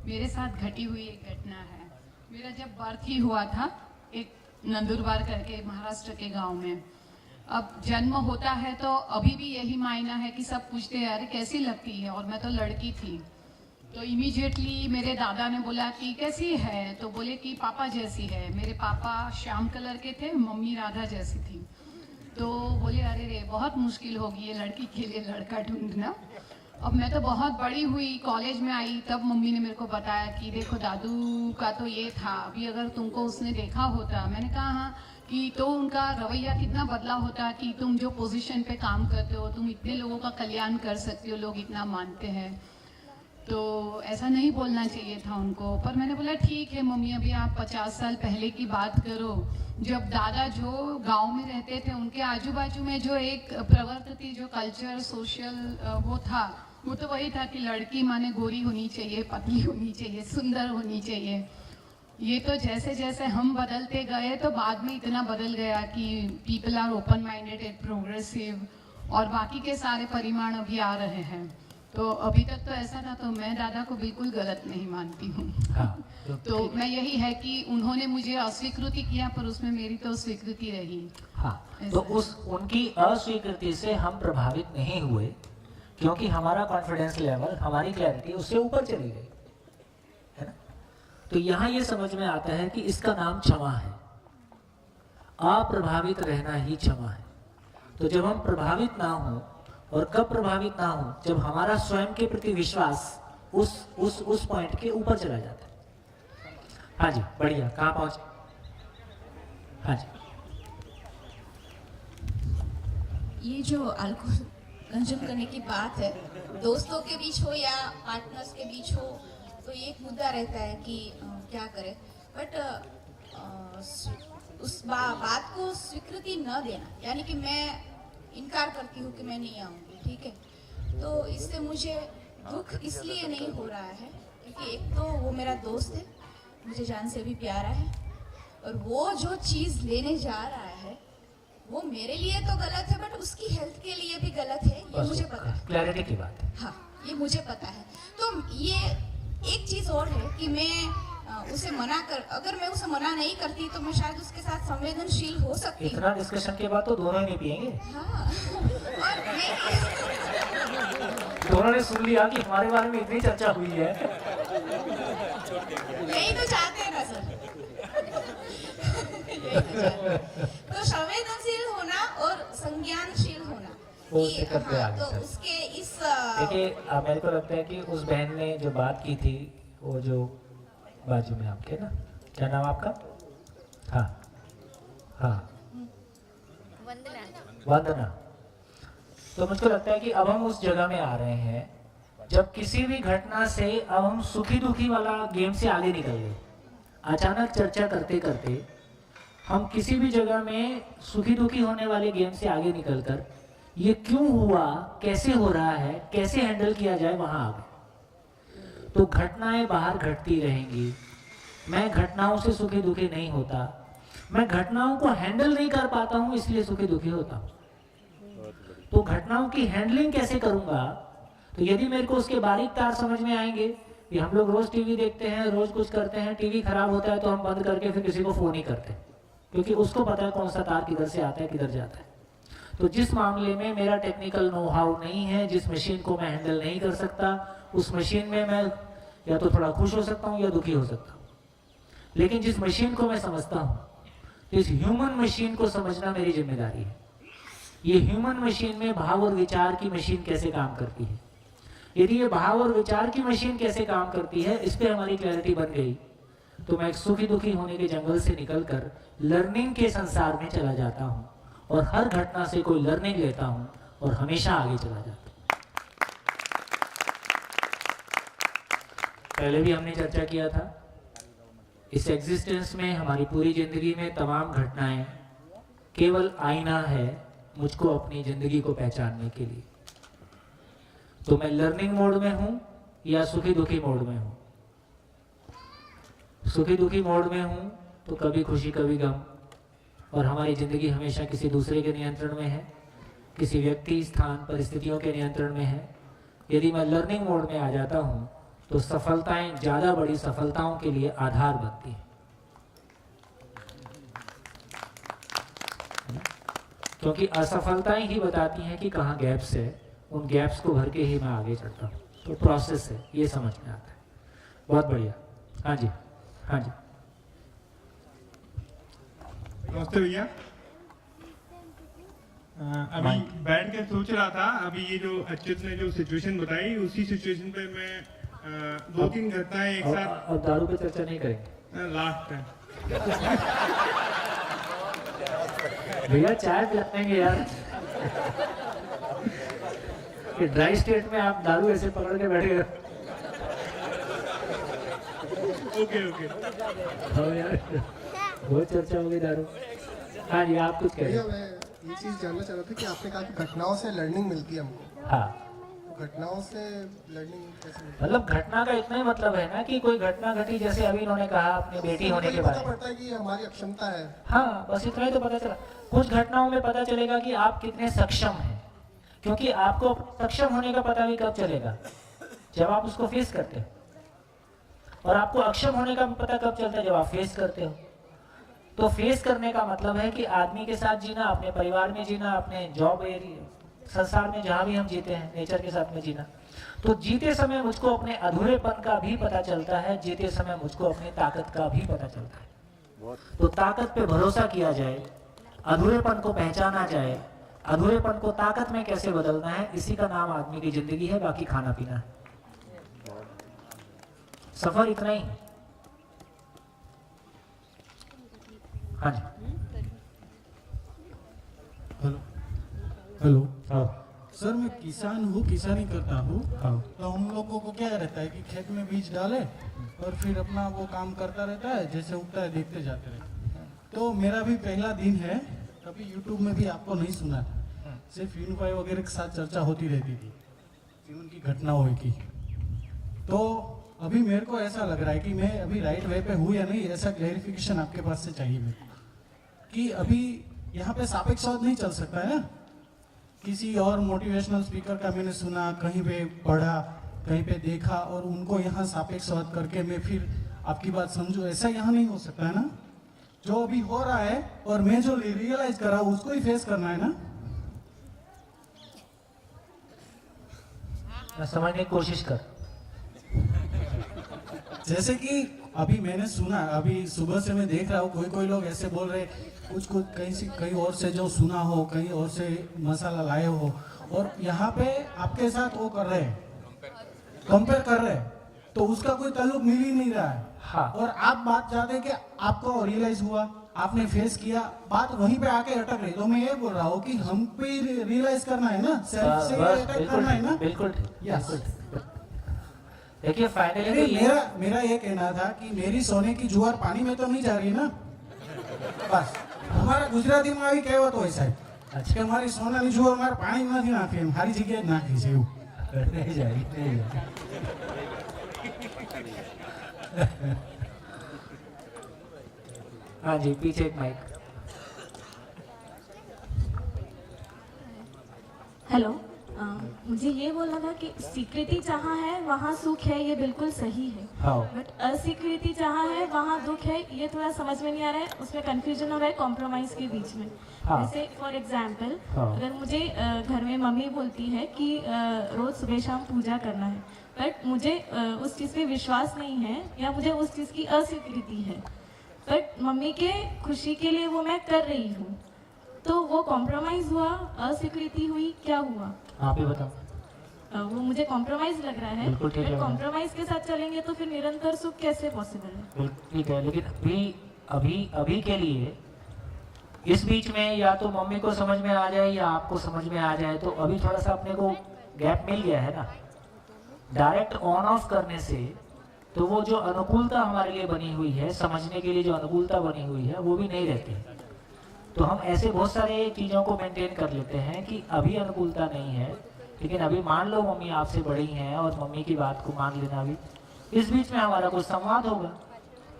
W: मेरे साथ घटी हुई एक घटना है। मेरा जब बर्थ ही हुआ था एक नंदुरबार करके महाराष्ट्र के गांव में। अब जन्म होता है तो अभी भी यही मायना है कि सब पूछते हैं अरे कैसी लगती है, और मैं तो लड़की थी। तो इमीडिएटली मेरे दादा ने बोला कि कैसी है, तो बोले कि पापा जैसी है। मेरे पापा श्याम कलर के थे, मम्मी राधा जैसी थी। तो बोले अरे रे बहुत मुश्किल होगी ये लड़की के लिए लड़का ढूंढना। अब मैं तो बहुत बड़ी हुई, कॉलेज में आई, तब मम्मी ने मेरे को बताया कि देखो दादू का तो ये था, अभी अगर तुमको उसने देखा होता। मैंने कहा हाँ, कि तो उनका रवैया कितना बदला होता कि तुम जो पोजीशन पे काम करते हो, तुम इतने लोगों का कल्याण कर सकते हो, लोग इतना मानते हैं। तो ऐसा नहीं बोलना चाहिए था उनको। पर मैंने बोला ठीक है मम्मी, अभी आप 50 साल पहले की बात करो, जब दादा जो गांव में रहते थे उनके आजू बाजू में जो एक प्रवृत्ति, जो कल्चर, सोशल वो था, वो तो वही था कि लड़की माने गोरी होनी चाहिए, पतली होनी चाहिए, सुंदर होनी चाहिए। ये तो जैसे जैसे हम बदलते गए तो बाद में इतना बदल गया कि people are open minded and progressive, और बाकी के सारे परिमाण अभी आ रहे हैं। तो अभी तक तो ऐसा था, तो मैं दादा को बिल्कुल गलत नहीं मानती हूँ। तो मैं यही है कि उन्होंने मुझे अस्वीकृति किया, पर उसमें मेरी तो स्वीकृति रही।
A: हाँ, तो उस उनकी अस्वीकृति से हम प्रभावित नहीं हुए, क्योंकि हमारा कॉन्फिडेंस लेवल, हमारी क्लैरिटी उससे ऊपर चली गई, है ना। तो यहाँ ये समझ में आता है कि इसका नाम क्षमा है। अप्रभावित रहना ही क्षमा है। तो जब हम प्रभावित ना हो, और कब प्रभावित ना हो, जब हमारा स्वयं के प्रति विश्वास उस पॉइंट के ऊपर चला जाता है। हाँ जी, बढ़िया, कहाँ पहुंचे? हाँ जी,
L: ये जो अल्कोहल कंज्यूम करने की बात है, दोस्तों के बीच हो या पार्टनर्स के बीच हो, तो ये एक मुद्दा रहता है कि क्या करें। बट उस बात को स्वीकृति न देना, यानी कि मैं इनकार करती हूँ कि मैं नहीं आऊँगी, ठीक है, तो इससे मुझे दुख इसलिए नहीं हो रहा है क्योंकि एक तो वो मेरा दोस्त है, मुझे जान से भी प्यारा है, और वो जो चीज़ लेने जा रहा है वो मेरे लिए तो गलत है, बट उसकी हेल्थ के लिए भी गलत है, ये मुझे पता है।
A: क्लैरिटी की बात है।
L: हाँ, ये मुझे पता है। तो ये एक चीज़ और है कि मैं उसे अगर मैं उसे मना नहीं करती तो मैं शायद उसके साथ संवेदनशील हो सकती।
A: इतना डिस्कशन के बाद तो दोनों ही नहीं पिएंगे।
L: हाँ, और
A: दोनों ने सुन लिया कि हमारे बारे में इतनी चर्चा हुई है।
L: यही तो चाहते हैं ना सर। तो संवेदनशील होना और संज्ञानशील होना, तो उसके इस
A: देखिए, मेरे को लगता है कि उस बहन ने जो बात की थी, वो जो बाजू में आपके ना, क्या नाम आपका? हाँ हाँ, वंदना। तो मुझको लगता है कि अब हम उस जगह में आ रहे हैं जब किसी भी घटना से अब हम सुखी दुखी वाला गेम से आगे निकल गए। अचानक चर्चा करते करते हम किसी भी जगह में सुखी दुखी होने वाले गेम से आगे निकलकर ये क्यों हुआ, कैसे हो रहा है, कैसे हैंडल किया जाए, वहां आ गए। तो घटनाएं बाहर घटती रहेंगी। मैं घटनाओं से सुखी दुखी नहीं होता, मैं घटनाओं को हैंडल नहीं कर पाता हूं, इसलिए सुखी दुखी होता हूं। तो घटनाओं की हैंडलिंग कैसे करूंगा, तो यदि मेरे को उसके बारीक तार समझ में आएंगे कि हम लोग रोज टीवी देखते हैं, रोज कुछ करते हैं, टीवी खराब होता है तो हम बंद करके फिर किसी को फोन ही करते हैं, क्योंकि उसको पता है कौन सा तार किधर से आता है, किधर जाता है। तो जिस मामले में मेरा टेक्निकल नो हाउ नहीं है, जिस मशीन को मैं हैंडल नहीं कर सकता, उस मशीन में मैं या तो थोड़ा खुश हो सकता हूँ या दुखी हो सकता हूँ। लेकिन जिस मशीन को मैं समझता हूँ, तो इस ह्यूमन मशीन को समझना मेरी जिम्मेदारी है। ये ह्यूमन मशीन में भाव और विचार की मशीन कैसे काम करती है, यदि ये भाव और विचार की मशीन कैसे काम करती है, इस पे हमारी क्लैरिटी बन गई, तो मैं एक सुखी दुखी होने के जंगल से निकलकर लर्निंग के संसार में चला जाता हूँ, और हर घटना से कोई लर्निंग लेता हूँ और हमेशा आगे चला जाता हूँ। पहले भी हमने चर्चा किया था। इस एग्जिस्टेंस में हमारी पूरी जिंदगी में तमाम घटनाएं केवल आईना है मुझको अपनी जिंदगी को पहचानने के लिए। तो मैं लर्निंग मोड में हूं या सुखी दुखी मोड में हूं। सुखी दुखी मोड में हूं तो कभी खुशी कभी गम, और हमारी जिंदगी हमेशा किसी दूसरे के नियंत्रण में है, किसी व्यक्ति, स्थान, परिस्थितियों के नियंत्रण में है। यदि मैं लर्निंग मोड में आ जाता हूं तो सफलताएं ज्यादा बड़ी सफलताओं के लिए आधार बनती हैं, क्योंकि असफलताएं ही बताती हैं कि कहाँ गैप्स है। उन गैप्स को भर के ही मैं आगे चढ़ता हूँ। तो प्रोसेस है, ये समझ में आता है। बहुत बढ़िया। हाँ जी, हाँ जी।
B: नमस्ते भैया। अभी बैठ के सोच रहा था, अभी ये जो अच्युत ने जो सिचुएशन बताई, उसी सिचुएशन पे मैं 2-3 घटनाएं एक साथ।
A: अब दारू पे चर्चा नहीं करेंगे,
B: लास्ट टाइम।
A: भैया चाय पिलाएंगे यार। कि ड्राई स्टेट में आप दारू ऐसे पकड़ के बैठे।
B: ओके।
A: हाँ यार, बहुत चर्चा हो गई दारू। हाँ जी, आप कुछ कह रहे हैं।
M: मैं ये चीज जानना चाह रहा था कि आपने कहा कि घटनाओं से लर्निंग मिलती है हमको।
A: हाँ,
M: घटनाओं से लर्निंग कैसे मिलती है?
A: मतलब घटना का इतना ही मतलब है ना कि कोई घटना घटी, जैसे अभी इन्होंने कहा अपनी बेटी होने के बारे में।
M: पता पड़ता है कि हमारी अक्षमता है।
A: हाँ, बस इतना ही तो पता चला। कुछ घटनाओं में पता चलेगा कि आप कितने सक्षम हैं, क्योंकि आपको सक्षम होने का पता भी कब चलेगा, जब आप उसको फेस करते हो। और आपको अक्षम होने का पता कब चलता है, जब आप फेस करते हो। तो फेस करने का मतलब है कि आदमी के साथ जीना, अपने परिवार में जीना, अपने जॉब एरिया, संसार में जहां भी हम जीते हैं, नेचर के साथ में जीना। तो जीते समय मुझको अपने अधूरेपन का भी पता चलता है, जीते समय मुझको अपनी ताकत का भी पता चलता है। तो ताकत पे भरोसा किया जाए, अधूरेपन को पहचाना जाए, अधूरेपन को ताकत में कैसे बदलना है, इसी का नाम आदमी की जिंदगी है। बाकी खाना पीना है, सफर इतना ही। हाँ जी।
Q: हेलो। सर, मैं किसान हूँ, किसानी करता हूँ। तो हम लोगों को क्या रहता है कि खेत में बीज डाले और फिर अपना वो काम करता रहता है, जैसे उगता है देखते जाते रहते। तो मेरा भी पहला दिन है, कभी यूट्यूब में भी आपको नहीं सुना था, सिर्फ यूनिफाई वगैरह के साथ चर्चा होती रहती थी जीवन की घटनाओं की। तो अभी मेरे को ऐसा लग रहा है कि मैं अभी राइट वे पे हूँ या नहीं, ऐसा क्लैरिफिकेशन आपके पास से चाहिए मेरे को। कि अभी यहाँ पे सापेक्षवाद नहीं चल सकता है ना। किसी और मोटिवेशनल स्पीकर का मैंने सुना, कहीं पे पढ़ा, कहीं पे देखा, और उनको यहाँ सापेक्षवाद करके मैं फिर आपकी बात समझूं, ऐसा यहाँ नहीं हो सकता है ना। जो अभी हो रहा है और मैं जो रियलाइज कर रहा हूँ उसको ही फेस करना है ना।
A: समझने की कोशिश कर।
Q: जैसे कि अभी मैंने सुना, अभी सुबह से मैं देख रहा हूँ कोई लोग ऐसे बोल रहे, कुछ कहीं और से जो सुना हो, कहीं और से मसाला लाए हो, और यहाँ पे आपके साथ वो कर रहे हैं, कंपेयर कर रहे हैं, तो उसका कोई ताल्लुक मिल ही नहीं रहा है।
A: हाँ।
Q: और आप बात चाहते हैं कि आपको रियलाइज हुआ, आपने फेस किया, बात वहीं पे आके अटक रही। तो मैं ये बोल रहा हूँ कि हम पे रियलाइज करना है ना, सेल्फ से अटैक करना है ना।
A: बिल्कुल।
Q: यस।
A: देखिए फाइनली
Q: मेरा ये कहना था कि मेरी सोने की जुआर पानी में तो नहीं जा रही ना। बस हमारा गुजराती में આવી કહેવત હોય સાહેબ કે અમારી સોનાની જુવાર મારે પાણી નથી નાખી, એમ સારી જગ્યાએ જ નાખી છે એવું.
A: नहीं जाए, नहीं जाए। हाँ जी, पीछे एक माइक।
N: हेलो, मुझे ये बोलना था कि स्वीकृति जहाँ है वहाँ सुख है, ये बिल्कुल सही है। बट अस्वीकृति जहाँ है वहाँ दुख है, ये थोड़ा समझ में नहीं आ रहा है, उसमें कंफ्यूजन हो रहा है कॉम्प्रोमाइज के बीच में। जैसे फॉर एग्जाम्पल, अगर मुझे घर में मम्मी बोलती है कि रोज सुबह शाम पूजा करना है, बट मुझे उस चीज़ पे विश्वास नहीं है या मुझे उस चीज़ की अस्वीकृति है, बट मम्मी के खुशी के लिए वो मैं कर रही हूँ, तो वो कॉम्प्रोमाइज हुआ, अस्वीकृति हुई, क्या हुआ?
A: आप ही बताओ।
N: वो मुझे कॉम्प्रोमाइज लग रहा है।
A: बिल्कुल ठीक है।
N: कॉम्प्रोमाइज के साथ चलेंगे तो फिर निरंतर सुख कैसे पॉसिबल है?
A: ठीक है, लेकिन अभी के लिए इस बीच में या तो मम्मी को समझ में आ जाए या आपको समझ में आ जाए, तो अभी थोड़ा सा अपने को गैप मिल गया है ना। डायरेक्ट ऑन ऑफ करने से तो वो जो अनुकूलता हमारे लिए बनी हुई है, समझने के लिए जो अनुकूलता बनी हुई है, वो भी नहीं रहती। तो हम ऐसे बहुत सारे चीज़ों को मेंटेन कर लेते हैं कि अभी अनुकूलता नहीं है, लेकिन अभी मान लो मम्मी आपसे बड़ी हैं और मम्मी की बात को मान लेना भी, इस बीच में हमारा कुछ संवाद होगा,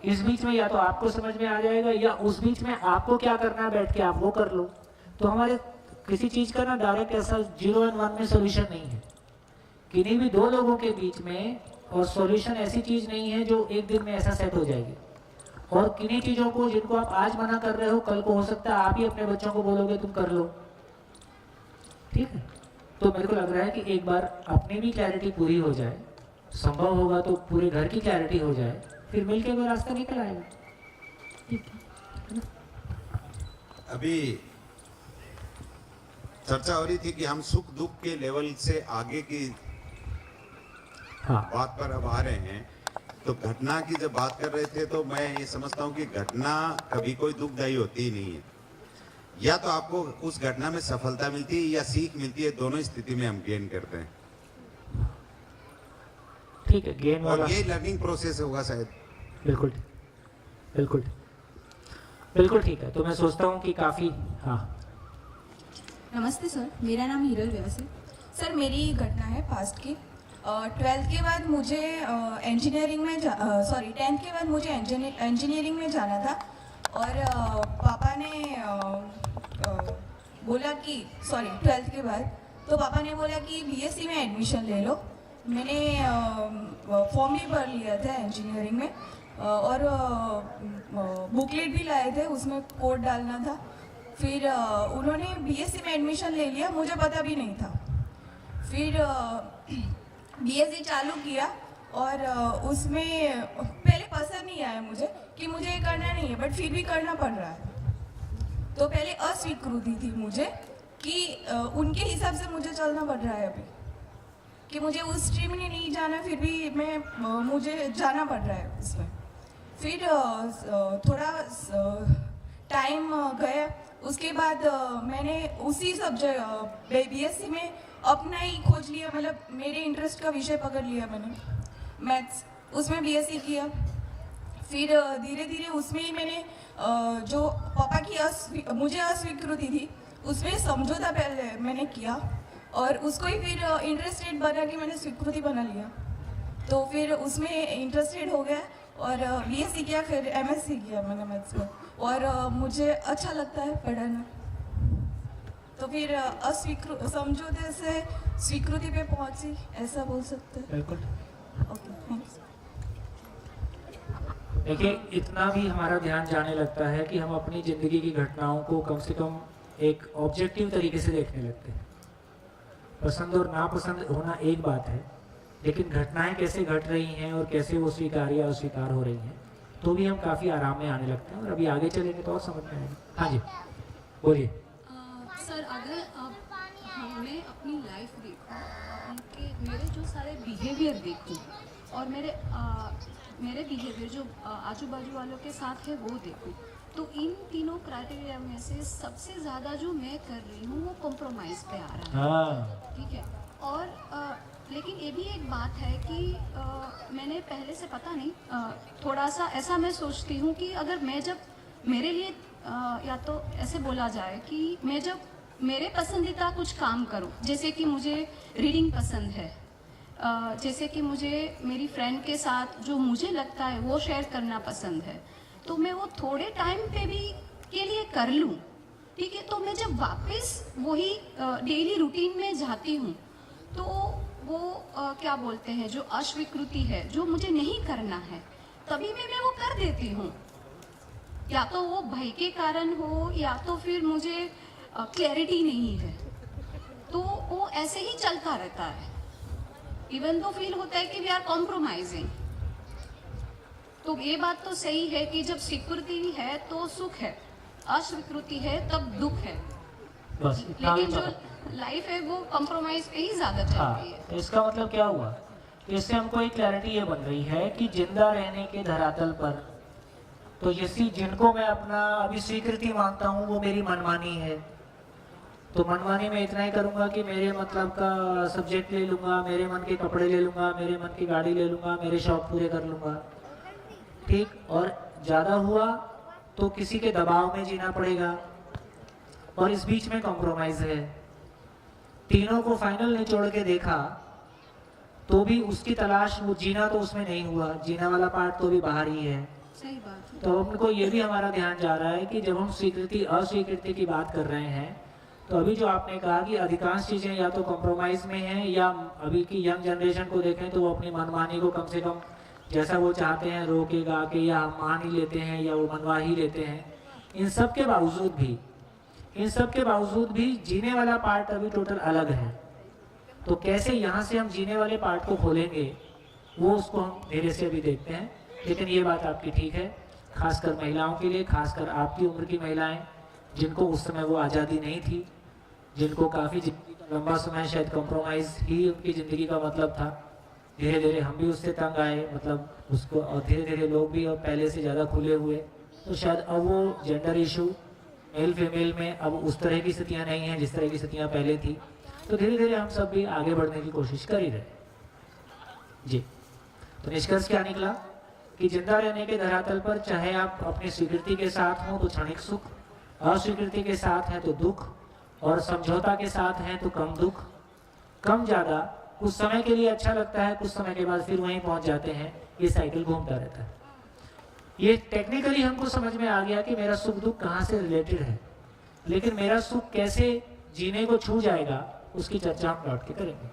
A: इस बीच में या तो आपको समझ में आ जाएगा या उस बीच में आपको क्या करना है बैठ के आप वो कर लो। तो हमारे किसी चीज़ का ना डायरेक्ट ऐसा 0 और 1 में सोल्यूशन नहीं है, किन्हीं भी दो लोगों के बीच में, और सॉल्यूशन ऐसी चीज़ नहीं है जो एक दिन में ऐसा सेट हो जाएगी। और किन्हीं चीज़ों को जिनको आप आज मना कर रहे हो, कल को हो सकता है आप ही अपने बच्चों को बोलोगे तुम कर लो, ठीक है। तो मेरे को लग रहा है कि एक बार अपनी भी क्लैरिटी पूरी हो जाए, संभव होगा तो पूरे घर की क्लैरिटी हो जाए, फिर मिलके वो रास्ता निकल आएगा।
S: अभी चर्चा हो रही थी कि हम सुख दुख के लेवल से आगे की बात पर अब आ रहे हैं। तो घटना की जब बात कर रहे थे तो मैं ये समझता हूँ कि घटना कभी कोई दुखदायी होती ही नहीं है। या तो आपको उस घटना में सफलता मिलती है या सीख मिलती है, दोनों स्थिति में हम गेन करते हैं।
A: ठीक है, गेन वाला
S: और ये लर्निंग प्रोसेस होगा शायद।
A: बिल्कुल बिल्कुल बिल्कुल ठीक है। तो मैं सोचता हूँ कि काफ़ी
L: नमस्ते सर, मेरा नाम हीरल व्यास है। सर मेरी घटना है पास्ट की। 12th के बाद मुझे इंजीनियरिंग में 10th के बाद मुझे इंजीनियरिंग में जाना था और पापा ने बोला कि 12th के बाद तो पापा ने बोला कि बीएससी में एडमिशन ले लो। मैंने फॉर्म भी भर लिया था इंजीनियरिंग में और बुकलेट भी लाए थे, उसमें कोड डालना था। फिर उन्होंने बीएससी में एडमिशन ले लिया, मुझे पता भी नहीं था। फिर बीएससी चालू किया और उसमें पहले पसंद नहीं आया मुझे कि मुझे ये करना नहीं है, बट फिर भी करना पड़ रहा है। तो पहले अस्वीकृति थी मुझे कि उनके हिसाब से मुझे चलना पड़ रहा है अभी, कि मुझे उस स्ट्रीम में नहीं जाना, फिर भी मुझे जाना पड़ रहा है उसमें। फिर थोड़ा टाइम गया, उसके बाद मैंने उसी सब्जेक्ट बीएससी में अपना ही खोज लिया, मतलब मेरे इंटरेस्ट का विषय पकड़ लिया मैंने, मैथ्स, उसमें बीएससी किया। फिर धीरे धीरे उसमें ही मैंने जो पापा की मुझे अस्वीकृति थी उसमें समझौता पहले मैंने किया और उसको ही फिर इंटरेस्टेड बना के मैंने स्वीकृति बना लिया। तो फिर उसमें इंटरेस्टेड हो गया और बीएससी किया, फिर एमएससी किया मैंने मैथ्स में और मुझे अच्छा लगता है पढ़ाना। तो फिर समझौते से स्वीकृति पे पहुंची, ऐसा बोल सकते हैं।
A: बिल्कुल।
L: Okay, thanks.
A: देखिए, इतना भी हमारा ध्यान जाने लगता है कि हम अपनी ज़िंदगी की घटनाओं को कम से कम एक ऑब्जेक्टिव तरीके से देखने लगते हैं। पसंद और नापसंद होना एक बात है, लेकिन घटनाएं कैसे घट रही हैं और कैसे वो स्वीकार या अस्वीकार हो रही हैं, तो भी हम काफ़ी आराम में आने लगते हैं और अभी आगे चलेंगे तो और समझ में आएगा। हाँ जी, बोलिए।
O: सर, अगर हमने अपनी लाइफ देखूं, उनके मेरे जो सारे बिहेवियर देखूं और मेरे बिहेवियर जो आजू बाजू वालों के साथ है वो देखूं, तो इन तीनों क्राइटेरिया में से सबसे ज़्यादा जो मैं कर रही हूँ वो कॉम्प्रोमाइज़ पे आ रहा है। ठीक है। और लेकिन ये भी एक बात है कि मैंने पहले से पता नहीं, थोड़ा सा ऐसा मैं सोचती हूँ कि अगर मैं जब मेरे लिए या तो ऐसे बोला जाए कि मैं जब मेरे पसंदीदा कुछ काम करूं, जैसे कि मुझे रीडिंग पसंद है, जैसे कि मुझे मेरी फ्रेंड के साथ जो मुझे लगता है वो शेयर करना पसंद है, तो मैं वो थोड़े टाइम पे भी के लिए कर लूं। ठीक है। तो मैं जब वापस वही डेली रूटीन में जाती हूँ तो वो क्या बोलते हैं, जो अस्वीकृति है, जो मुझे नहीं करना है, तभी मैं वो कर देती हूँ। या तो वो भय के कारण हो या तो फिर मुझे क्लैरिटी नहीं है, तो वो ऐसे ही चलता रहता है। इवन तो फील होता है कि वी आर कॉम्प्रोमाइजिंग। तो ये बात तो सही है कि जब स्वीकृति है तो सुख है, अस्वीकृति है तब दुख है।
A: बस
O: लेकिन जो लाइफ है वो कॉम्प्रोमाइज पे ही ज्यादा चल रही है।
A: तो इसका मतलब क्या हुआ? इससे हमको एक क्लैरिटी ये बन रही है कि जिंदा रहने के धरातल पर तो जिनको मैं अपना अभी स्वीकृति मानता हूँ वो मेरी मनमानी है। तो मनमानी में इतना ही करूंगा कि मेरे मतलब का सब्जेक्ट ले लूंगा, मेरे मन के कपड़े ले लूंगा, मेरे मन की गाड़ी ले लूंगा, मेरे शौक पूरे कर लूंगा, ठीक। और ज़्यादा हुआ तो किसी के दबाव में जीना पड़ेगा, और इस बीच में कॉम्प्रोमाइज़ है। तीनों को फाइनल निचोड़ के देखा तो भी उसकी तलाश, वो जीना तो उसमें नहीं हुआ, जीना वाला पार्ट तो भी बाहर ही है।
O: सही बात है।
A: तो हमको ये भी हमारा ध्यान जा रहा है कि जब हम स्वीकृति अस्वीकृति की बात कर रहे हैं, तो अभी जो आपने कहा कि अधिकांश चीज़ें या तो कॉम्प्रोमाइज़ में हैं, या अभी की यंग जनरेशन को देखें तो वो अपनी मनमानी को कम से कम जैसा वो चाहते हैं रोके गा के, या हम मान ही लेते हैं या वो मनवा ही लेते हैं। इन सब के बावजूद भी जीने वाला पार्ट अभी टोटल अलग है। तो कैसे यहाँ से हम जीने वाले पार्ट को खोलेंगे, वो उसको हम धीरे से अभी देखते हैं। लेकिन ये बात आपकी ठीक है, खासकर महिलाओं के लिए, खासकर आपकी उम्र की महिलाएं जिनको उस समय वो आज़ादी नहीं थी, जिनको काफ़ी लंबा समय शायद कॉम्प्रोमाइज़ ही उनकी ज़िंदगी का मतलब था। धीरे धीरे हम भी उससे तंग आए, मतलब उसको, और धीरे धीरे लोग भी अब पहले से ज़्यादा खुले हुए। तो शायद अब वो जेंडर इशू मेल फीमेल में अब उस तरह की स्थितियाँ नहीं हैं जिस तरह की स्थितियाँ पहले थी। तो धीरे धीरे हम सब भी आगे बढ़ने की कोशिश कर ही रहे जी। तो निष्कर्ष क्या निकला कि जिंदा रहने के धरातल पर चाहे आप अपनी स्वीकृति के साथ हों तो क्षणिक सुख, अस्वीकृति के साथ हैं तो दुख, और समझौता के साथ हैं तो कम दुख, कम ज़्यादा, कुछ समय के लिए अच्छा लगता है, कुछ समय के बाद फिर वहीं पहुंच जाते हैं। ये साइकिल घूमता रहता है। ये टेक्निकली हमको समझ में आ गया कि मेरा सुख दुख कहाँ से रिलेटेड है, लेकिन मेरा सुख कैसे जीने को छू जाएगा उसकी चर्चा हम लौट के करेंगे।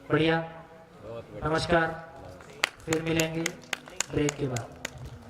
A: बढ़िया, नमस्कार, फिर मिलेंगे ब्रेक के बाद।